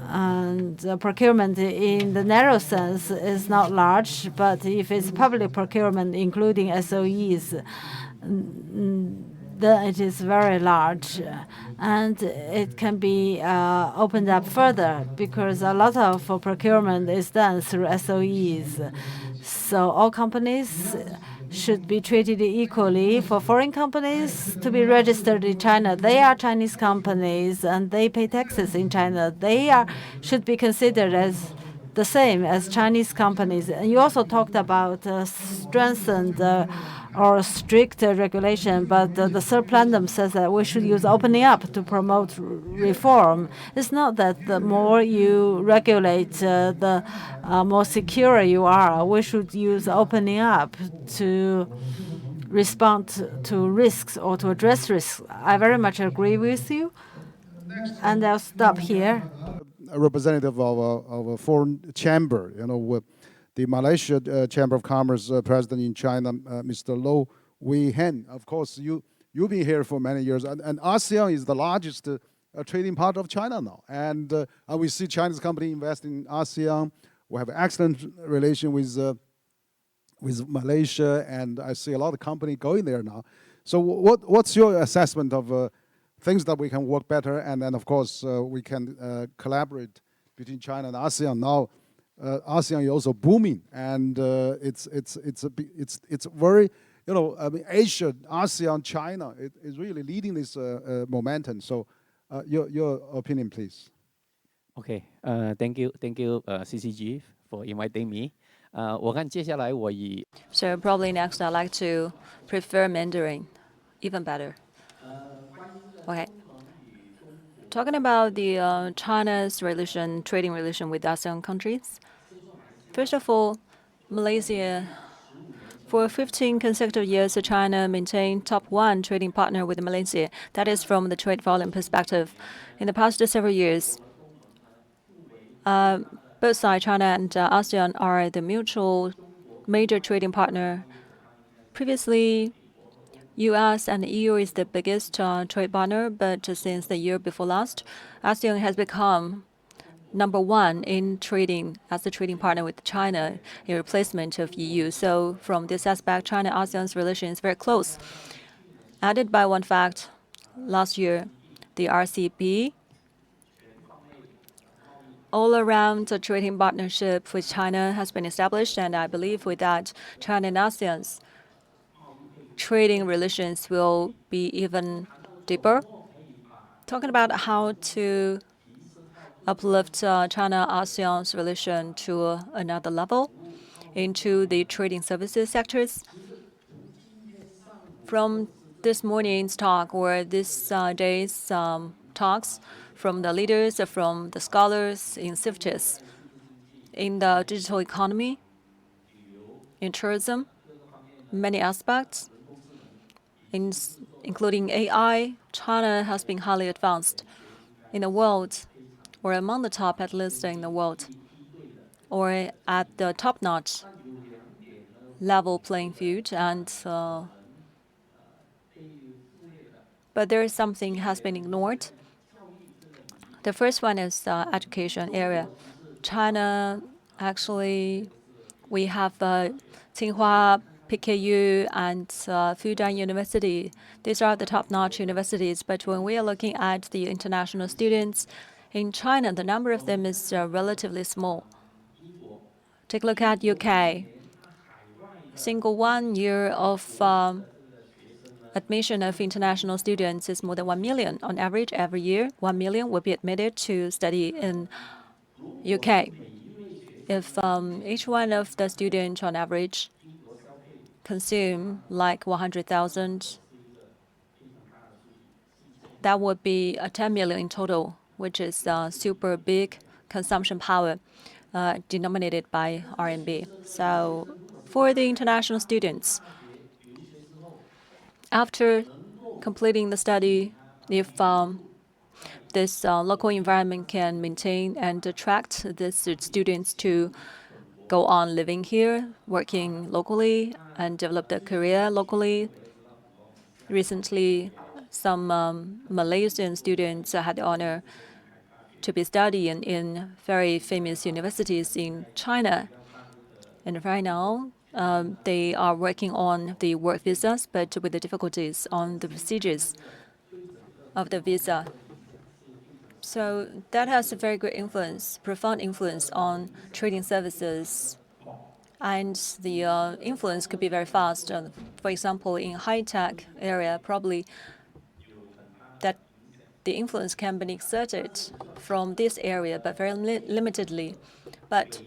And procurement in the narrow sense is not large, but if it's public procurement, including SOEs, then it is very large, and it can be opened up further because a lot of procurement is done through SOEs. So all companies should be treated equally. For foreign companies to be registered in China, they are Chinese companies and they pay taxes in China. They should be considered as the same as Chinese companies. And you also talked about strengthened or strict regulation, but the third plenum says that we should use opening up to promote reform. It's not that the more you regulate, the more secure you are. We should use opening up to respond to risks or to address risks. I very much agree with you, and I'll stop here. A representative of a foreign chamber, with the Malaysia Chamber of Commerce president in China, Mr. Lo Wei Hen. Of course, you've been here for many years, and ASEAN is the largest trading partner of China now. And we see Chinese company invest in ASEAN. We have an excellent relation with Malaysia, and I see a lot of company going there now. So what's your assessment of things that we can work better, and then of course we can collaborate between China and ASEAN. Now ASEAN is also booming, and it's very, I mean, Asia, ASEAN, China, it is really leading this momentum. So your opinion, please. Okay, thank you, CCG for inviting me. 我看接下来我以 So probably next I'd like to prefer Mandarin, even better. Okay. Talking about the China's trading relation with ASEAN countries. First of all, Malaysia. For 15 consecutive years, China maintained top 1 trading partner with Malaysia. That is from the trade volume perspective. In the past several years, both sides, China and ASEAN, are the mutual major trading partner. Previously, U.S. and EU is the biggest trade partner, but since the year before last, ASEAN has become #1 in trading as a trading partner with China in replacement of EU. So from this aspect, China-ASEAN's relation is very close. Added by one fact, last year, the RCEP all-around trading partnership with China has been established, and I believe with that, China and ASEAN's trading relations will be even deeper. Talking about how to uplift China-ASEAN's relation to another level into the trading services sectors. From this morning's talk or this day's talks from the leaders, from the scholars in CIFTIS, in the digital economy, in tourism, many aspects, including AI, China has been highly advanced in the world, or among the top at least in the world, or at the top-notch level playing field. And but there is something has been ignored. The first one is education area. China, actually, we have Tsinghua, PKU, and Fudan University. These are the top-notch universities. But when we are looking at the international students in China, the number of them is relatively small. Take a look at UK. Single 1 year of admission of international students is more than 1 million. On average, every year, 1 million will be admitted to study in UK. If each one of the students on average consume like 100,000, that would be 10 million in total, which is super big consumption power denominated by RMB. So for the international students, after completing the study, if this local environment can maintain and attract the students to go on living here, working locally, and develop their career locally. Recently, some Malaysian students had the honor to be studying in very famous universities in China. And right now, they are working on the work visas, but with the difficulties on the procedures of the visa. So that has a very good influence, profound influence on trading services. And the influence could be very fast. For example, in high-tech area, probably that the influence can be exerted from this area, but very limitedly. But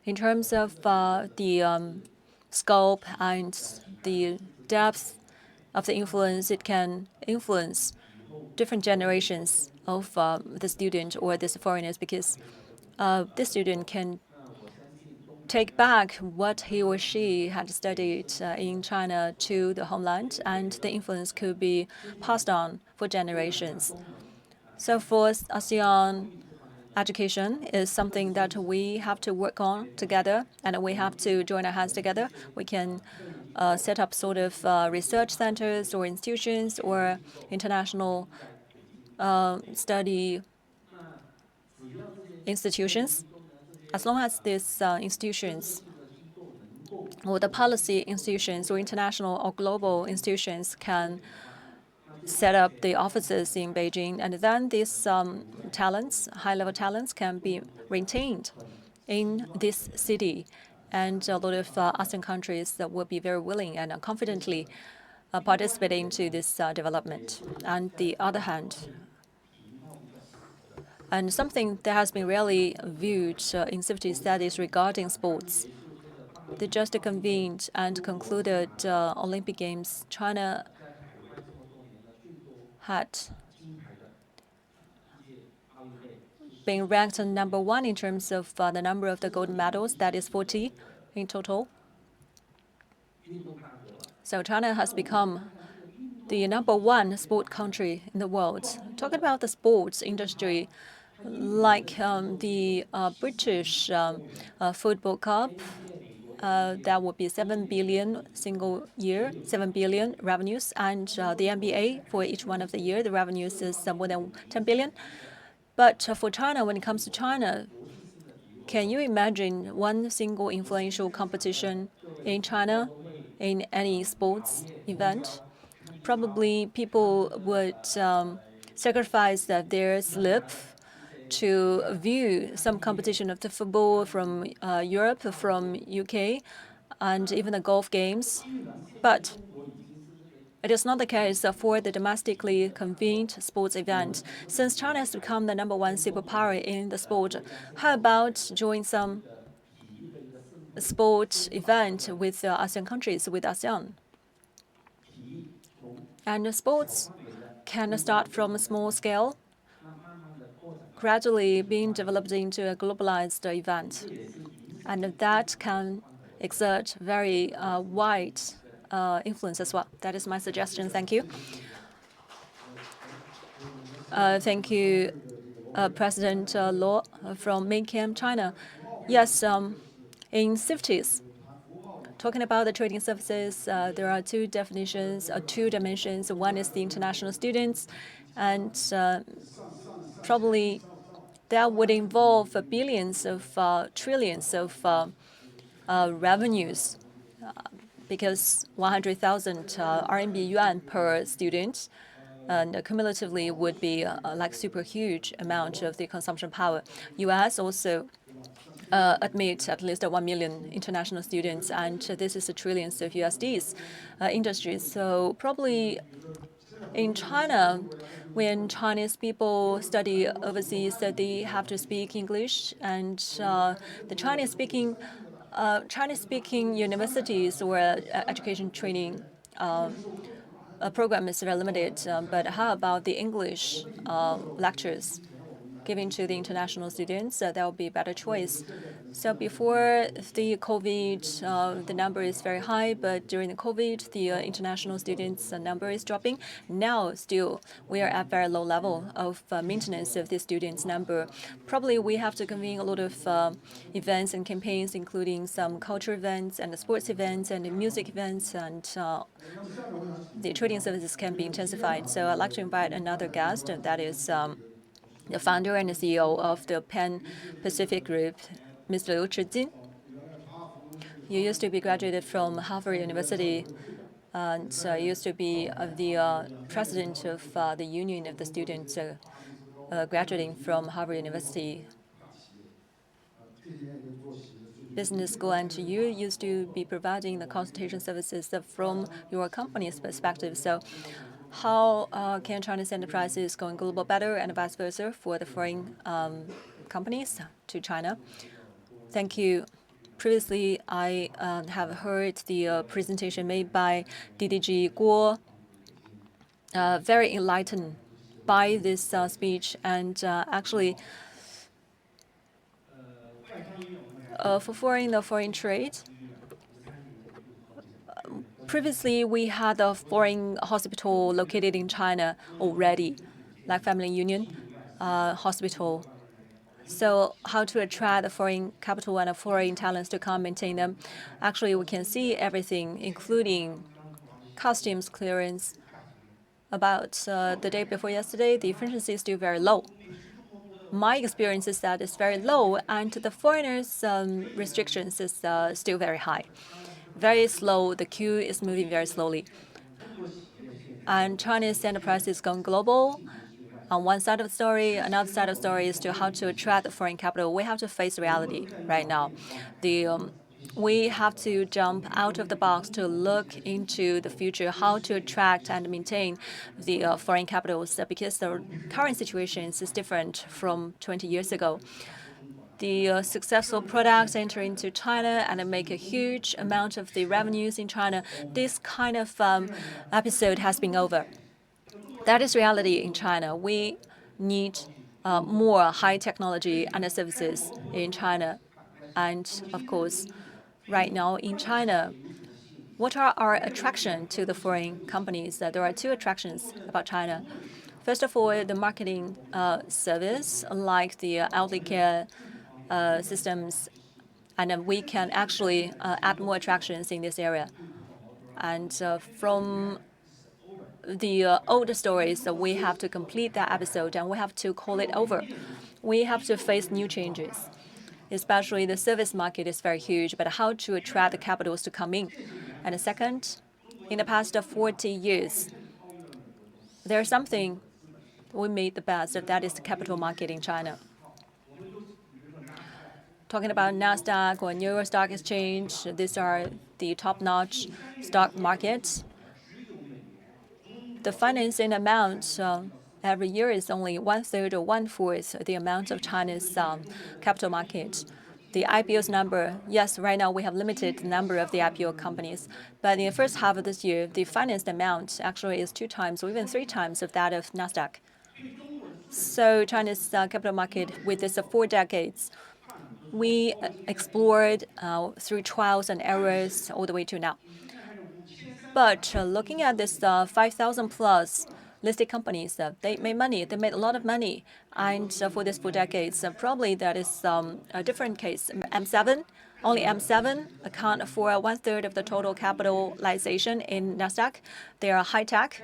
in terms of the scope and the depth of the influence, it can influence different generations of the student or the foreigners, because this student can take back what he or she had studied in China to the homeland, and the influence could be passed on for generations. So for ASEAN, education is something that we have to work on together, and we have to join our hands together. We can set up sort of research centers or institutions or international study institutions. As long as these institutions or the policy institutions or international or global institutions can set up the offices in Beijing, and then these talents, high-level talents, can be retained in this city. And a lot of ASEAN countries that will be very willing and confidently participate into this development. On the other hand, And something that has been rarely viewed in CIFTIS, that is regarding sports. They just convened and concluded Olympic Games. China had been ranked #1 in terms of the number of the gold medals, that is 40 in total. So China has become the #1 sport country in the world. Talking about the sports industry, like the British Football Cup, that would be 7 billion single year, 7 billion revenues, and the NBA for each one of the year, the revenues is more than 10 billion. But for China, when it comes to China, can you imagine one single influential competition in China in any sports event? Probably people would sacrifice their sleep to view some competition of the football from Europe, from UK, and even the golf games. But it is not the case for the domestically convened sports event. Since China has become the #1 superpower in the sport, how about join some sport event with ASEAN countries, with ASEAN? And sports can start from a small scale, gradually being developed into a globalized event. And that can exert very wide influence as well. That is my suggestion. Thank you. Thank you, President Luo from Maincam, China. Yes, in CIFTIS, talking about the trading services, there are two definitions, two dimensions. One is the international students, and probably that would involve billions of trillions of revenues, because 100,000 RMB yuan per student, and cumulatively would be like super huge amount of the consumption power. U.S. also admit at least 1 million international students, and this is trillions of USDs industries. So probably in China, when Chinese people study overseas, they have to speak English, and the Chinese-speaking universities or education training program is very limited. But how about the English lectures given to the international students? That would be a better choice. So before the COVID, the number is very high, but during the COVID, the international students number is dropping. Now, still, we are at very low level of maintenance of the students' number. Probably we have to convene a lot of events and campaigns, including some culture events and sports events and music events, and the trading services can be intensified. So I'd like to invite another guest, and that is the founder and the CEO of the Pan-Pacific Group, Mr. Liu Chijin. You used to be graduated from Harvard University, and used to be the president of the Union of the Students graduating from Harvard University Business School, and you used to be providing the consultation services from your company's perspective. So how can Chinese enterprises go global better, and vice versa for the foreign companies to China? Thank you. Previously, I have heard the presentation made by DDG Guo, very enlightened by this speech, and actually, for foreign trade, previously we had a foreign hospital located in China already, like Family Union Hospital. So how to attract the foreign capital and foreign talents to come maintain them? Actually, we can see everything, including customs clearance. About the day before yesterday, the efficiency is still very low. My experience is that it's very low, and the foreigners' restrictions is still very high. Very slow, the queue is moving very slowly. And Chinese enterprises going global. On one side of the story, another side of the story is to how to attract the foreign capital. We have to face reality right now. The we have to jump out of the box to look into the future, how to attract and maintain the foreign capitals, because the current situation is different from 20 years ago. The successful products enter into China and make a huge amount of the revenues in China. This kind of episode has been over. That is reality in China. We need more high technology and services in China. And of course, right now in China, what are our attractions to the foreign companies? There are two attractions about China. First of all, the marketing service, like the elderly care systems, and we can actually add more attractions in this area. And from the old stories, we have to complete that episode and we have to call it over. We have to face new changes. Especially the service market is very huge, but how to attract the capitals to come in. And second, in the past 40 years, there's something we made the best, that is the capital market in China. Talking about NASDAQ or New York Stock Exchange, these are the top-notch stock markets. The financing amount every year is only 1/3 or 1/4 the amount of China's capital market. The IPO's number, yes, right now we have limited number of the IPO companies, but in the first half of this year, the financed amount actually is 2 times or even 3 times of that of NASDAQ. So China's capital market, with its 4 decades, we explored through trials and errors all the way to now. But looking at this 5,000 plus listed companies, they made money. They made a lot of money. And for these 4 decades, probably that is a different case. M7, only M7 account for 1/3 of the total capitalization in NASDAQ. They are high tech.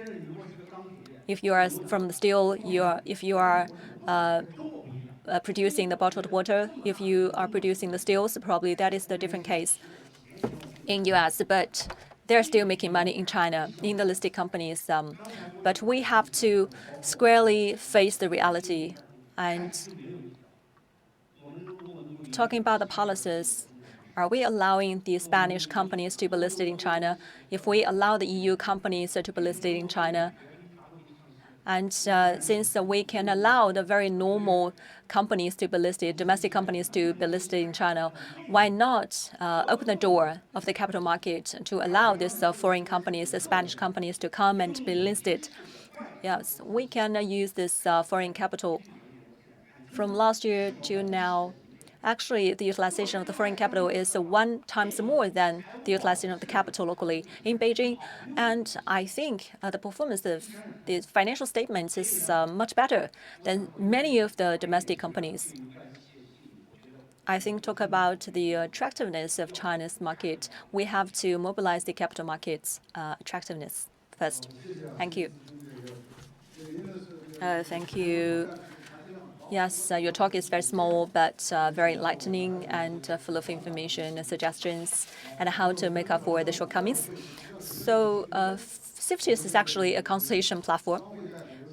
If you are from the steel, if you are producing the bottled water, if you are producing the steels, probably that is the different case in US. But they're still making money in China, in the listed companies. But we have to squarely face the reality. And talking about the policies, are we allowing the Spanish companies to be listed in China? If we allow the EU companies to be listed in China, and since we can allow the very normal companies to be listed, domestic companies to be listed in China, why not open the door of the capital market to allow these foreign companies, the Spanish companies, to come and be listed? Yes, we can use this foreign capital. From last year to now, actually, the utilization of the foreign capital is 1 times more than the utilization of the capital locally in Beijing. And I think the performance of the financial statements is much better than many of the domestic companies. I think talk about the attractiveness of China's market, we have to mobilize the capital market's attractiveness first. Thank you. Thank you. Yes, your talk is very small, but very enlightening and full of information and suggestions and how to make up for the shortcomings. So CIFTIS is actually a consultation platform.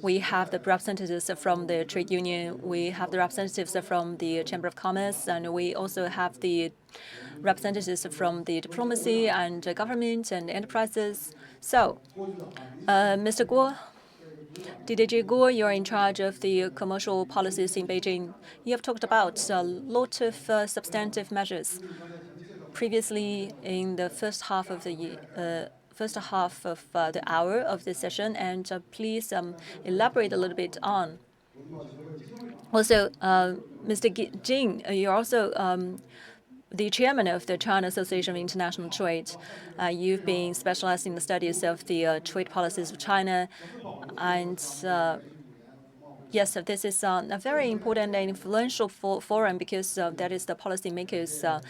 We have the representatives from the trade union. We have the representatives from the Chamber of Commerce. And we also have the representatives from the diplomacy and government and enterprises. So, Mr. Guo, DDG Guo, you're in charge of the commercial policies in Beijing. You have talked about a lot of substantive measures. Previously, in the first half of the year, the hour of this session, and please elaborate a little bit on. Also, Mr. Jing, you're also the chairman of the China Association of International Trade. You've been specialized in the studies of the trade policies of China. And yes, this is a very important and influential forum because that is the policymakers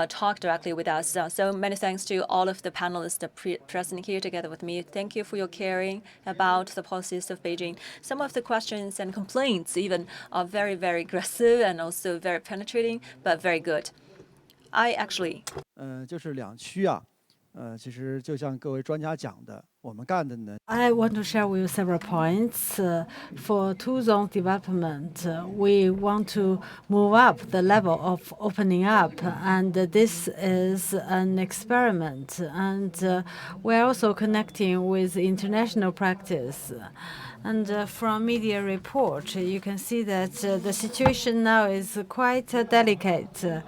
talk directly with us. So many thanks to all of the panelists present here together with me. Thank you for your caring about the policies of Beijing. Some of the questions and complaints even are very, very aggressive and also very penetrating, but very good. I actually. 就是两区啊，其实就像各位专家讲的，我们干的呢。I want to share with you several points. For two-zone development, we want to move up the level of opening up, and this is an experiment. And we're also connecting with international practice. And from media report, you can see that the situation now is quite delicate.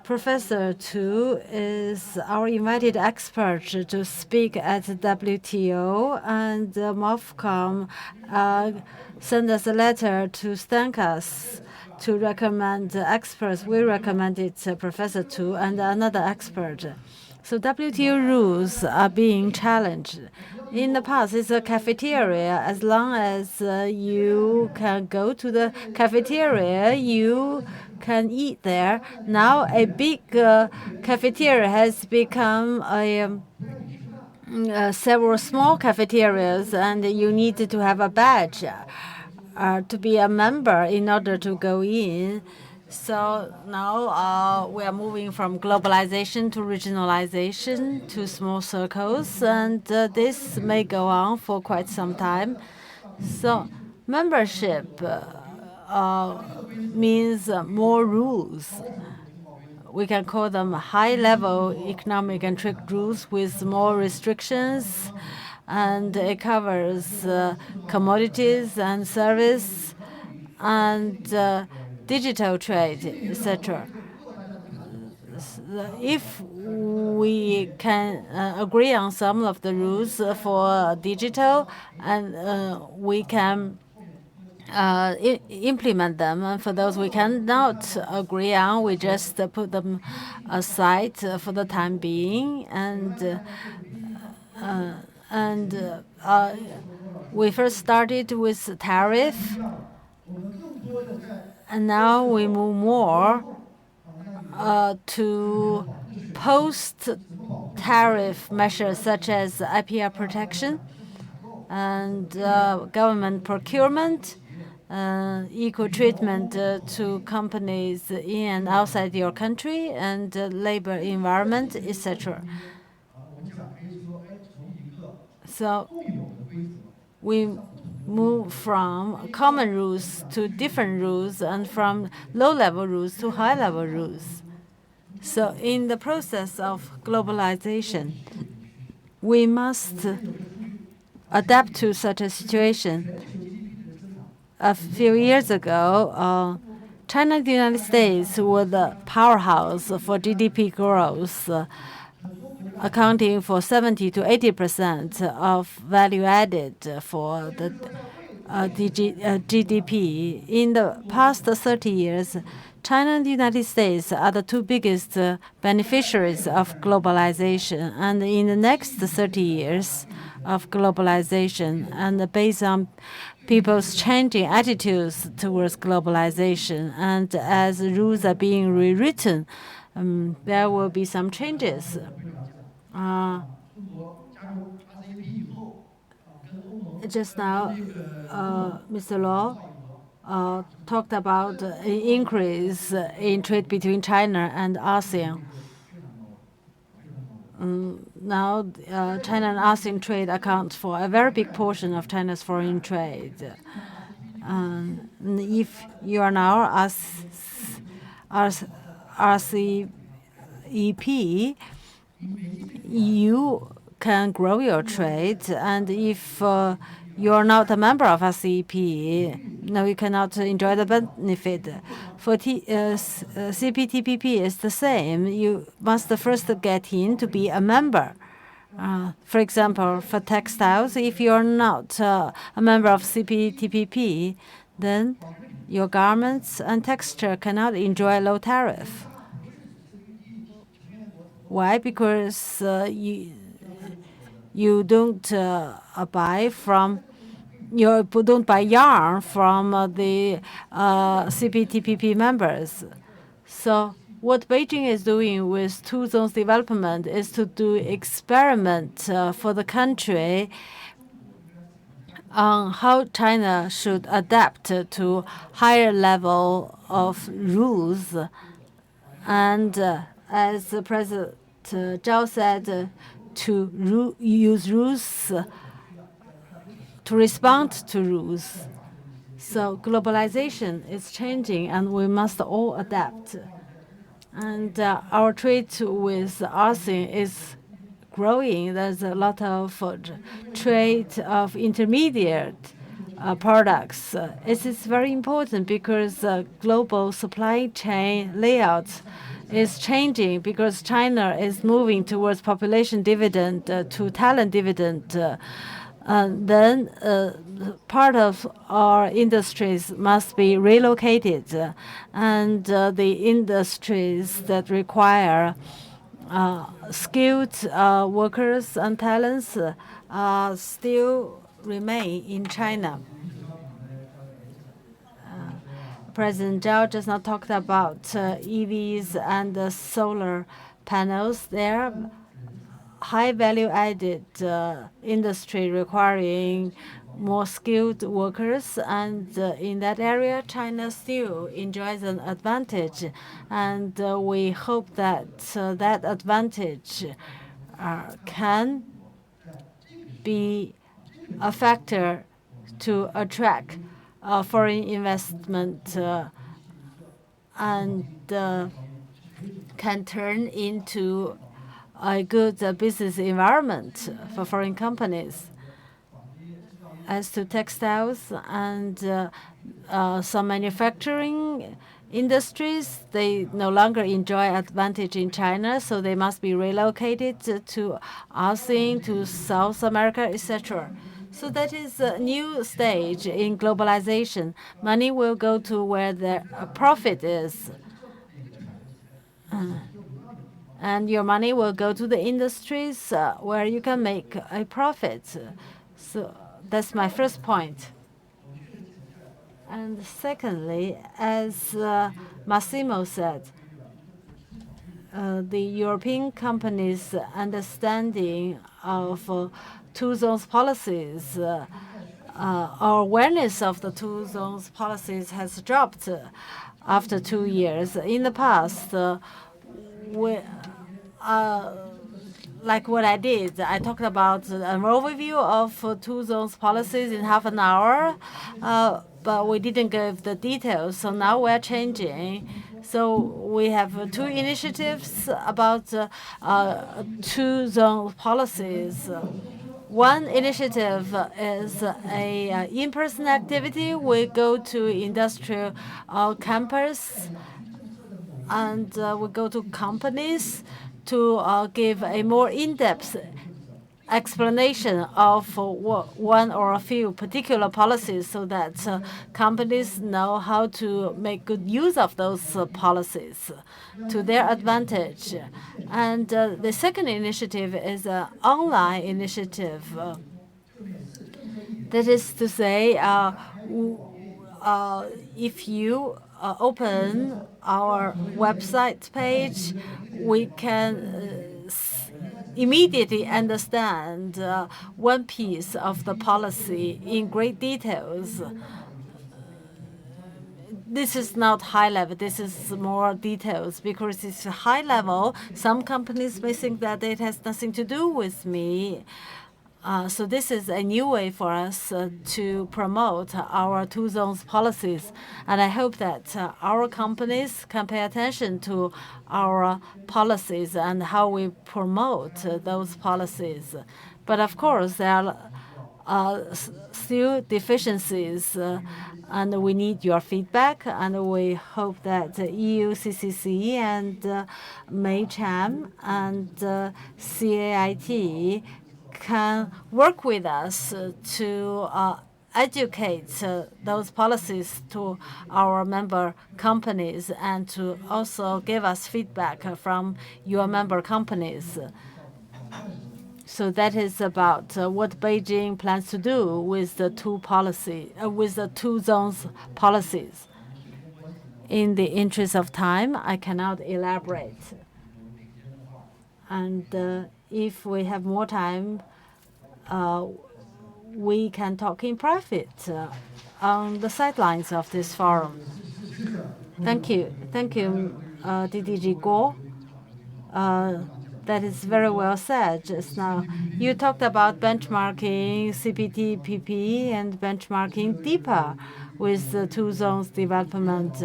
Professor Tu is our invited expert to speak at WTO, and MOFCOM sent us a letter to thank us to recommend experts. We recommended Professor Tu and another expert. So WTO rules are being challenged. In the past, it's a cafeteria. As long as you can go to the cafeteria, you can eat there. Now a big cafeteria has become several small cafeterias, and you need to have a badge to be a member in order to go in. So now we are moving from globalization to regionalization to small circles, and this may go on for quite some time. So membership means more rules. We can call them high-level economic and trade rules with more restrictions, and it covers commodities and service and digital trade, etc. If we can agree on some of the rules for digital, and we can implement them. And for those we cannot agree on, we just put them aside for the time being. And we first started with tariff, and now we move more to post-tariff measures such as IPR protection and government procurement, equal treatment to companies in and outside your country, and labor environment, etc. So we move from common rules to different rules, and from low-level rules to high-level rules. So in the process of globalization, we must adapt to such a situation. A few years ago, China and the United States were the powerhouse for GDP growth, accounting for 70 to 80% of value added for the GDP. In the past 30 years, China and the United States are the two biggest beneficiaries of globalization. And in the next 30 years of globalization, and based on people's changing attitudes towards globalization, and as rules are being rewritten, there will be some changes. Just now, Mr. Law talked about an increase in trade between China and ASEAN. Now, China and ASEAN trade accounts for a very big portion of China's foreign trade. If you are now RCEP, you can grow your trade, and if you're not a member of RCEP, no, you cannot enjoy the benefit. For CPTPP, it's the same. You must first get in to be a member. For example, for textiles, if you're not a member of CPTPP, then your garments and texture cannot enjoy low tariff. Why? Because you don't buy yarn from the CPTPP members. So what Beijing is doing with two zones development is to do experiment for the country on how China should adapt to higher level of rules. And as President Zhao said to use rules to respond to rules. So globalization is changing, and we must all adapt. And our trade with ASEAN is growing. There's a lot of trade of intermediate products. It is very important because global supply chain layout is changing because China is moving towards population dividend to talent dividend. Then part of our industries must be relocated, and the industries that require skilled workers and talents still remain in China. President Zhao just now talked about EVs and solar panels. They're high value added industry requiring more skilled workers, and in that area China still enjoys an advantage, and we hope that that advantage can be a factor to attract foreign investment and can turn into a good business environment for foreign companies. As to textiles and some manufacturing industries, they no longer enjoy advantage in China, so they must be relocated to ASEAN, to South America, etc. So that is a new stage in globalization. Money will go to where the profit is. And your money will go to the industries where you can make a profit. So that's my first point. And secondly, as Massimo said, the European companies' understanding of two zones policies, our awareness of the two zones policies has dropped after 2 years. In the past, like what I did, I talked about an overview of two zones policies in half an hour, but we didn't give the details. So now we're changing. So we have 2 initiatives about two zone policies. One initiative is a in-person activity. We go to industrial campus and we go to companies to give a more in-depth explanation of one or a few particular policies so that companies know how to make good use of those policies to their advantage. And the second initiative is an online initiative. That is to say, if you open our website page, we can immediately understand one piece of the policy in great details. This is not high level, this is more details, because it's high level. Some companies may think that it has nothing to do with me. So this is a new way for us to promote our two zones policies. And I hope that our companies can pay attention to our policies and how we promote those policies. But of course, there are still deficiencies, and we need your feedback. And we hope that EUCCC and MeiCham and CAIT can work with us to educate those policies to our member companies and to also give us feedback from your member companies. So that is about what Beijing plans to do with the two zones policies. In the interest of time, I cannot elaborate. And if we have more time, we can talk in private on the sidelines of this forum. Thank you. Thank you, DDG Guo. That is very well said just now. You talked about benchmarking CPTPP and benchmarking deeper with the two zones development.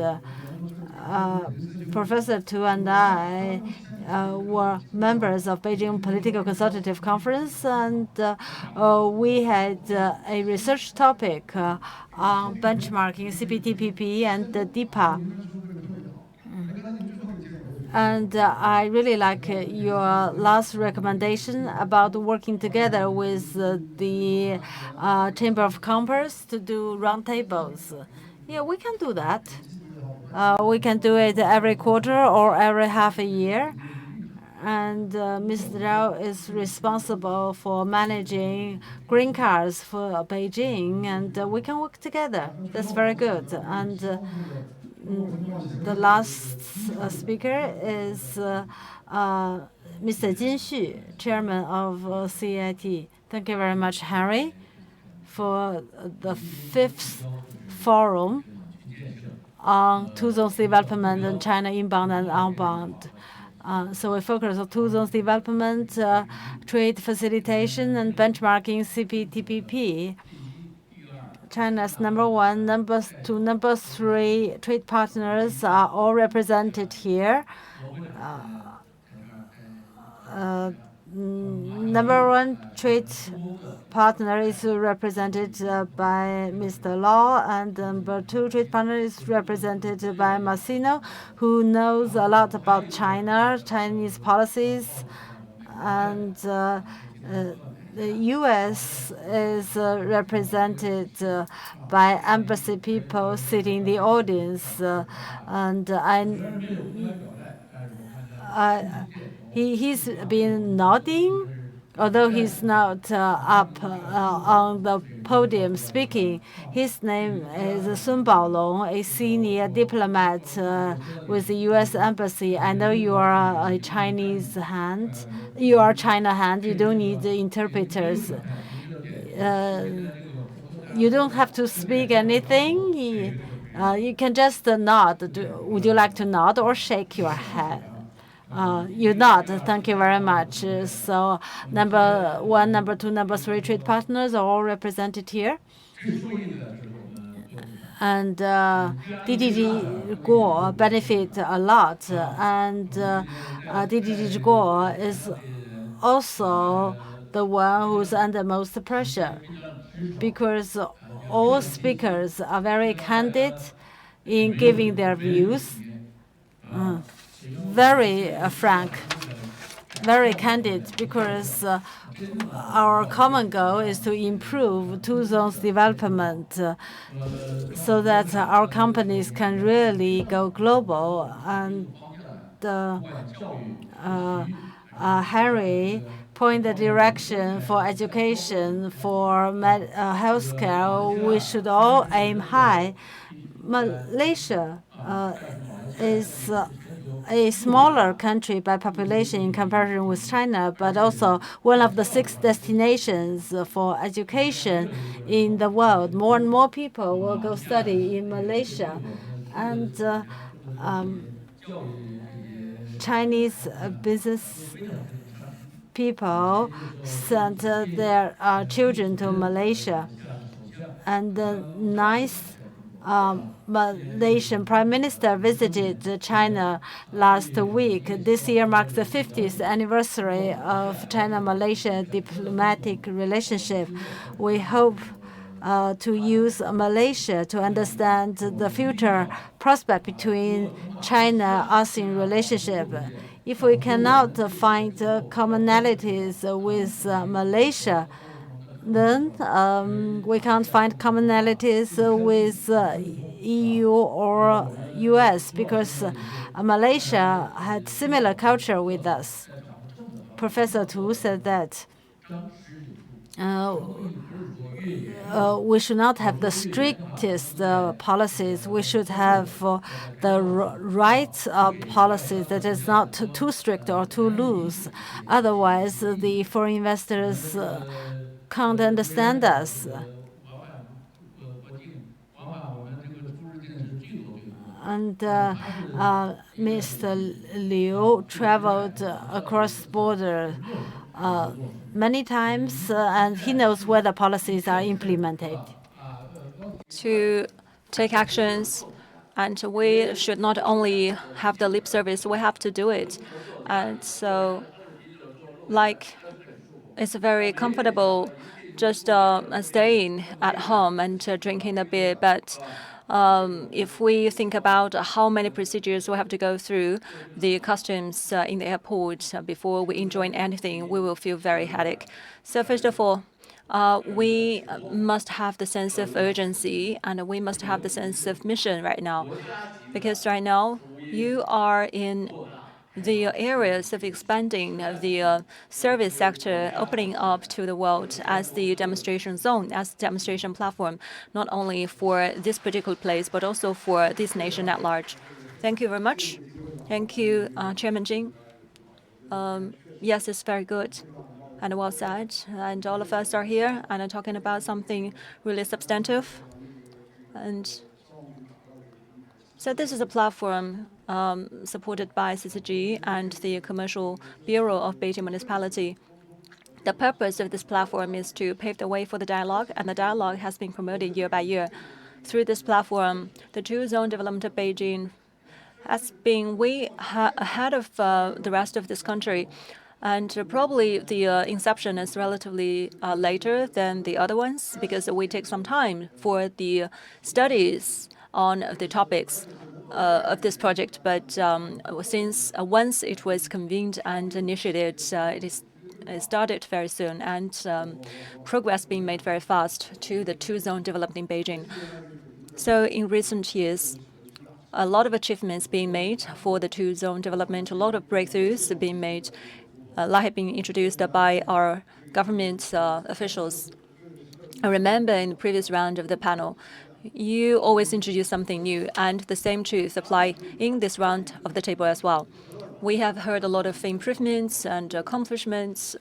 Professor Tu and I were members of Beijing Political Consultative Conference, and we had a research topic on benchmarking CPTPP and the DIPA. And I really like your last recommendation about working together with the Chamber of Commerce to do roundtables. Yeah, we can do that. We can do it every quarter or every half a year. And Mr. Zhao is responsible for managing green cards for Beijing, and we can work together. That's very good. And the last speaker is Mr. Jin Xu, chairman of CIT. Thank you very much, Harry, for the 5th forum on two zones development in China, inbound and outbound. So we focus on two zones development, trade facilitation, and benchmarking CPTPP. China's #1, #2, #3 trade partners are all represented here. #1 trade partner is represented by Mr. Law, and #2 trade partner is represented by Massino, who knows a lot about China, Chinese policies, and the U.S. is represented by embassy people sitting in the audience, and he's been nodding, although he's not up on the podium speaking. His name is Sun Baolong, a senior diplomat with the U.S. Embassy. I know you are a Chinese hand. You are China hand. You don't need the interpreters. You don't have to speak anything. You can just nod. Would you like to nod or shake your head? You nod. Thank you very much. So #1, #2, #3 trade partners are all represented here. And DDG Guo benefit a lot. And DDG Guo is also the one who's under most pressure, because all speakers are very candid in giving their views. Very frank, very candid, because our common goal is to improve two zones development so that our companies can really go global. And Harry point the direction for education, for healthcare. We should all aim high. Malaysia is a smaller country by population in comparison with China, but also one of the 6 destinations for education in the world. More and more people will go study in Malaysia. And Chinese business people sent their children to Malaysia. And the ninth Malaysian Prime Minister visited China last week. This year marks the 50th anniversary of China-Malaysia diplomatic relationship. We hope to use Malaysia to understand the future prospect between China-ASEAN relationship. If we cannot find commonalities with Malaysia, then we can't find commonalities with EU or US, because Malaysia had similar culture with us. Professor Tu said that we should not have the strictest policies. We should have the right policies that is not too strict or too loose. Otherwise, the foreign investors can't understand us. and Mr. Liu traveled across border many times, and he knows where the policies are implemented. To take actions, and we should not only have the lip service, we have to do it. And so, like, it's very comfortable just staying at home and drinking a beer, but if we think about how many procedures we have to go through the customs in the airport before we enjoy anything, we will feel very headache. So first of all, we must have the sense of urgency, and we must have the sense of mission right now. Because right now, you are in the areas of expanding the service sector, opening up to the world as the demonstration zone, as the demonstration platform, not only for this particular place, but also for this nation at large. Thank you very much. Thank you, Chairman Jing. Yes, it's very good and well said. And all of us are here and are talking about something really substantive. And so this is a platform supported by CCG and the Commercial Bureau of Beijing Municipality. The purpose of this platform is to pave the way for the dialogue, and the dialogue has been promoted year by year. Through this platform, the two-zone development of Beijing has been way ahead of the rest of this country. And probably the inception is relatively later than the other ones, because we take some time for the studies on the topics of this project. But since once it was convened and initiated, it started very soon, and progress being made very fast to the two-zone development in Beijing. So in recent years, a lot of achievements being made for the two-zone development, a lot of breakthroughs being made, have been introduced by our government officials. I remember in the previous round of the panel, you always introduce something new, and the same truth apply in this round of the table as well. We have heard a lot of improvements and accomplishments,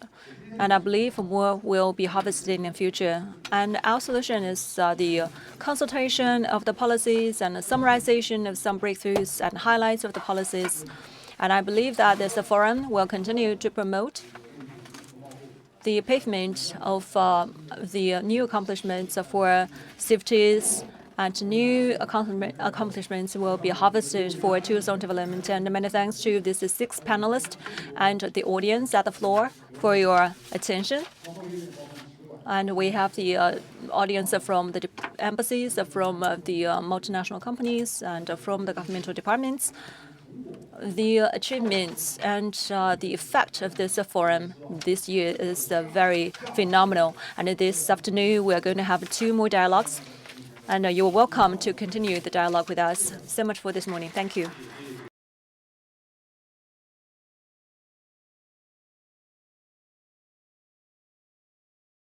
and I believe more will be harvested in the future. And our solution is the consultation of the policies and the summarization of some breakthroughs and highlights of the policies. And I believe that this forum will continue to promote the pavement of the new accomplishments for CIFTIS, and new accomplishments will be harvested for two-zone development. And many thanks to these 6 panelists and the audience at the floor for your attention. And we have the audience from the embassies, from the multinational companies, and from the governmental departments. The achievements and the effect of this forum this year is very phenomenal. And this afternoon, we are going to have 2 more dialogues. And you're welcome to continue the dialogue with us. So much for this morning. Thank you.